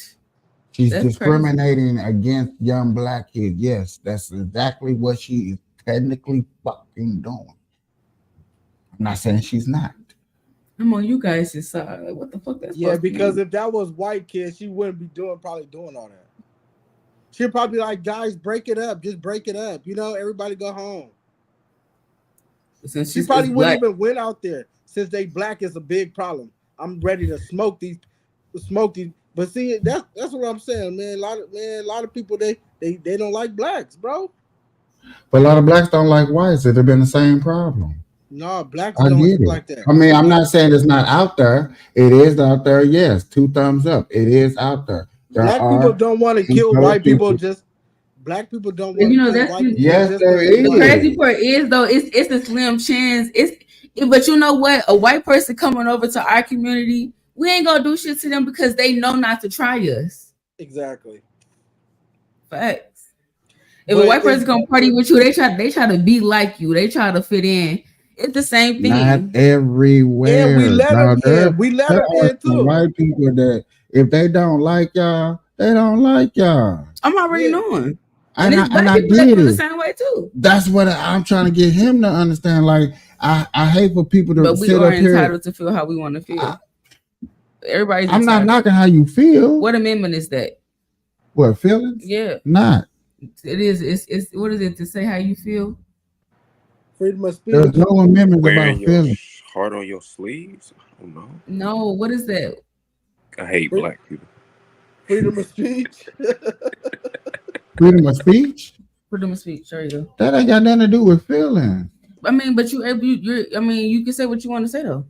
She's That's discriminating against young black kids. Yes, that's exactly what she is technically fucking doing. I'm not saying she's not. I'm on you guys' side. Like, what the fuck? That's Yeah, supposed to because mean? if that was white kids, she wouldn't be probably doing all that. She'd probably be like, guys, break it up. Just break it up. You know, everybody go home. Since She probably wouldn't even went out there. Since they black is a big problem. I'm ready to smoke these. But see, that's what I'm saying, man. A lot of people they don't like blacks, bro. But a lot of blacks don't like whites. It'd have been the same problem. No, blacks I don't get it. like that. I mean, I'm not saying it's not out there. It is out there. Yes, 2 thumbs up. It is out there. Black people don't want to kill white people. Just black people don't want to kill that's white people. Yes, just there because is. The crazy part is though, it's a slim chance. But you know what? A white person coming over to our community, we ain't gonna do shit to them because they know not to try us. Exactly. Facts. If a white person gonna party with you, they try to be like you. They try to fit in. It's the same thing. Not everywhere. And we let them There- in. We let there them are in some too. white people that if they don't like y'all, they don't like y'all. I'm already knowing. And it's I black people that get feel the it. same way too. That's what I'm trying to get him to understand. Like I hate for people to But we sit are up here. entitled to feel how we want to feel. Everybody's I'm not entitled. knocking how you feel. What amendment is that? What feelings? Yeah. Not. It is. It's what is it to say how you feel? Freedom of speech. There's no amendments Wearing about your feelings. heart on your sleeves? I don't know. No, what is that? I hate black people. Freedom of speech. Freedom of speech? Freedom of speech. There you go. That ain't got nothing to do with feelings. I mean, but you're. I mean, you can say what you want to say though.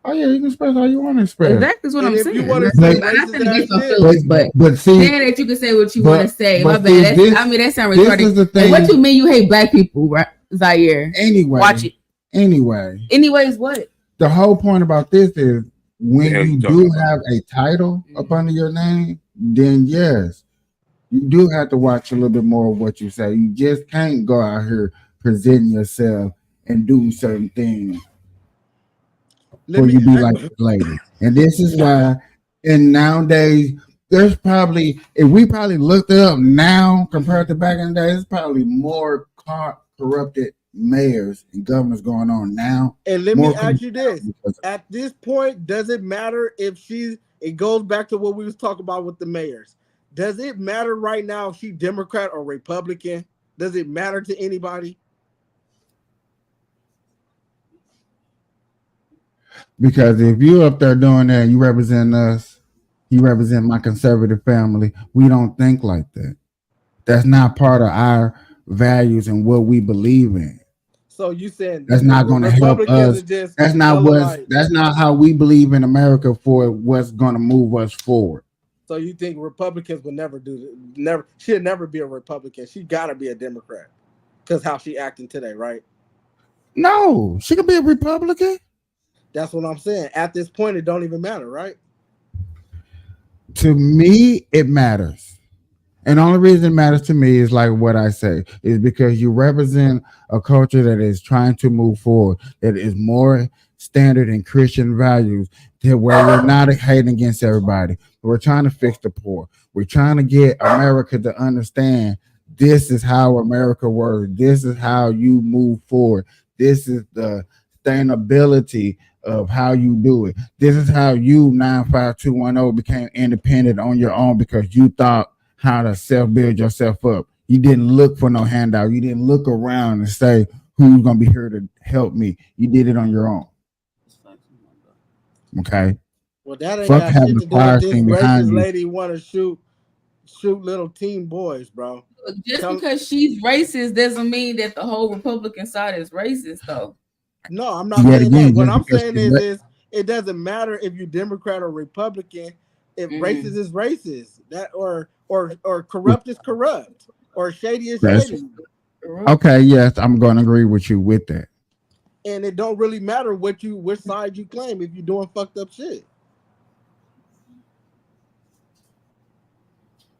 Oh yeah, you can express how you want to express. Exactly what And I'm if saying. you wanna Not say saying racist based on ass feelings, but see, saying that you can say what you but- want to say. but My see, bad. this- That sounds this retarded. is the Like, thing. what you mean you hate black people, right, Zaire? Anyway, Watch it. Anyway, Anyways, what? the whole point about this is when The hell you you do talking about? have a title up under your name, then yes, you do have to watch a little bit more of what you say. You just can't go out here presenting yourself and do certain things or you be like this lady. And this is why, and nowadays, there's probably, if we probably looked it up now compared to back in the day, there's probably more corrupted mayors and governors going on now. And let me More ask you this: because- at this point, does it matter if she's? It goes back to what we was talking about with the mayors. Does it matter right now if she's Democrat or Republican? Does it matter to anybody? Because if you up there doing that, you represent us, you represent my conservative family. We don't think like that. That's not part of our values and what we believe in. So you saying That's not going to help Republicans us. are just That's not color what. light. That's not how we believe in America for what's going to move us forward. So you think Republicans would never do that? Never. She'll never be a Republican. She got to be a Democrat because how she acting today, right? No, she could be a Republican. That's what I'm saying. At this point, it don't even matter, right? To me, it matters. And the only reason it matters to me is like what I say, is because you represent a culture that is trying to move forward, that is more standard in Christian values, to where we're not hating against everybody. We're trying to fix the poor. We're trying to get America to understand this is how America works. This is how you move forward. This is the sustainability of how you do it. This is how you 95210 became independent on your own because you thought how to self-build yourself up. You didn't look for no handout. You didn't look around and say, who's going to be here to help me? You did it on your own. Okay? Well, that ain't Fuck got having shit the to do with fire this thing behind racist you. lady want to shoot little teen boys, bro. Just Tell- because she's racist doesn't mean that the whole Republican side is racist, though. No, I'm not Yet saying again, that. What just I'm because saying she's is it doesn't matter if you're Democrat or Republican. If racist is racist, that or corrupt is corrupt, or shady is That's- shady, Okay, yes, I'm going to agree with you with that. and it don't really matter which side you claim if you're doing fucked up shit.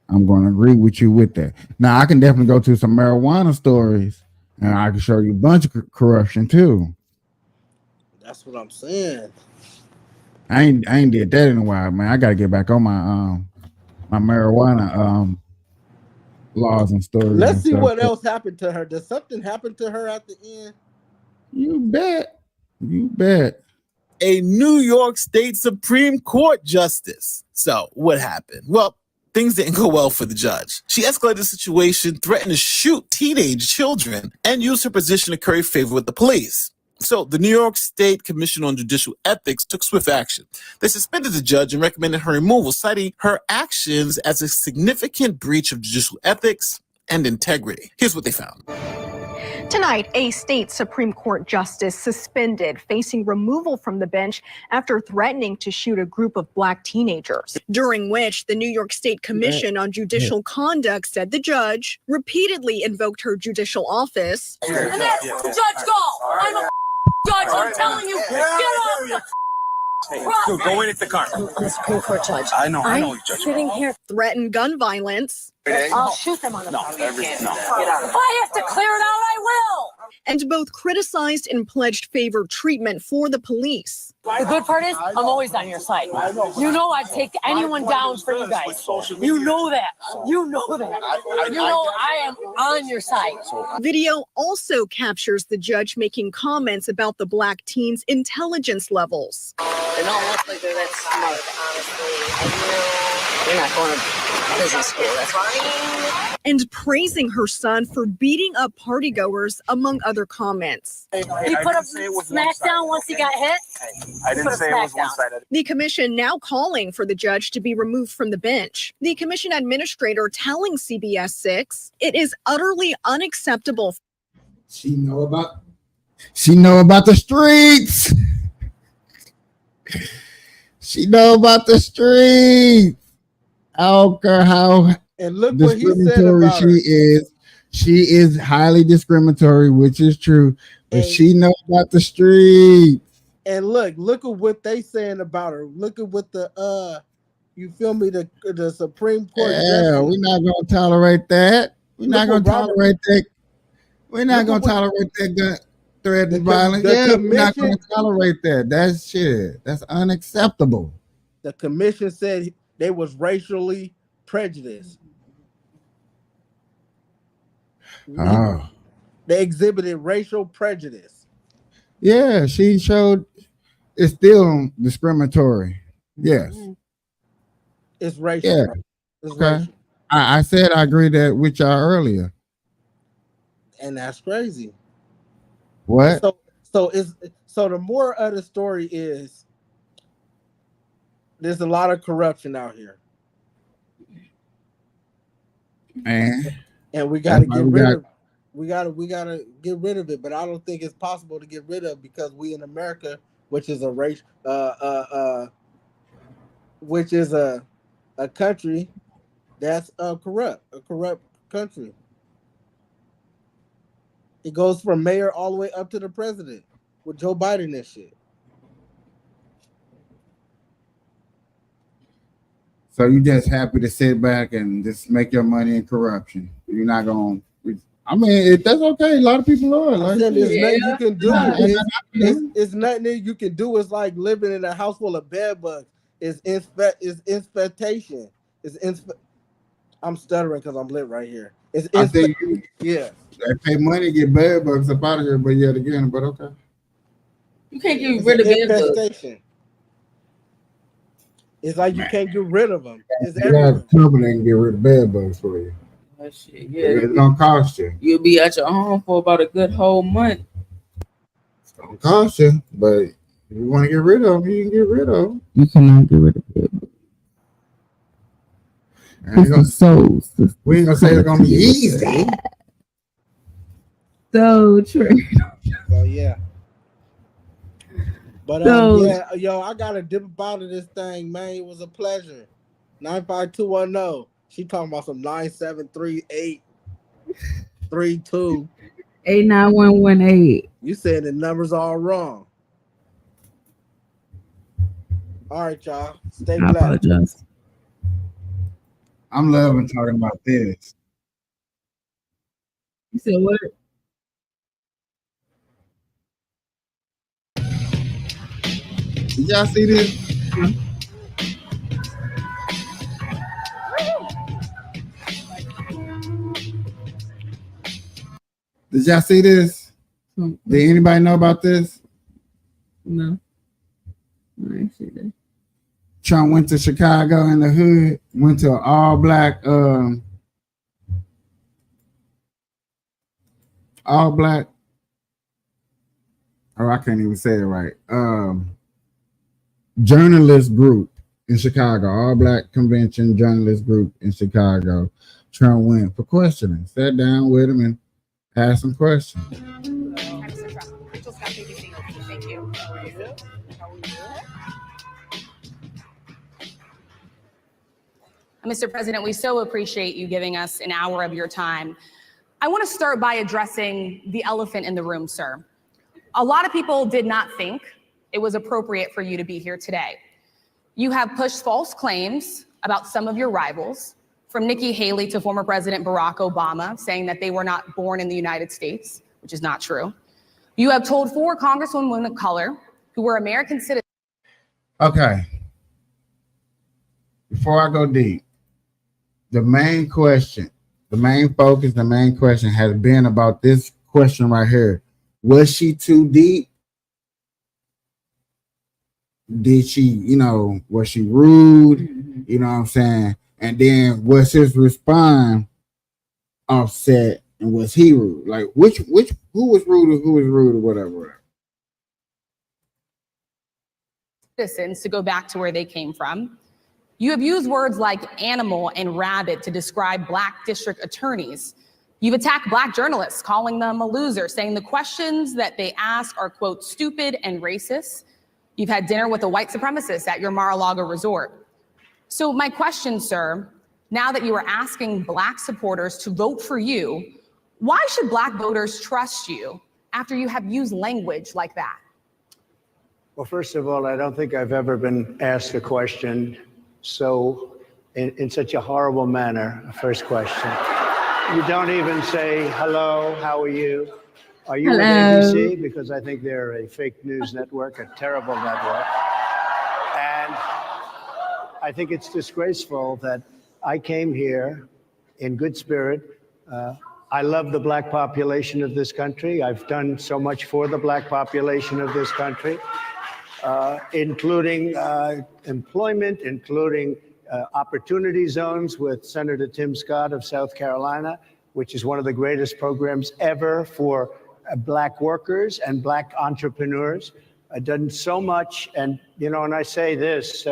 I'm going to agree with you with that. Now, I can definitely go to some marijuana stories, and I can show you a bunch of corruption too. That's what I'm saying. I ain't did that in a while, man. I got to get back on my my marijuana laws and stories. Let's and see stuff. what else happened to her. Does something happen to her at the end? You bet. You bet. A New York State Supreme Court justice. So what happened? Well, things didn't go well for the judge. She escalated the situation, threatened to shoot teenage children, and used her position to curry favor with the police. So the New York State Commission on Judicial Ethics took swift action. They suspended the judge and recommended her removal, citing her actions as a significant breach of judicial ethics and integrity. Here's what they found. Tonight, a state Supreme Court justice suspended, facing removal from the bench after threatening to shoot a group of Black teenagers, during which the New York State Commission on Judicial Conduct said the judge repeatedly invoked her judicial office. And that's Judge Gall. I'm a judge. I'm telling you, get off the Dude, go in at the car. I'm a Supreme Court judge. I know I'm you, Judge. sitting here, threatened gun violence. I'll shoot them on the phone. No. If I have to clear it out, I will. And both criticized and pledged favored treatment for the police. The good part is, I'm always on your side. You know I'd take anyone down for you guys. You know that. You know that. You know I am on your side. Video also captures the judge making comments about the Black teens' intelligence levels. They don't look like they're that smart, honestly. You're not going to business school, that's right. And praising her son for beating up partygoers, among other comments. He put a smack down once he got hit. I didn't say it was one-sided. The commission now calling for the judge to be removed from the bench. The commission administrator telling CBS 6 it is utterly unacceptable. She know about the streets. She know about the streets. I don't care how And look what he said discriminatory about her. she is. She is highly discriminatory, which is true. But And- she know about the streets. And look at what they saying about her. Look at what the you feel me, the Supreme Court. Yeah, we're not gonna tolerate that. We're not gonna tolerate that. We're not gonna tolerate that gun threat and violence. Yeah, we're not gonna tolerate that. That's shit. That's unacceptable. The commission said they was racially prejudiced. Oh. They exhibited racial prejudice. Yeah, she showed it's still discriminatory. Yes. It's racial. Yeah. It's Okay. racial. I said I agree that with y'all earlier. And that's crazy. What? So the moral of the story is there's a lot of corruption out here. And we gotta that's why get we rid got- of we gotta get rid of it, but I don't think it's possible to get rid of because we in America, which is a race which is a country that's a corrupt country. It goes from mayor all the way up to the president with Joe Biden and shit. So you just happy to sit back and just make your money in corruption. You're not gonna. I mean, that's okay. A lot of people are. Like, There's nothing you can do. Yeah. It's nothing that you can do. It's like living in a house full of bed bugs. It's infestation. I'm stuttering because I'm lit right here. I think yeah. They pay money to get bed bugs up out of here, but yet again, but okay. You can't get rid of bed bugs. Infestation. It's like you can't get rid of them. It's You have a company that can get rid of bed bugs for you. Oh, shit, It's gonna cost you. You'll be at your home for about a good whole month. It's gonna cost you, but if you want to get rid of them, you can get rid of them. You cannot get rid of bed bugs. We ain't gonna say it's gonna be easy. So true. So yeah. But yeah, yo, I gotta dip out of this thing, man. It was a pleasure. 95210. She talking about some 973832. 89118. You saying the numbers all wrong. All right, y'all. Stay I blessed. apologize. I'm loving talking about this. You said what? Did y'all see this? Did y'all see this? Did anybody know about this? No. I ain't see that. Trump went to Chicago in the hood, went to an all black, oh, I can't even say it right. Journalist group in Chicago, all black convention journalist group in Chicago. Trump went for questioning, sat down with him and asked some questions. Thank you. Mr. President, we so appreciate you giving us an hour of your time. I want to start by addressing the elephant in the room, sir. A lot of people did not think it was appropriate for you to be here today. You have pushed false claims about some of your rivals, from Nikki Haley to former President Barack Obama, saying that they were not born in the United States, which is not true. You have told 4 congresswomen of color who were American citizens. Okay. Before I go deep, the main question, the main focus, the main question has been about this question right here. Was she too deep? Did she, was she rude? You know what I'm saying? And then was his response offset and was he rude? Like who was rude or whatever? Citizens to go back to where they came from. You have used words like animal and rabbit to describe black district attorneys. You've attacked black journalists, calling them a loser, saying the questions that they ask are, quote, stupid and racist. You've had dinner with a white supremacist at your Mar-a-Lago resort. So my question, sir, now that you are asking black supporters to vote for you, why should black voters trust you after you have used language like that? Well, first of all, I don't think I've ever been asked a question so in such a horrible manner. First question. You don't even say, hello, how are you? Are you with ABC? Because I think they're a fake news network, a terrible network. And I think it's disgraceful that I came here in good spirit. I love the black population of this country. I've done so much for the black population of this country, including employment, including opportunity zones with Senator Tim Scott of South Carolina, which is one of the greatest programs ever for black workers and black entrepreneurs. I've done so much. And, and I say this,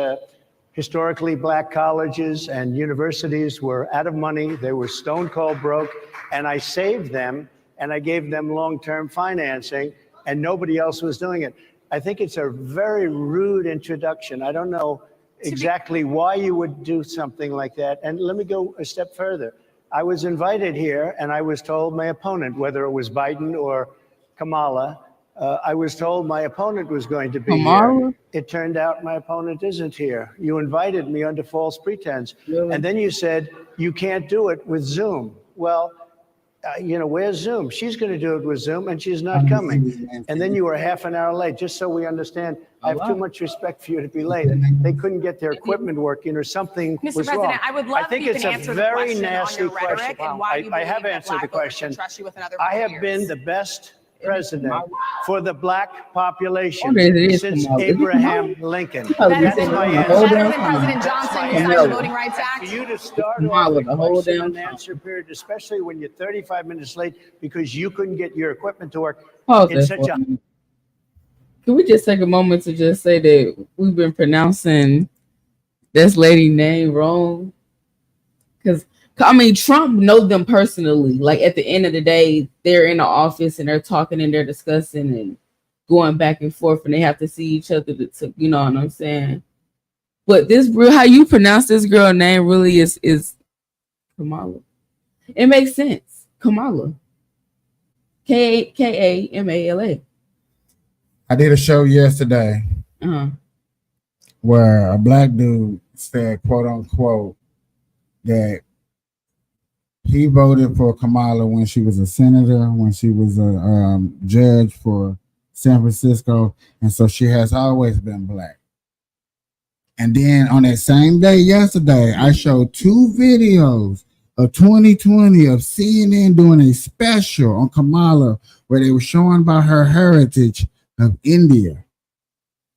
historically, black colleges and universities were out of money. They were stone cold broke. And I saved them and I gave them long-term financing and nobody else was doing it. I think it's a very rude introduction. I don't know exactly why you would do something like that. And let me go a step further. I was invited here and I was told my opponent, whether it was Biden or Kamala, I was told my opponent was going to be here. It turned out my opponent isn't here. You invited me under false pretense. Really? And then you said, you can't do it with Zoom. Well, where's Zoom? She's going to do it with Zoom and she's not coming. And then you were half an hour late, just so we understand. I have too much respect for you to be late. They couldn't get their equipment working or something was wrong. Mr. President, I would love I think if you it's can a answer the very question nasty on your rhetoric question. and why you I have believe that answered the black voters question. should trust you with another I 4 have years. been the best president for the black population Okay, it is since Kamala. Abraham Lincoln. Better That's my than answer. President Johnson who signed the Voting Rights Act. For you to start Kamala, off the whole question damn and answer period, especially when you're 35 minutes late because you couldn't get your equipment to work Pause in that such for a me. Can we just take a moment to just say that we've been pronouncing this lady name wrong? Because Trump knows them personally. Like at the end of the day, they're in the office and they're talking and they're discussing and going back and forth, and they have to see each other to you know what I'm saying. But this how you pronounce this girl name really is Kamala. It makes sense. Kamala. Kamala. I did a show yesterday where a black dude said, quote unquote, that He voted for Kamala when she was a senator, when she was a judge for San Francisco, and so she has always been black. And then on that same day yesterday, I showed 2 videos of 2020 of CNN doing a special on Kamala where they were showing about her heritage of India,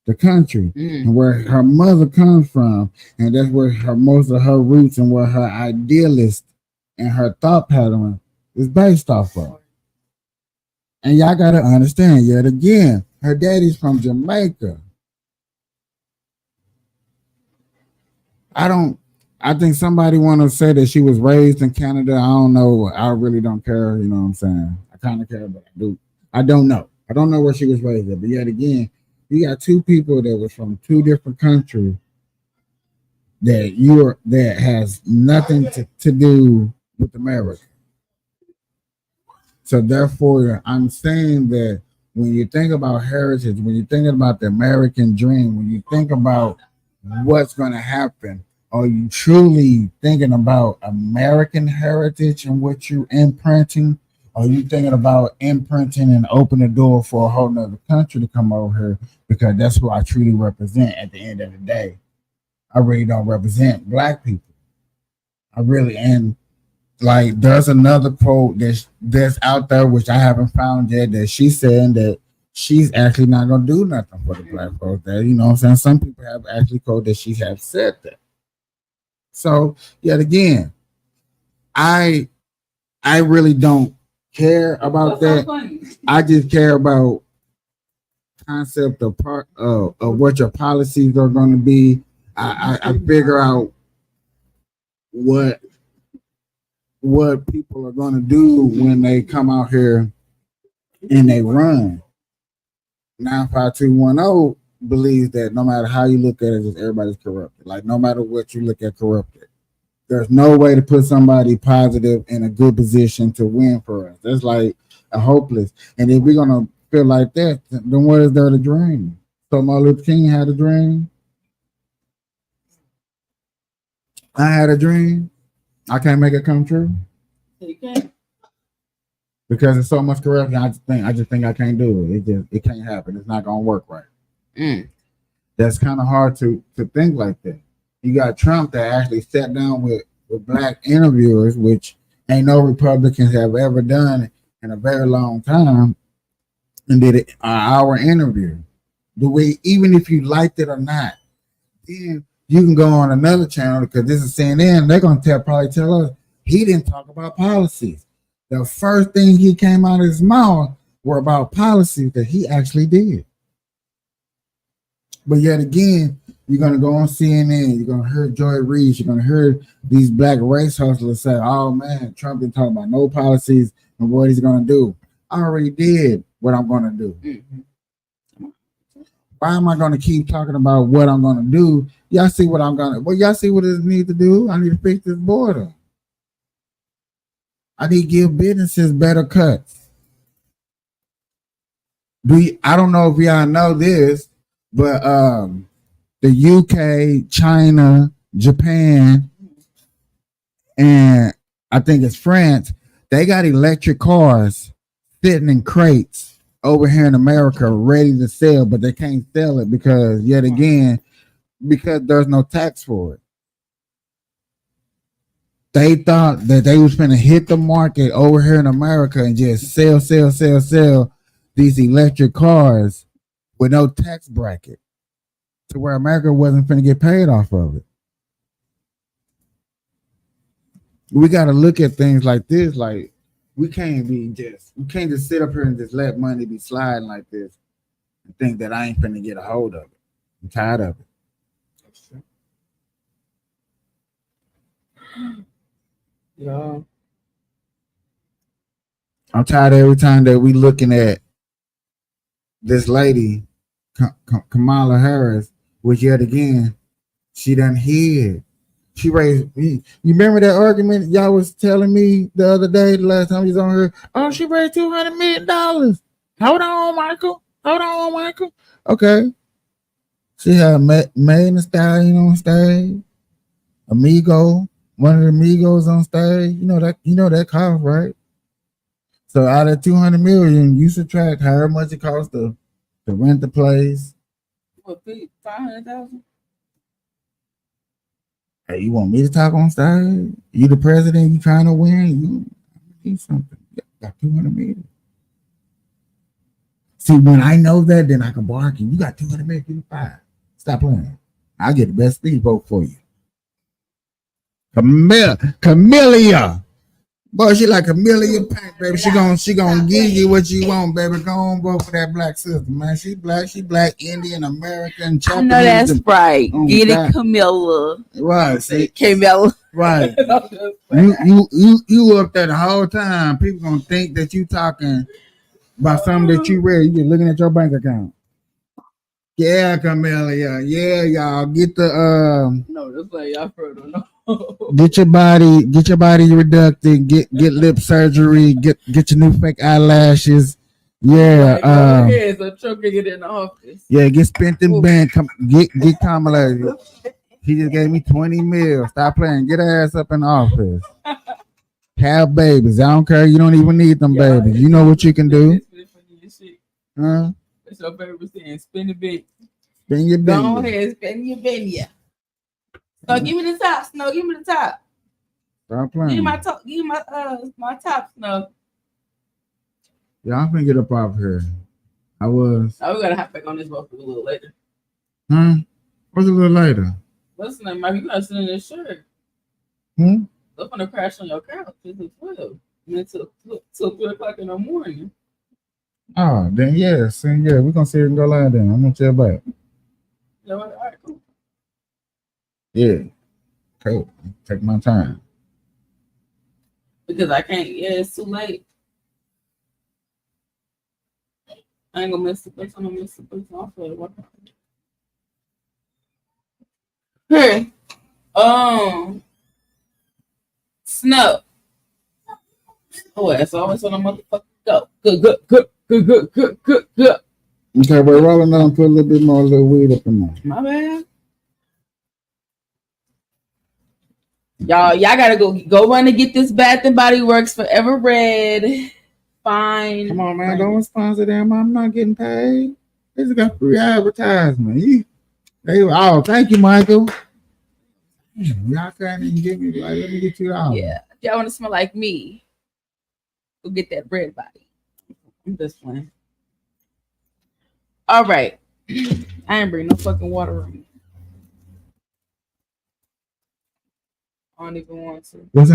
the country, and where her mother comes from, and that's where most of her roots and where her idealist and her thought pattern is based off of. And y'all gotta understand, yet again, her daddy's from Jamaica. I think somebody want to say that she was raised in Canada. I don't know. I really don't care. You know what I'm saying? I kind of care, but I do. I don't know. I don't know where she was raised at. But yet again, you got 2 people that was from 2 different countries that has nothing to do with America. So therefore, I'm saying that when you think about heritage, when you think about the American dream, when you think about what's going to happen, are you truly thinking about American heritage and what you're imprinting? Are you thinking about imprinting and open the door for a whole nother country to come over here? Because that's who I truly represent at the end of the day. I really don't represent black people. I really, and like there's another quote that's out there, which I haven't found yet, that she's saying that she's actually not going to do nothing for the black folks there. You know what I'm saying? Some people have actually quoted that she has said that. So yet again, I really don't care about that. I just care about concept of part of what your policies are going to be. I figure out what people are going to do when they come out here and they run. 95210 believes that no matter how you look at it, just everybody's corrupted. Like no matter what you look at, corrupted. There's no way to put somebody positive in a good position to win for us. That's like a hopeless. And if we're gonna feel like that, then what is there to dream? So Martin Luther King had a dream. I had a dream. I can't make it come true. You can't. Because there's so much corruption. I just think I can't do it. It can't happen. It's not gonna work right. That's kind of hard to think like that. You got Trump that actually sat down with black interviewers, which ain't no Republicans have ever done in a very long time, and did an hour interview. Even if you liked it or not, then you can go on another channel because this is CNN. They're gonna probably tell us he didn't talk about policies. The first thing he came out of his mouth were about policies that he actually did. But yet again, you're going to go on CNN, you're going to hear Joy Reid, you're going to hear these black race hustlers say, oh man, Trump didn't talk about no policies and what he's going to do. I already did what I'm going to do. Why am I going to keep talking about what I'm going to do? Y'all see what I'm going to, well, y'all see what it needs to do? I need to fix this border. I need to give businesses better cuts. I don't know if y'all know this, but the UK, China, Japan, and I think it's France, they got electric cars sitting in crates over here in America ready to sell, but they can't sell it because, yet again, because there's no tax for it. They thought that they was going to hit the market over here in America and just sell these electric cars with no tax bracket, to where America wasn't going to get paid off of it. We got to look at things like this. Like we can't just sit up here and just let money be sliding like this and think that I ain't finna get a hold of it. I'm tired of it. Yeah. I'm tired every time that we looking at this lady, Kamala Harris, which yet again, she done hid. She raised me. You remember that argument y'all was telling me the other day, the last time you was on her? Oh, she raised $200 million. Hold on, Michael. Okay. She had Megan Thee Stallion on stage, Amigo, one of the Migos on stage. You know that cost, right? So out of 200 million, you subtract however much it costs to rent the place. What, 500,000? Hey, you want me to talk on stage? You the president, you trying to win, you need something. You got 200 million. See, when I know that, then I can bark you. You got 200 million, give me 5. Stop playing. I'll get the best speedboat for you. Camellia. Boy, she like Camellia Pack, baby. She gonna give you what you want, baby. Go on, vote for that black sister, man. She black, Indian, American, I know that's right. Get it, Camilla. Right, see, Camilla. right. You up there the whole time. People gonna think that you talking about something that you read. You just looking at your bank account. Yeah, Camellia. Yeah, y'all get the No, that's like y'all further. No. Get your body reducted, get lip surgery, get your new fake eyelashes. Yeah, so Trump can get in the office. yeah, get spent and bent. Get Kamala. He just gave me 20 mil. Stop playing. Get her ass up in the office. Have babies. I don't care. You don't even need them babies. You know what you can do. Huh? That's your favorite saying. Spin the bit. Spin your bit. Go ahead, spin your bit. So give me the top, Snow. Give me the top. Stop Give me playing. my top. Give me my top, Snow. Yeah, I'm finna get up off here. I was. Oh, we gotta hop back on this boat a little later. What's a little later? What's the name, Mike? You gotta sit in this shirt. I'm gonna crash on your couch until 12. And until 3 o'clock in the morning. Oh, then yes, and yeah, we're gonna see it and go live then. I'm gonna chill back. Yeah, all right, cool. Yeah. Cool. Take my time. Because I can't. Yeah, it's too late. I ain't gonna miss the place. I'm gonna miss the place. I'll feel it. Hey, Snow. Oh, that's always on a motherfucker. Go. Good. Okay, we're rolling on. Put a little weed up in there. My bad. Y'all gotta go run and get this Bath and Body Works Forever Red. Fine. Come on, man. Don't sponsor them. I'm not getting paid. They just got free advertisement. Thank you, Michael. Y'all can't even give me like, let me get you out. Yeah. Y'all want to smell like me? Go get that red body. I'm just playing. All right. I ain't bring no fucking water on me. I don't even want to. What's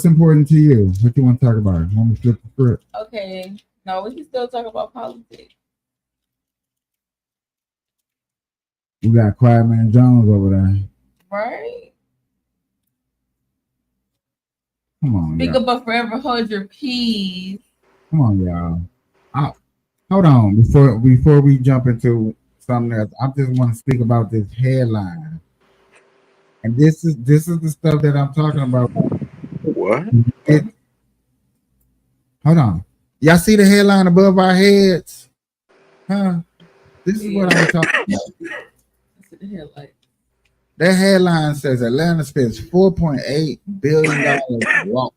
important to you? What you want to talk about? Want me to flip the script? Okay. No, we can still talk about politics. We got Quiet Man Jones over there. Right? Come on, Pick y'all. up a forever hold your peas. Come on, y'all. Hold on. Before we jump into something else, I just want to speak about this headline. And this is the stuff that I'm talking about. What? Hold on. Y'all see the headline above our heads? Huh? This is what I'm talking about. That headline says Atlanta spends $4.8 billion. Wow.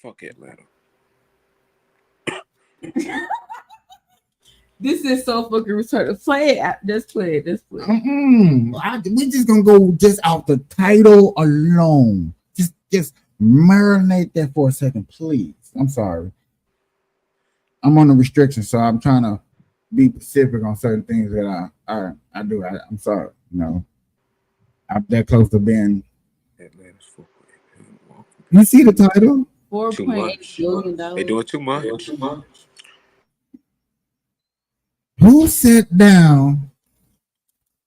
Fuck Atlanta. This is so fucking retarded. Play it. Just play it. We just gonna go just off the title alone. Just marinate that for a second, please. I'm sorry. I'm on a restriction, so I'm trying to be specific on certain things that I do. I'm sorry. I'm that close to being. You see the title? $4.8 billion. They doing too much. Who sat down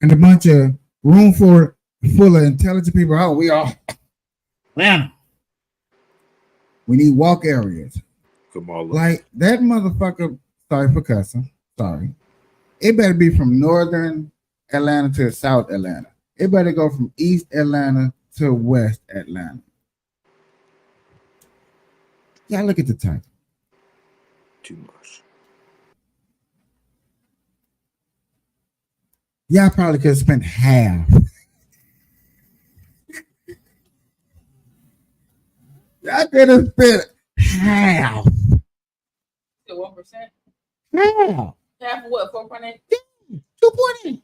and a bunch of room full of intelligent people? Oh, we all Atlanta. We need walk areas. Kamala. Like that motherfucker. Sorry for cussing. Sorry. It better be from northern Atlanta to South Atlanta. It better go from East Atlanta to West Atlanta. Y'all look at the title. Too much. Y'all probably could have spent half. Y'all could have spent half. 1%. Half. Half of what? 4.8. 2.8.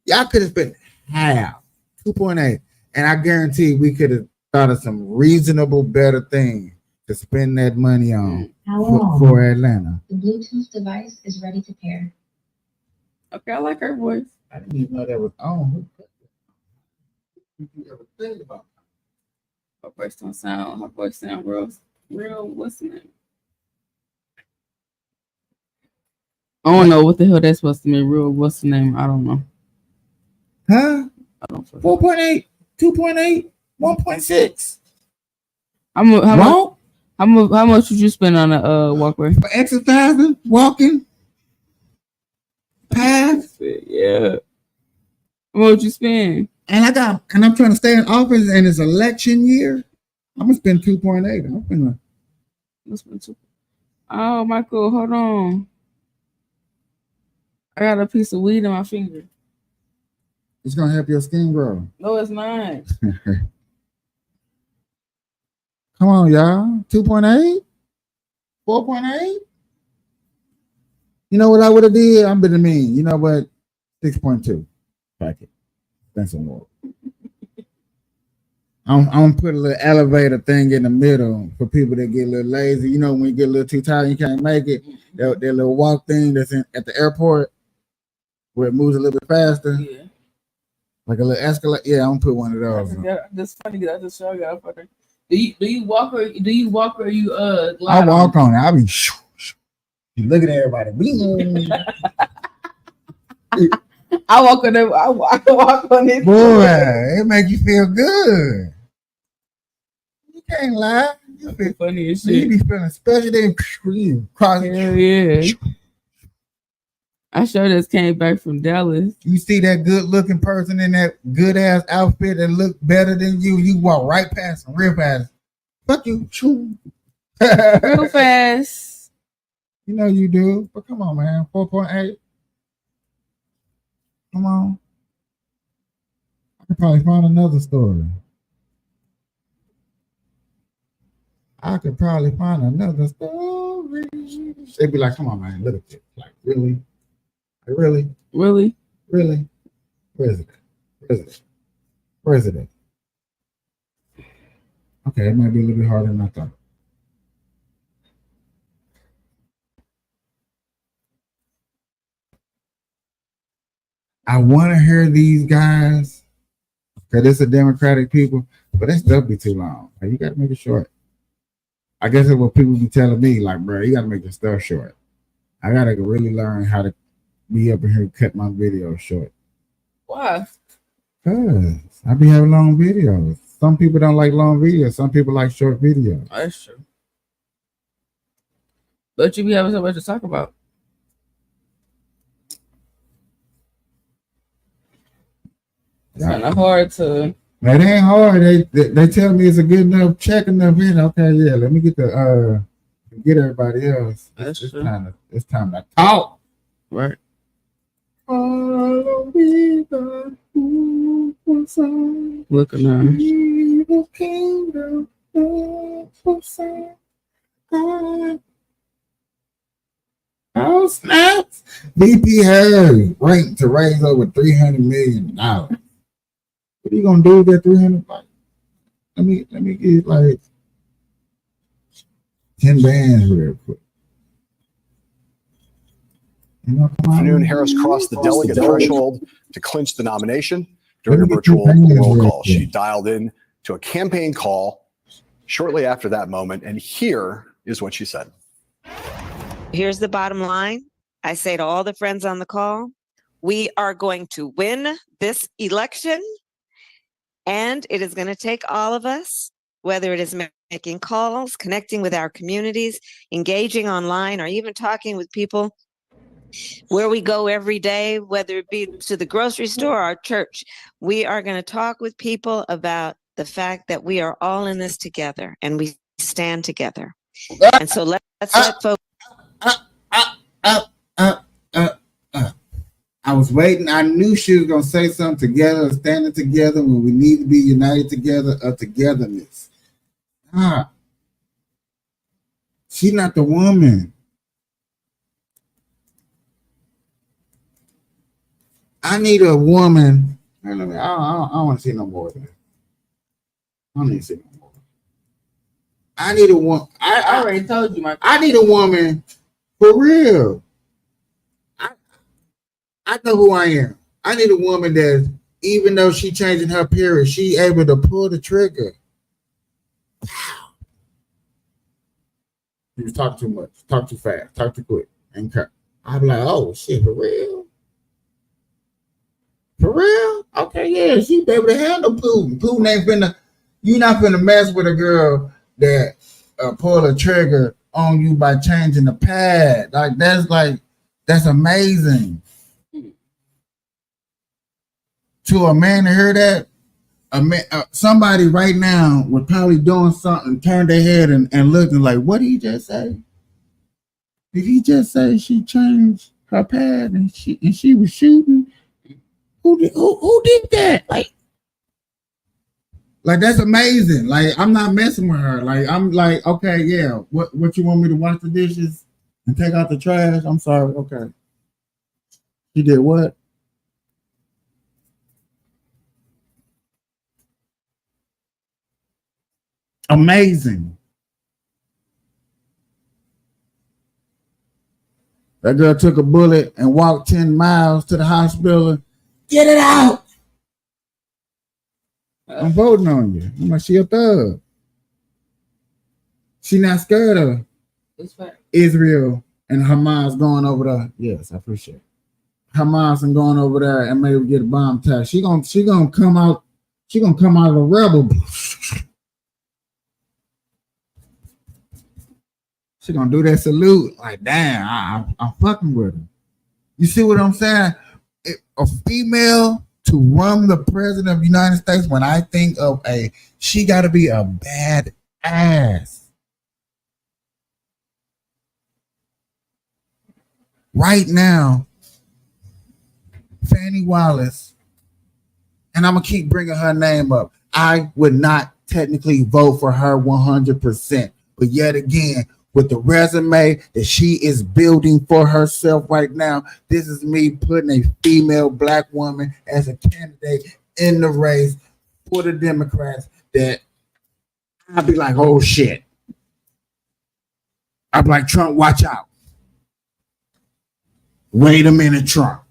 Y'all could have spent half. 2.8. And I guarantee we could have thought of some reasonable, better things to spend that money on for Atlanta. The Bluetooth device is ready to pair. Okay, I like her voice. I didn't even know that was on. Her voice don't sound. Her voice sound real. What's the name? I don't know what the hell that's supposed to mean. Real. What's the name? I don't know. Huh? I don't. 4.8, 2.8, 1.6. How much would you spend on a walkway? For exercising, walking, path. Yeah. How much would you spend? And I'm trying to stay in office, and it's election year. I'm gonna spend 2.8. I'm gonna spend 2. Oh, Michael, hold on. I got a piece of weed in my finger. It's gonna help your skin grow. No, it's not. Come on, y'all. 2.8, 4.8. You know what I would have did? I'm being mean. You know what? 6.2. Pack it. Spend some more. I'm gonna put a little elevator thing in the middle for people that get a little lazy. You know, when you get a little too tired, you can't make it. That little walk thing that's at the airport where it moves a little bit faster. Yeah. Like a little escalator. Yeah, I'm gonna put one of those. That's funny because I just saw you. Do you walk or you glide? I walk on it. I be you look at everybody. I walk on it. I walk on it. Boy, it make you feel good. You can't lie. You feel funny as shit. You be feeling special. Then cross. Hell yeah. I sure just came back from Dallas. You see that good looking person in that good ass outfit that look better than you. You walk right past them, real fast. Fuck you. Real fast. You know you do. But come on, man. 4.8. Come on. I could probably find another story. They'd be like, come on, man. Look at this. Like, really? Really? Really? Really? Where is it? Where is it? Okay, it might be a little bit harder than I thought. I want to hear these guys because it's a Democratic people, but that stuff be too long. Like, you got to make it short. I guess it's what people be telling me, like, bro, you got to make your stuff short. I got to really learn how to be up in here and cut my videos short. Why? Because I be having long videos. Some people don't like long videos. Some people like short videos. That's true. But you be having so much to talk about. It's kind of hard to. It ain't hard. They tell me it's a good enough, check enough in. Okay, yeah. Let me get get everybody else. It's time to talk. Right. Look at now. Oh, snaps. VP Harry ranked to raise over $300 million. What are you gonna do with that 300? Let me get like 10 bands real quick. Afternoon, Harris crossed the delegate threshold to clinch the nomination during a virtual roll call. She dialed in to a campaign call shortly after that moment, and here is what she said. Here's the bottom line. I say to all the friends on the call, we are going to win this election, and it is going to take all of us, whether it is making calls, connecting with our communities, engaging online, or even talking with people where we go every day, whether it be to the grocery store or our church. We are going to talk with people about the fact that we are all in this together and we stand together. And so let's let folks. I was waiting. I knew she was gonna say something together, standing together when we need to be united together, of togetherness. Ah, she's not the woman. I need a woman. I don't want to see no more of that. I don't need to see no more. I need a woman. I already told you, Mike. I need a woman for real. I know who I am. I need a woman that, even though she changing her period, she able to pull the trigger. You talk too much, talk too fast, talk too quick, and cut. I'm like, oh shit, for real? For real? Okay, yeah, she be able to handle Putin. Putin ain't finna. You not finna mess with a girl that pull a trigger on you by changing the pad. That's amazing. To a man to hear that, somebody right now would probably doing something, turn their head and looking like, what did he just say? Did he just say she changed her pad and she was shooting? Who did that? Like that's amazing. Like I'm not messing with her. Like I'm like, okay, yeah. What you want me to wash the dishes and take out the trash? I'm sorry. Okay. She did what? Amazing. That girl took a bullet and walked 10 miles to the hospital. Get it out. I'm voting on you. I'm like, she a thug. She not scared of Israel and Hamas going over there. Yes, I appreciate it. Hamas and going over there and maybe get a bomb attack. She gonna come out. She gonna come out of a rebel. She gonna do that salute. Like, damn, I'm fucking with her. You see what I'm saying? A female to run the president of the United States, when I think of she got to be a bad ass. Right now, Fannie Wallace, and I'm going to keep bringing her name up. I would not technically vote for her 100%. But yet again, with the resume that she is building for herself right now, this is me putting a female black woman as a candidate in the race for the Democrats that I'd be like, oh shit. I'd be like, Trump, watch out. Wait a minute, Trump.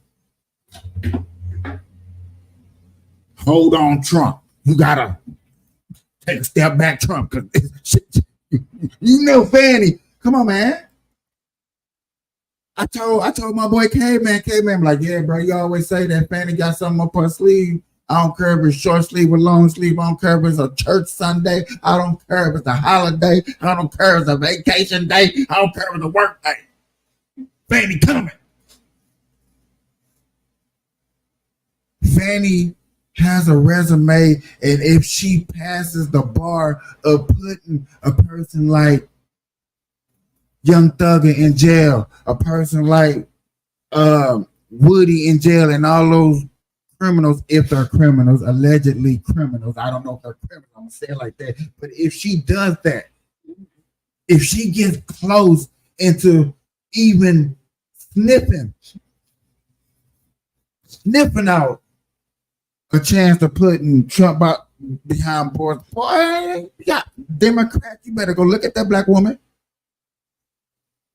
Hold on, Trump. You gotta take a step back, Trump, because you know Fannie. Come on, man. I told my boy K-Man, like, yeah, bro, you always say that Fannie got something up her sleeve. I don't care if it's short sleeve or long sleeve. I don't care if it's a church Sunday. I don't care if it's a holiday. I don't care if it's a vacation day. I don't care if it's a work day. Fannie coming. Fannie has a resume, and if she passes the bar of putting a person like Young Thugger in jail, a person like Woody in jail, and all those criminals, if they're criminals, allegedly criminals. I don't know if they're criminals, I'm gonna say it like that. But if she does that, if she gets close into even sniffing out a chance of putting Trump out behind bars, boy, yeah, Democrat, you better go look at that black woman.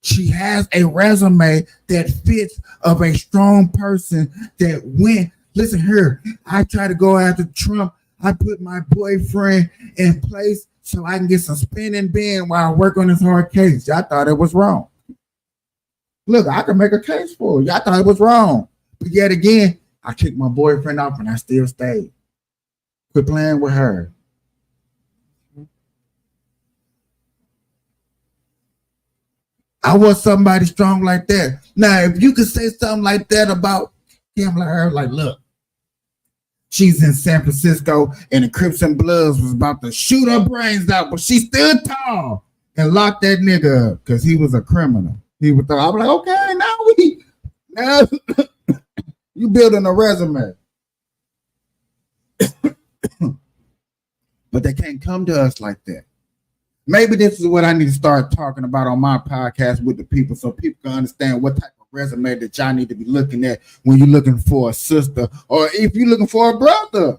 She has a resume that fits of a strong person that went. Listen here, I try to go after Trump. I put my boyfriend in place so I can get some spinning bin while I work on this hard case. Y'all thought it was wrong. Look, I can make a case for it. Y'all thought it was wrong. But yet again, I kicked my boyfriend off and I still stayed. Quit playing with her. I want somebody strong like that. Now, if you could say something like that about Kamala Harris, like, look, she's in San Francisco and the Crips and Bloods was about to shoot her brains out, but she stood tall and locked that nigga up because he was a criminal. He was. I'm like, okay, now You building a resume. But they can't come to us like that. Maybe this is what I need to start talking about on my podcast with the people so people can understand what type of resume that y'all need to be looking at when you're looking for a sister or if you're looking for a brother.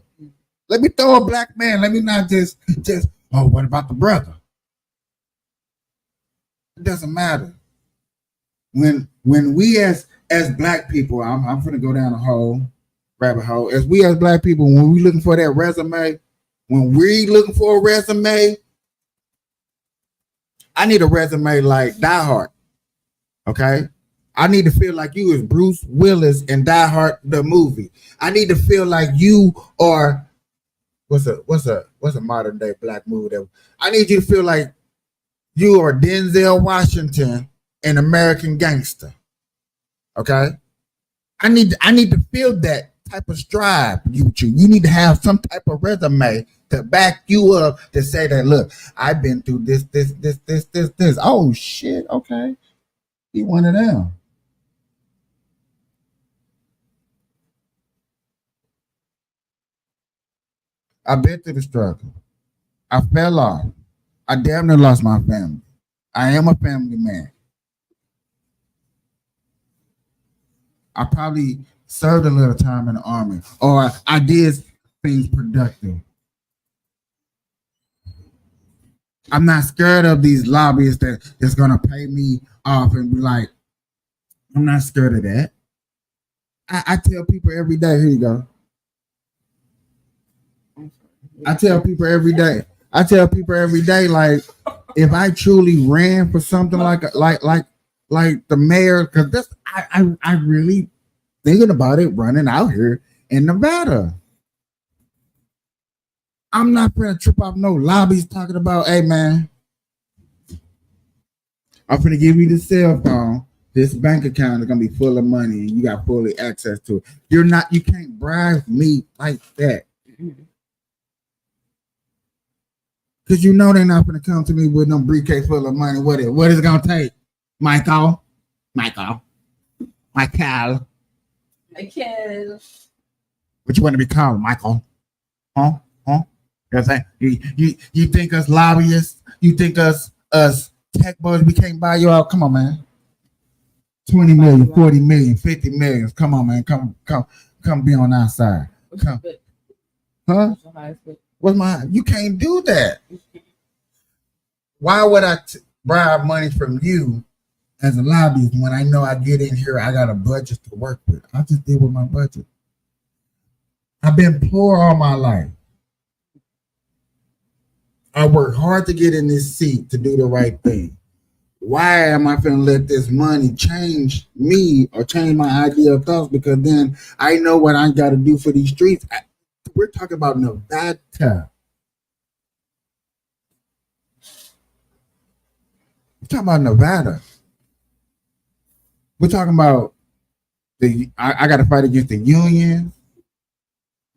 Let me throw a black man. Let me not just oh, what about the brother? It doesn't matter. When we as black people, I'm gonna go down a rabbit hole. As we as black people, when we looking for that resume, when we looking for a resume, I need a resume like Die Hard. Okay? I need to feel like you is Bruce Willis in Die Hard the movie. I need to feel like you are what's a modern day black movie that I need you to feel like you are Denzel Washington, an American Gangster. Okay? I need to feel that type of strive. You need to have some type of resume to back you up to say that, look, I've been through this. Oh shit, okay. He one of them. I've been through the struggle. I fell off. I damn near lost my family. I am a family man. I probably served a little time in the army, or I did things productive. I'm not scared of these lobbyists that's gonna pay me off and be like, I'm not scared of that. I tell people every day, here you go. I tell people every day, like, if I truly ran for something like the mayor, because that's I really thinking about it running out here in Nevada. I'm not gonna trip off no lobbies talking about, hey man, I'm gonna give you the cell phone. This bank account is gonna be full of money and you got fully access to it. You can't bribe me like that. Because you know they're not gonna come to me with no briefcase full of money. What is it gonna take? Michael. What you want to be called, Michael? Huh? You know what I'm saying? You think us lobbyists, you think us tech boys, we can't buy you out? Come on, man. 20 million, 40 million, 50 million. Come on, man. Come be on our side. Come. Huh? What's my? You can't do that. Why would I bribe money from you as a lobbyist when I know I get in here, I got a budget to work with? I just deal with my budget. I've been poor all my life. I work hard to get in this seat to do the right thing. Why am I going to let this money change me or change my idea of thoughts? Because then I know what I got to do for these streets. We're talking about Nevada. We're talking about Nevada. We're talking about I got to fight against the union.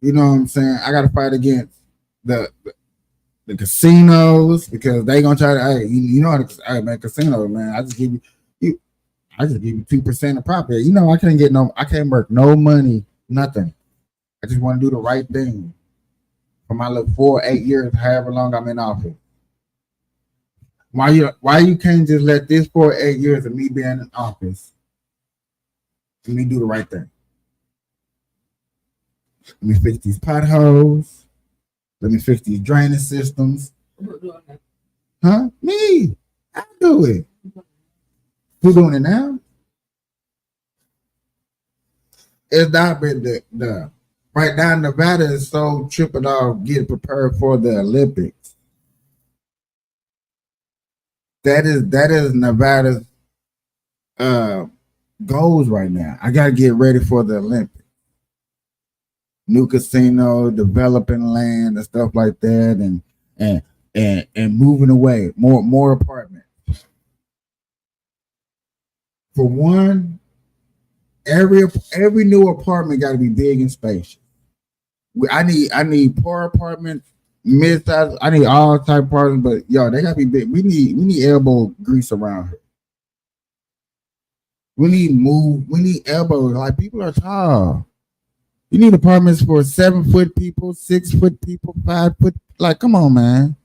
You know what I'm saying? I got to fight against the casinos because they gonna try to. Hey, you know how to man, casino, man. I just give you 2% of profit. You know, I can't work no money, nothing. I just want to do the right thing for my little 4-8 years, however long I'm in office. Why you can't just let this 4-8 years of me being in office and me do the right thing? Let me fix these potholes. Let me fix these drainage systems. Huh? Me. I do it. Who doing it now? It's not been the right now. Nevada is so tripping off getting prepared for the Olympics. That is Nevada's goals right now. I gotta get ready for the Olympics. New casino, developing land and stuff like that, and moving away, more apartments. For one, every new apartment got to be big and spacious. I need poor apartments, mid-size. I need all type of apartments, but yo, they gotta be big. We need elbow grease around here. We need elbow. Like, people are tall. You need apartments for 7-foot people, 6-foot people, 5-foot. Like, come on, man.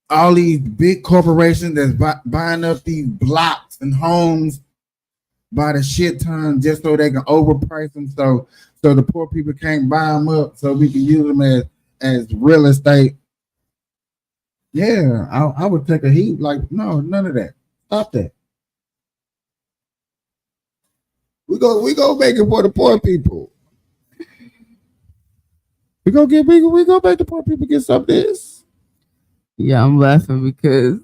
All these big corporations that's buying up these blocks and homes by the shit ton just so they can overprice them, so the poor people can't buy them up, so we can use them as real estate. Yeah, I would take a heat. Like, no, none of that. Stop that. We go make it for the poor people. We go make the poor people get some of this. Yeah, I'm laughing because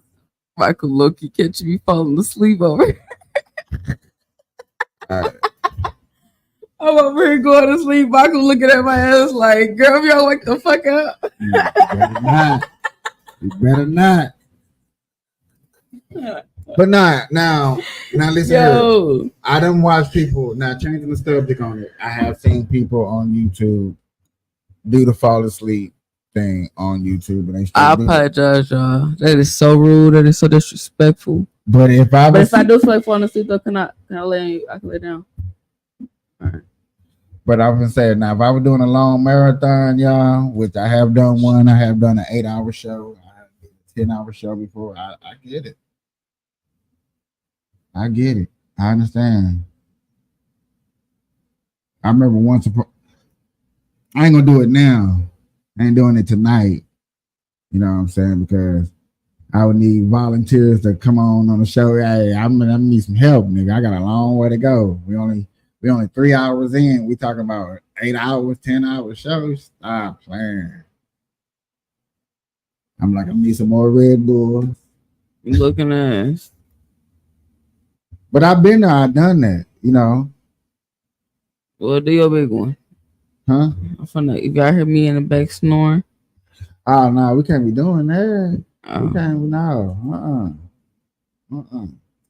Michael Loki catching me falling asleep over here. All right. I'm over here going to sleep. Michael looking at my ass like, girl, y'all wake the fuck up. You better not. But now listen here. I done watch people, now changing the subject on it. I have seen people on YouTube do the fall asleep thing on YouTube, and they still I apologize, y'all. That is so rude. That is so disrespectful. But if I do feel like falling asleep, though, can I lay down? All right. But I was gonna say, now if I was doing a long marathon, y'all, which I have done one, I have done an 8-hour show, I have done a 10-hour show before. I get it. I get it. I understand. I remember once I ain't gonna do it now. I ain't doing it tonight. You know what I'm saying? Because I would need volunteers to come on the show. Hey, I'm gonna need some help, nigga. I got a long way to go. We only 3 hours in. We talking about 8 hours, 10-hour shows. Stop playing. I'm like, I need some more Red Bulls. You looking ass. But I've been there. I've done that. You know. Well, do your big one. Huh? You got hear me in the back snoring. Oh no, we can't be doing that. We can't. No.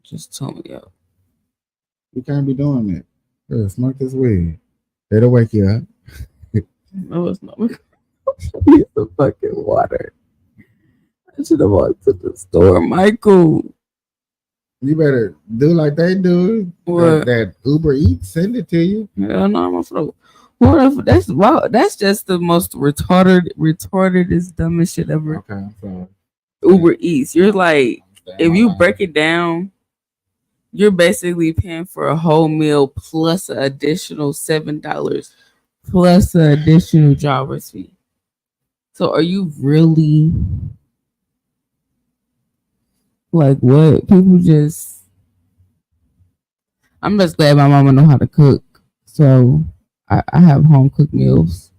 Just tell me out. We can't be doing that. Yeah, smoke this weed. It'll wake you up. No, it's not. Need some fucking water. I should have walked to the store, Michael. You better do like they do. What? That Uber Eats send it to you. Hell no, I'm gonna that's just the most retarded is dumbest shit ever. Okay, I'm sorry. Uber Eats. You're like, if you break it down, you're basically paying for a whole meal plus an additional $7 plus an additional driver's fee. So are you really like what? People just I'm just glad my mama know how to cook. So I have home cooked meals.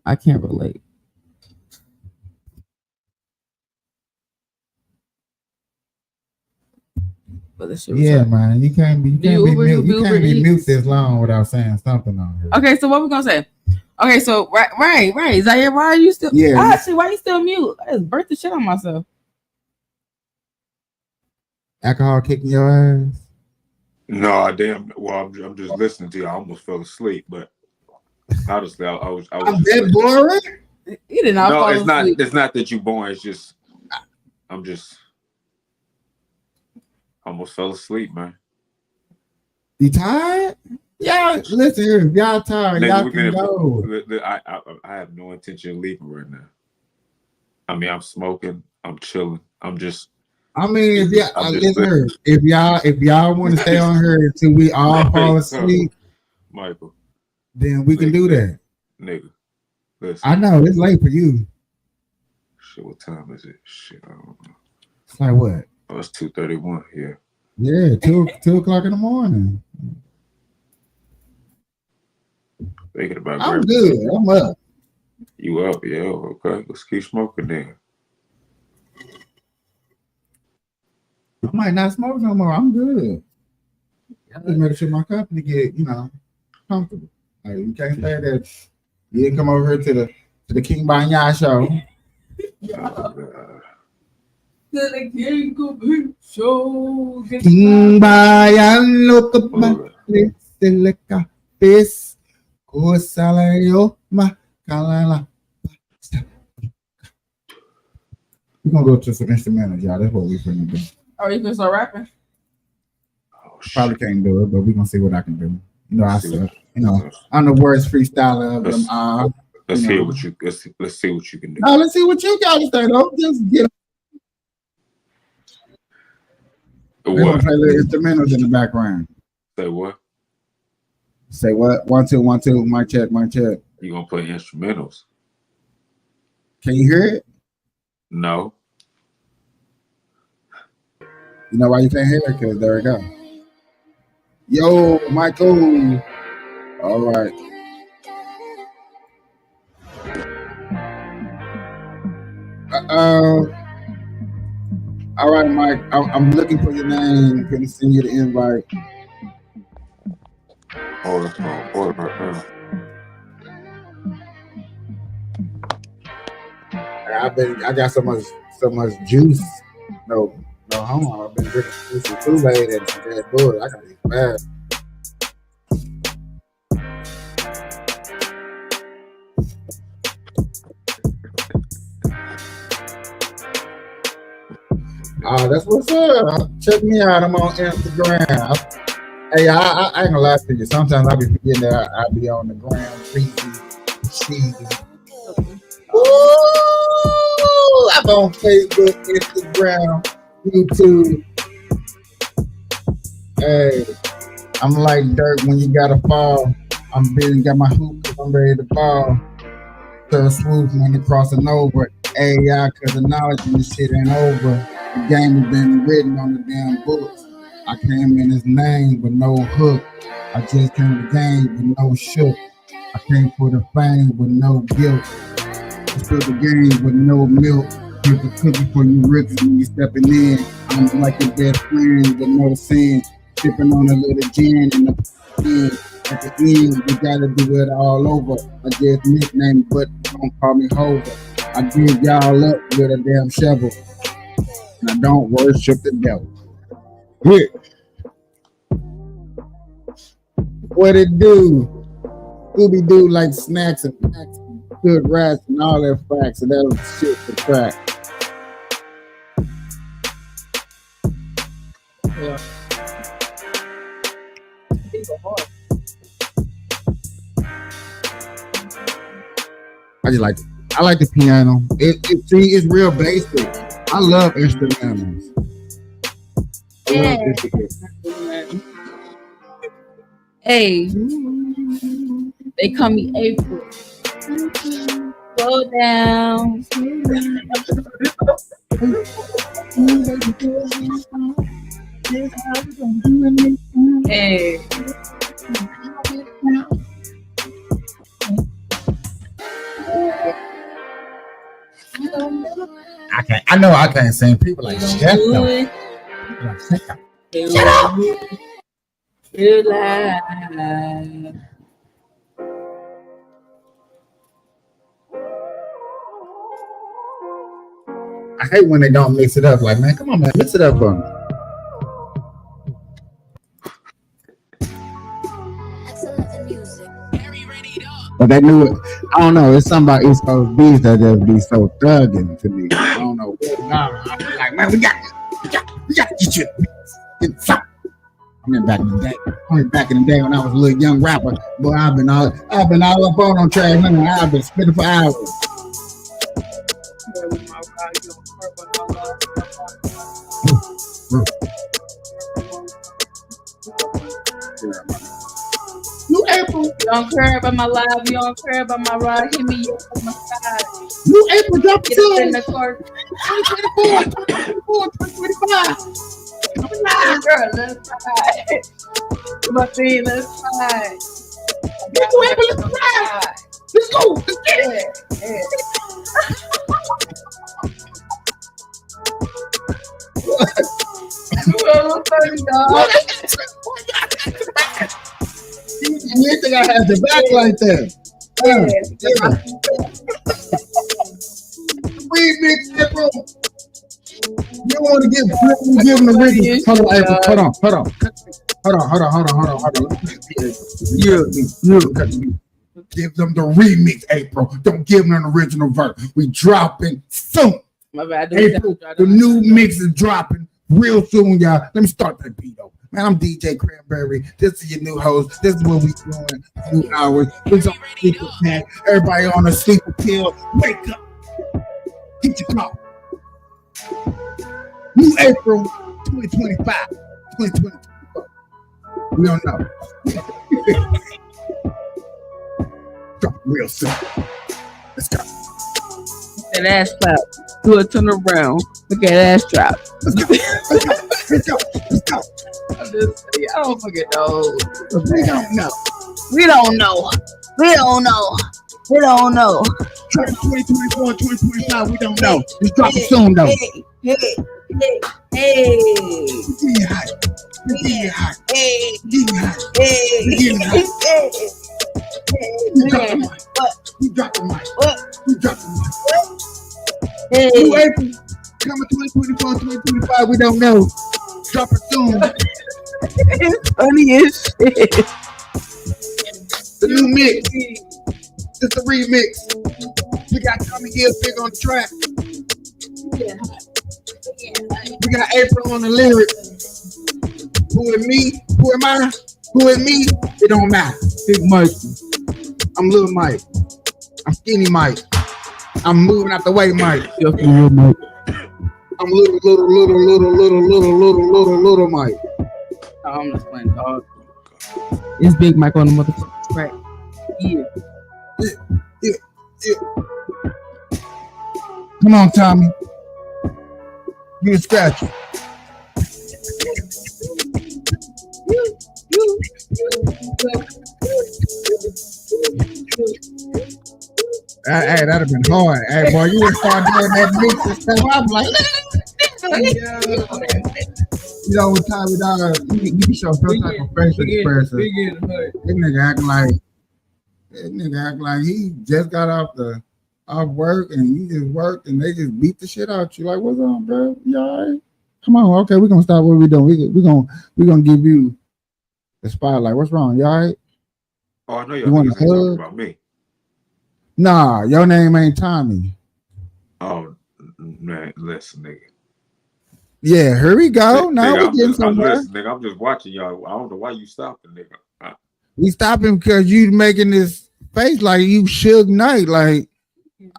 I can't relate. Yeah, man. You can't be mute this long without saying something on here. Okay, so what we gonna say? Okay, so right. Zaire, why are you still? Yeah. Actually, why you still mute? I just burnt the shit on myself. Alcohol kicking your ass? No, I'm just listening to you. I almost fell asleep, but honestly, I was. I'm dead boring. You did not. No, fall it's not. asleep. It's not that you boring. It's just I'm just almost fell asleep, man. You tired? Yeah. Listen here, if y'all tired, y'all can go. I have no intention of leaving right now. I mean, I'm smoking. I'm chilling. I'm just. I mean, if y'all want to stay on here until we all fall asleep, Michael, then we can do that. Nigga, listen. I know it's late for you. Shit, what time is it? Shit, I don't know. It's like what? Oh, it's 2:31 here. Yeah, 2 o'clock in the morning. Thinking about. I'm good. I'm up. You up? Yeah. Okay. Let's keep smoking then. I might not smoke no more. I'm good. I'm just making sure my company get, comfortable. Like, you can't say that you didn't come over here to the King Banya show. King Bayan look up my silica face. Kusalayo makalala. We're gonna go to some instrumentals, y'all. That's what we're gonna do. Oh, you can start rapping? Oh Probably can't do it, but we're gonna see what I can do. You know, Let's see what- I'm the worst freestyler of them all. Let's You hear know. what you let's see what you can do. No, let's see what you guys say. Don't just get. We're gonna What? play little instrumentals in the background. Say what? Say what? 1 2 1 2. Mic check. Mic check. You gonna play instrumentals? Can you hear it? No. You know why you can't hear it? Because there we go. Yo, Michael. All right. All right, Mike. I'm looking for your name. Gonna send you the invite. Hold on. I got so much juice. No, hold on. I've been drinking juice and Kool-Aid and some Red Bull. I gotta eat fast. That's what's up. Check me out. I'm on Instagram. Hey, I ain't gonna lie to you. Sometimes I be forgetting that I be on the gram. Cheesy. Ooh, I'm on Facebook, Instagram, YouTube. Hey, I'm like Dirk when you gotta fall. I'm busy, got my hoop, cause I'm ready to ball. Cause swoop when they crossing over. AI, cause the knowledge and this shit ain't over. The game has been written on the damn books. I came in his name with no hook. I just came to the game with no shook. I came for the fame with no guilt. I spilled the game with no milk. Here's the cookie for you rookies when you stepping in. I'm like your best friend with no sin. Sipping on a little gin in the end. At the end, we gotta do it all over. I just nickname, but don't call me Hover. I dig y'all up with a damn shovel. And I don't worship the devil. Yeah. What it do? Scooby-Doo like snacks and facts, good rats and all that facts, and that was shit to track. Yeah. I like the piano. It's real basic. I love instrumentals. Yeah. Hey, they call me April. Slow down. Hey. I know I can't sing. People like shut up. Shut up. Relax. I hate when they don't mix it up. Like, man, come on, man, mix it up for me. But they knew it. I don't know. It's somebody East Coast beats that just be so thugging to me. I don't know. I'm like, man, we got to get you. I mean, back in the day. Back in the day when I was a little young rapper, boy, I've been all up on track. Man, I've been spitting for hours. New April. You don't care about my live. You don't care about my ride. Hit me up on my side. New April, drop Get the up in the car. 2024, 2025. Girl, let's ride. My thing, let's ride. New April, let's ride. Let's go. Let's get it. You think I had the back like that? Remix, April. You want to give them the original? Hold on, April. Hold on. Give them the remix, April. Don't give them an original verse. We dropping soon. My bad. April, the new mix is dropping real soon, y'all. Let me start that beat over. Man, I'm DJ Cranberry. This is your new host. This is what we doing. 2 hours. It's on sleeper pack. Everybody on a sleeper pill. Wake up. Get your call. New April 2025. 2024. We don't know. Drop it real soon. Let's go. That ass clap. Do a turn around. Look at ass drop. Let's go. Let's go. Let's go. I don't fucking know. We don't know. We don't know. We don't know. We don't know. 2024, 2025, we don't know. Just drop it soon, though. Hey. Hey. Get hot. Get hot. Hey. Get hot. Hey. Get hot. Hey. You drop the mic. What? You drop the mic. What? You drop the mic. Hey. New April. Coming 2024, 2025, we don't know. Drop it soon. It's funny as shit. The new mix. It's a remix. We got Tommy Hilfiger on the track. We got April on the lyrics. Who is me? Who am I? Who is me? It don't matter. Big Mike. I'm Little Mike. I'm Skinny Mike. I'm moving out the way, Mike. I'm little Mike. I'm just playing dog. It's Big Mike on the motherfucking track. Yeah. Come on, Tommy. You scratch. Hey, that'd have been hard. Hey, boy, you would start doing that mix and stuff. I'm like, you know, with Tommy Dog, you can show some type of facial expression. That nigga act like he just got off work and you just worked and they just beat the shit out you. Like, what's on, bro? You all right? Come on, okay, we're gonna stop what we're doing. We're gonna give you the spotlight. What's wrong? You all right? Oh, I know You want to talking hug? about me. Nah, your name ain't Tommy. Oh, man, listen, nigga. Yeah, here we go. Now Nigga, we're getting somewhere. nigga, I'm just watching y'all. I don't know why you stopping, nigga. We stopping because you making this face like you Suge Knight. Like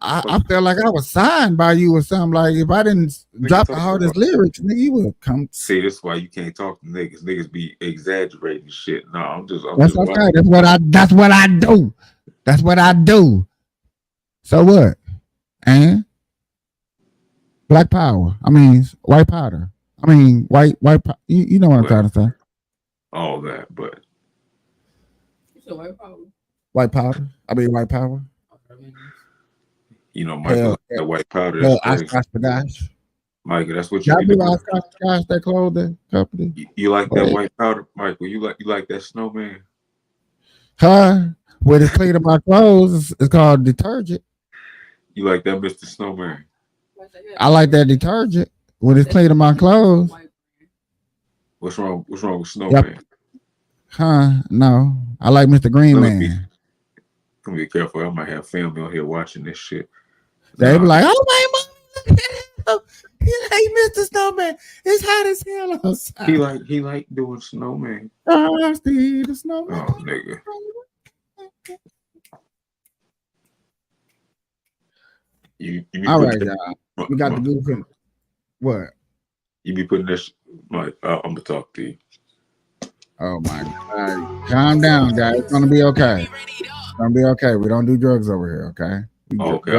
I felt like I was signed by you or something. Like if I didn't drop the hardest lyrics, nigga, you would come. See, that's why you can't talk to niggas. Niggas be exaggerating shit. No, I'm just That's okay. watching. That's what I do. That's what I do. So what? And black power. I mean white powder. I mean white. You know what I'm trying to say. All that, but White powder. I mean white power. you know, Michael, that white powder. Hell, That's crazy. Oshkosh. Michael, that's what you Y'all be do doing. Oshkosh, that clothing company. You like that Hey. white powder, Michael? You like that snowman? Huh? When it's cleaning my clothes, it's called detergent. You like that Mr. Snowman? I like that detergent when it's cleaning my clothes. What's wrong with Snowman? Huh? No, I like Mr. Green Let me Man. Come be careful. I might have family on here watching this shit. They be like, "Oh my mom, he like Mr. Snowman. It's hot as hell outside." He like doing snowman. I see the snowman. Oh, nigga. You be All putting right, that- y'all. We got the blueprint. What? You be putting this like I'm gonna talk to you. Oh my God! Calm down, guys. It's gonna be okay. It's gonna be okay. We don't do drugs over here, okay? Okay,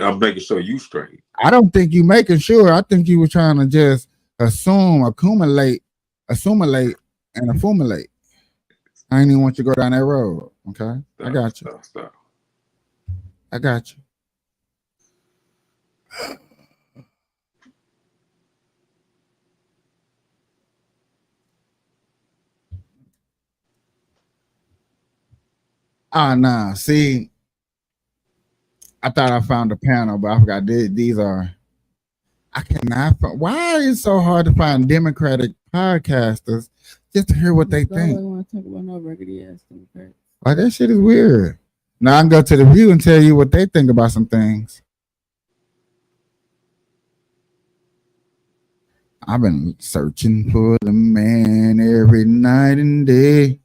I'm making sure you straight. I don't think you making sure. I think you were trying to just accumulate, and affumulate. I ain't even want you to go down that road. Okay, I got you. Stop. I got you. Nah. See, I thought I found a panel, but I forgot these are. I cannot find. Why is it so hard to find Democratic podcasters just to hear what they think? I want to talk about no raggedy ass Democrats. Like that shit is weird. Now I can go to the View and tell you what they think about some things. I've been searching for the man every night and day.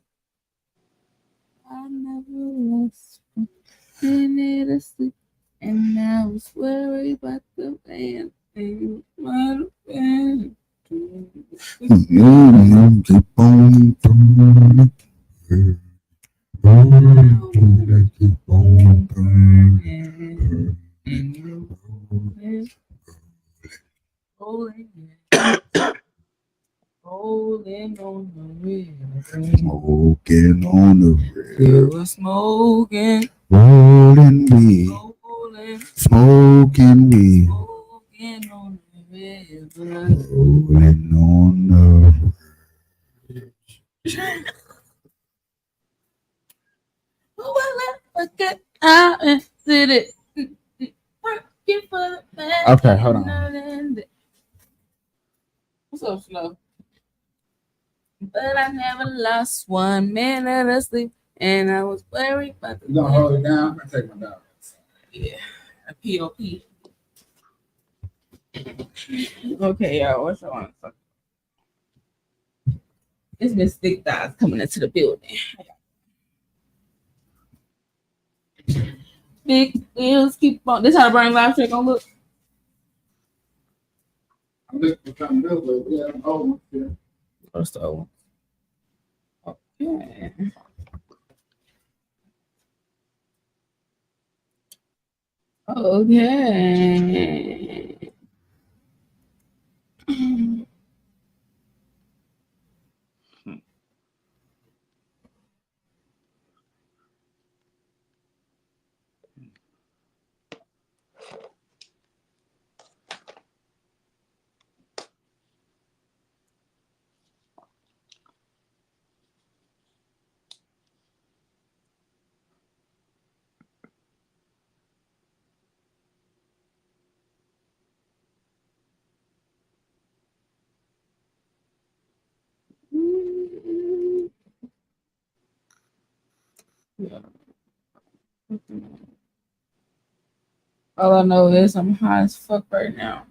I never lost a minute of sleep, and I was worried about the man. Thing might have been. Keep on turning. Keep on turning. Rolling on the river. Smoking on the We were smoking. rolling weed. Smoking weed. Smoking on the river. Rolling on the Oh, I never get out and sit it. Working for the man. Okay, hold on. What's up, Slow? But I never lost 1 minute of sleep, and I was worried about the. You gonna hold it down? I'm gonna take my dog. Yeah, a POP. Okay, y'all, what's on? It's Miss Thick Thighs coming into the building. Big wheels keep on. This how the Burn Live check gonna look. I'm looking for something new, but yeah, I'm old. What's the old one? Okay. Okay. All I know is I'm high as fuck right now.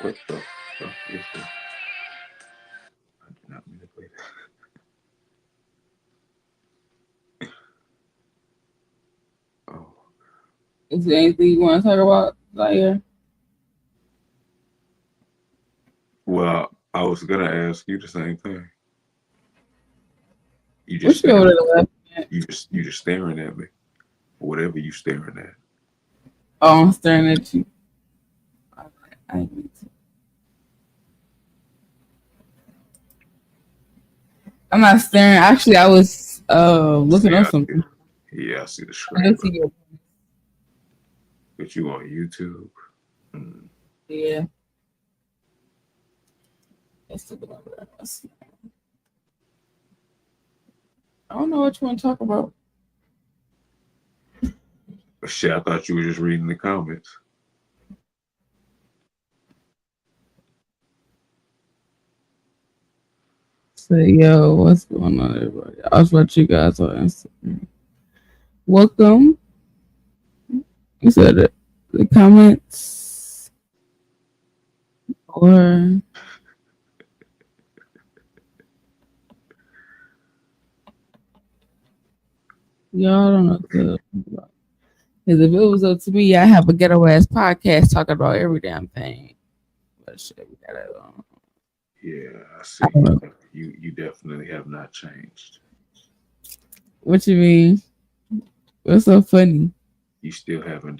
What the fuck is this? I did not mean to play that. Oh. Is there anything you want to talk about, Zaire? Well, I was gonna ask you the same thing. You What's just your over to the left? you just staring at me. Whatever you staring at. Oh, I'm staring at you. I need to. I'm not staring. Actually, I was looking up something. Yeah, I see the I screen. didn't see your. But you on YouTube? Yeah. I don't know what you want to talk about. Shit, I thought you were just reading the comments. So, yo, what's going on, everybody? I was watching you guys on Instagram. Welcome. You said it. The comments or y'all don't know what to talk about. Because if it was up to me, I have a ghetto ass podcast talking about every damn thing. But shit, we gotta. Yeah, I see. You definitely have not changed. What you mean? What's so funny? You still haven't.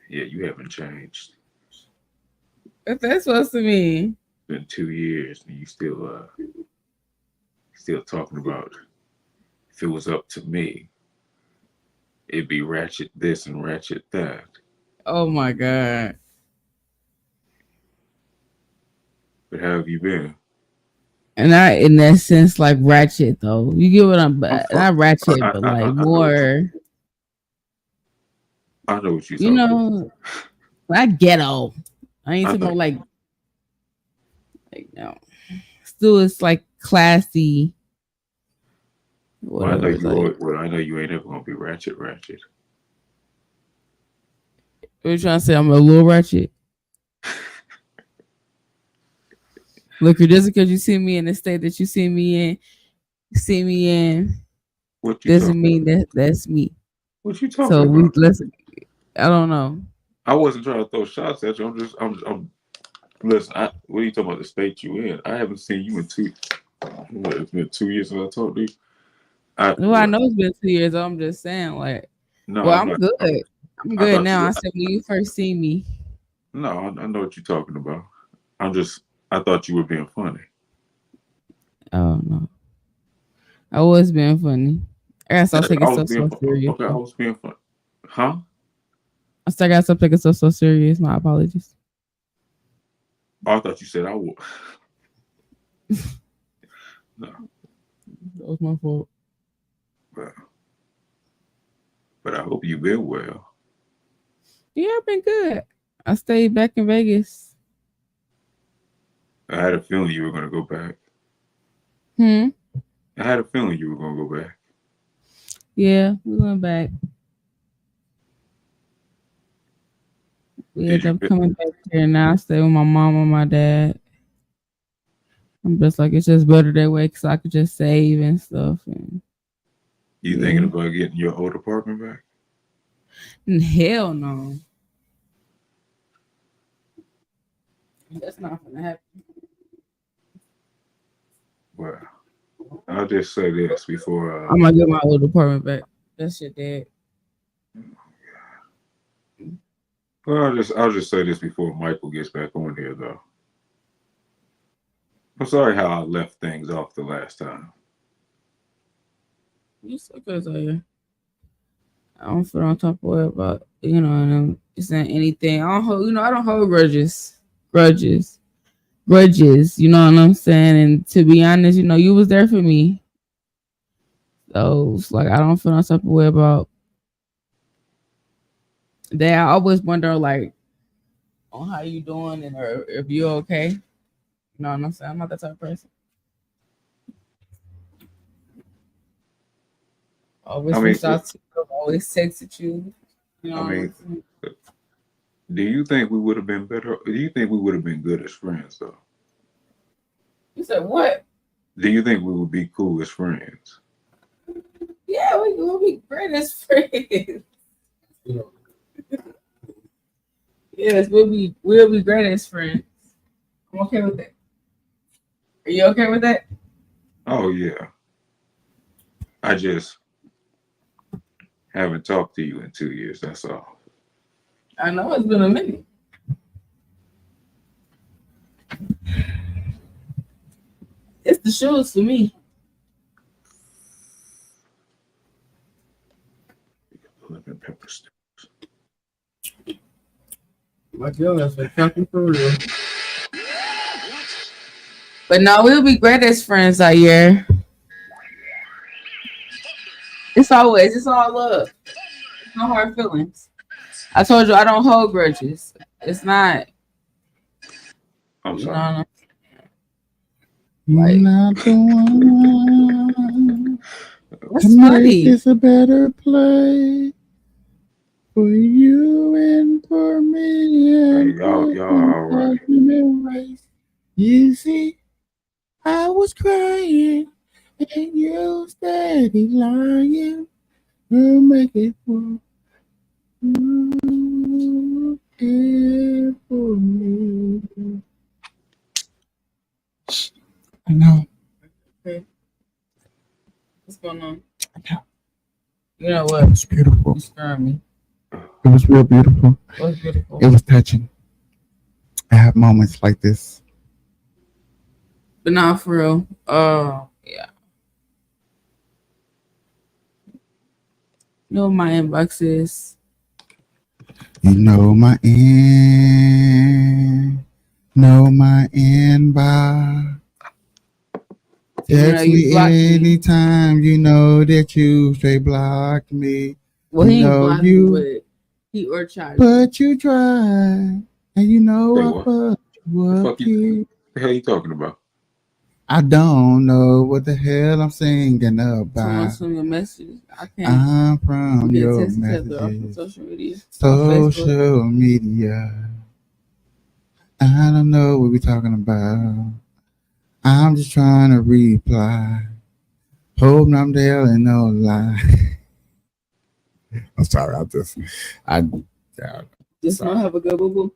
You haven't changed. What that's supposed to mean? It's been 2 years and you still talking about if it was up to me, it'd be ratchet this and ratchet that. Oh my God. But how have you been? And not in that sense like ratchet though. You get what I'm not ratchet, but like more. I know what you're You talking know, not ghetto. I ain't talking know. about like no. Still, it's like classy. Well, I know Whatever. you. Like, I know you ain't ever gonna be ratchet. what you trying to say? I'm a little ratchet. Look, just because you see me in the state that you see me in, What you doesn't talking mean that that's me. What you talking So about? listen. I don't know. I wasn't trying to throw shots at you. I'm listen. What are you talking about? The state you in? I haven't seen you in it's been 2 years since I talked to you. Well, I know it's been 2 years. I'm just saying, like, No, well, I'm I'm not. good. I'm I good thought now. you I were- said when you first see me. No, I know what you're talking about. I thought you were being funny. Oh no, I was being funny. I gotta stop taking I was stuff being so serious. okay. I was being funny. Huh? I still gotta stop taking stuff so serious. My apologies. Oh, I thought you said I would. No, That was my fault. but I hope you've been well. Yeah, I've been good. I stayed back in Vegas. I had a feeling you were gonna go back. I had a feeling you were gonna go back. Yeah, we went back. We ended up coming back here now. I stay with my mom and my dad. I'm just like, it's just better that way because I could just save and stuff. And You thinking about getting your old apartment back? hell no. That's not gonna happen. Well, I'll just say this before. I'm gonna get my old apartment back. That's your dad. Well, I'll just say this before Michael gets back on here, though. I'm sorry how I left things off the last time. You so good, Zaya. I don't feel on top of it about, and I'm saying anything. I don't hold grudges. Grudges, you know what I'm saying? And to be honest, you was there for me. So it's like I don't feel on top of way about that. I always wonder like on how you doing and or if you're okay. You know what I'm saying? I'm not that type of person. Always reach out to you, always texted you. You know do you think we would have been better? Do you think we would have been good as friends, though? You said what? Do you think we would be cool as friends? Yeah, we will be great as friends. Yes, we'll be great as friends. I'm okay with that. Are you okay with that? Oh yeah. I just haven't talked to you in 2 years. That's all. I know it's been a minute. It's the shoes for me. Lemon pepper sticks. My girl has been talking for real. But no, we'll be great as friends out here. It's all love. It's no hard feelings. I told you I don't hold grudges. It's not. I'm sorry. You're not the one. What's to funny? make this a better place for you and for me. And y'all all right. You see, I was crying and you steady lying. We'll make it for you and for me. I know. Okay. What's going on? You know what? It's beautiful. You scared me. It was real beautiful. It was beautiful. It was touching. I have moments like this. But not for real. Yeah. know what my inbox is. You know my inbox. Text you me blocked me. anytime you know that you straight blocked me. Well, you he know blocked you, me, but he or charged. but you tried, and you know Say I what? fucked you The up, fuck kid. you? The hell you talking about? I don't know what the hell I'm singing Someone about. send me a message. I can't. I'm from We can your text each other off of messages, social media. On Facebook. social media. I don't know what we're talking about. I'm just trying to reply. Hoping I'm telling no lie. I'm sorry. Just don't have a good boo boo.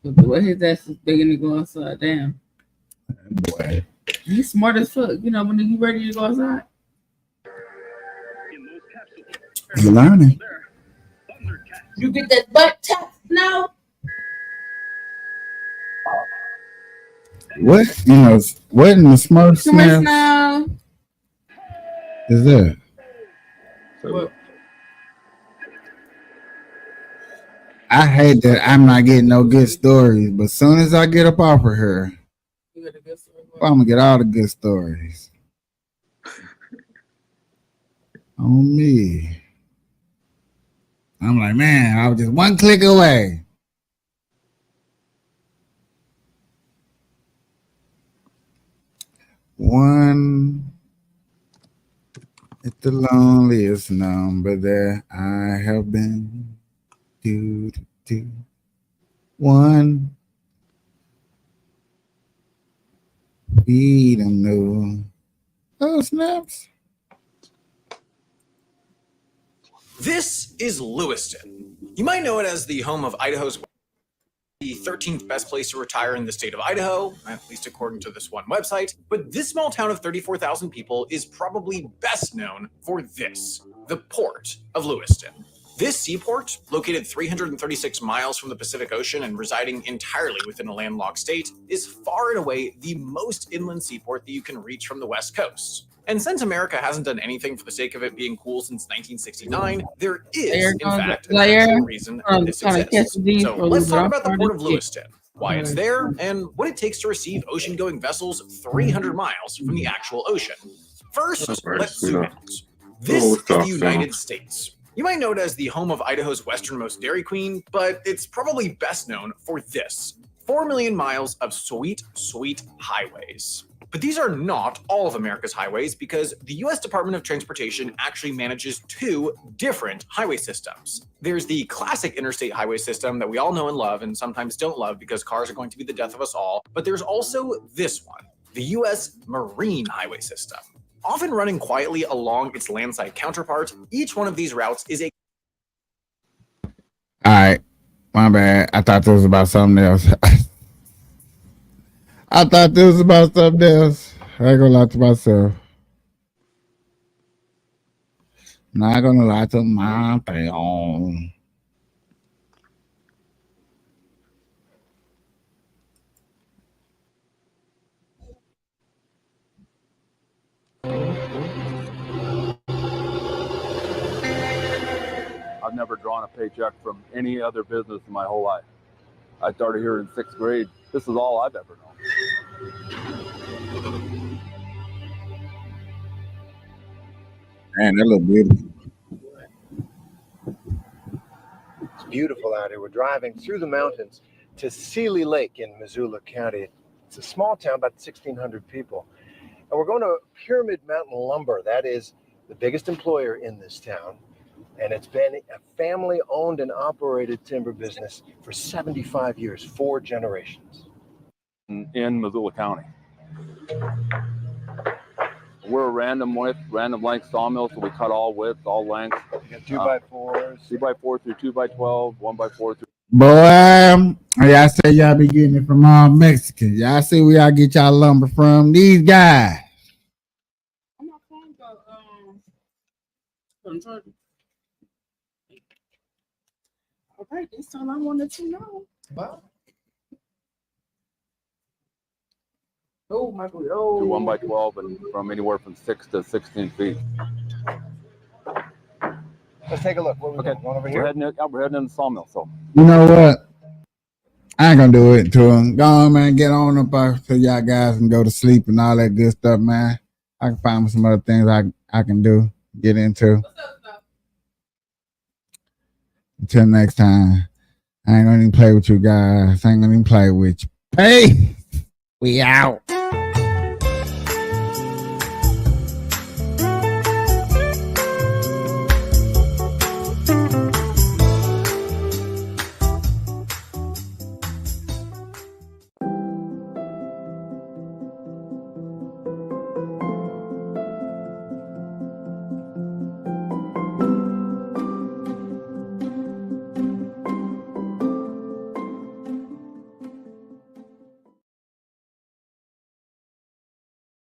But the way his ass is begging to go outside, damn. Boy. You smart as fuck. You know, when you ready to go outside. You learning. You get that butt tap now? What what in the Smurf Come here snaps now. is that? What? I hate that I'm not getting no good stories, but as soon as I get up off of her, You got a good story. I'm gonna get all the good stories. On me. I'm like, man, I was just one click away. One is the loneliest number that I have been. Do. One. We don't know. Oh, snaps. This is Lewiston. You might know it as the home of Idaho's the 13th best place to retire in the state of Idaho, at least according to this one website. But this small town of 34,000 people is probably best known for this, the Port of Lewiston. This seaport, located 336 miles from the Pacific Ocean and residing entirely within a landlocked state, is far and away the most inland seaport that you can reach from the West Coast. And since America hasn't done anything for the sake of it being cool since 1969, there is, in fact, an actual reason that this exists. So let's talk about the Port of Lewiston, why it's there, and what it takes to receive ocean-going vessels 300 miles from the actual ocean. First, let's zoom out. This is the United States. You might know it as the home of Idaho's westernmost Dairy Queen, but it's probably best known for this: 4 million miles of sweet, sweet highways. But these are not all of America's highways, because the US Department of Transportation actually manages two different highway systems. There's the classic interstate highway system that we all know and love and sometimes don't love because cars are going to be the death of us all. But there's also this one, the US Marine Highway System. Often running quietly along its landside counterpart, each one of these routes is a... All right, my bad. I thought this was about something else. I thought this was about something else. I ain't gonna lie to myself. Not gonna lie to my thing. I've never drawn a paycheck from any other business in my whole life. I started here in 6th grade. This is all I've ever known. Man, that look beautiful. It's beautiful out here. We're driving through the mountains to Seeley Lake in Missoula County. It's a small town, about 1,600 people. And we're going to Pyramid Mountain Lumber. That is the biggest employer in this town. And it's been a family-owned and operated timber business for 75 years, 4 generations. In Missoula County. We're a random width, random length sawmill, so we cut all widths, all lengths. You got 2x4s. 2x4 through 2x12, 1x4 through. Boy, y'all say y'all be getting it from all Mexicans. Y'all see where y'all get y'all lumber from? These guys. All right, that's all I wanted to know. Wow. Oh, Michael. To Oh. 1x12 and from anywhere from 6 to 16 feet. Let's take a look. Where we going over here? We're heading in the sawmill. So You know what? I ain't gonna do it to him. Go on, man. Get on up to y'all guys and go to sleep and all that good stuff, man. I can find some other things I can do, get into. Until next time, I ain't gonna even play with you guys. I ain't gonna even play with you. Hey, we out.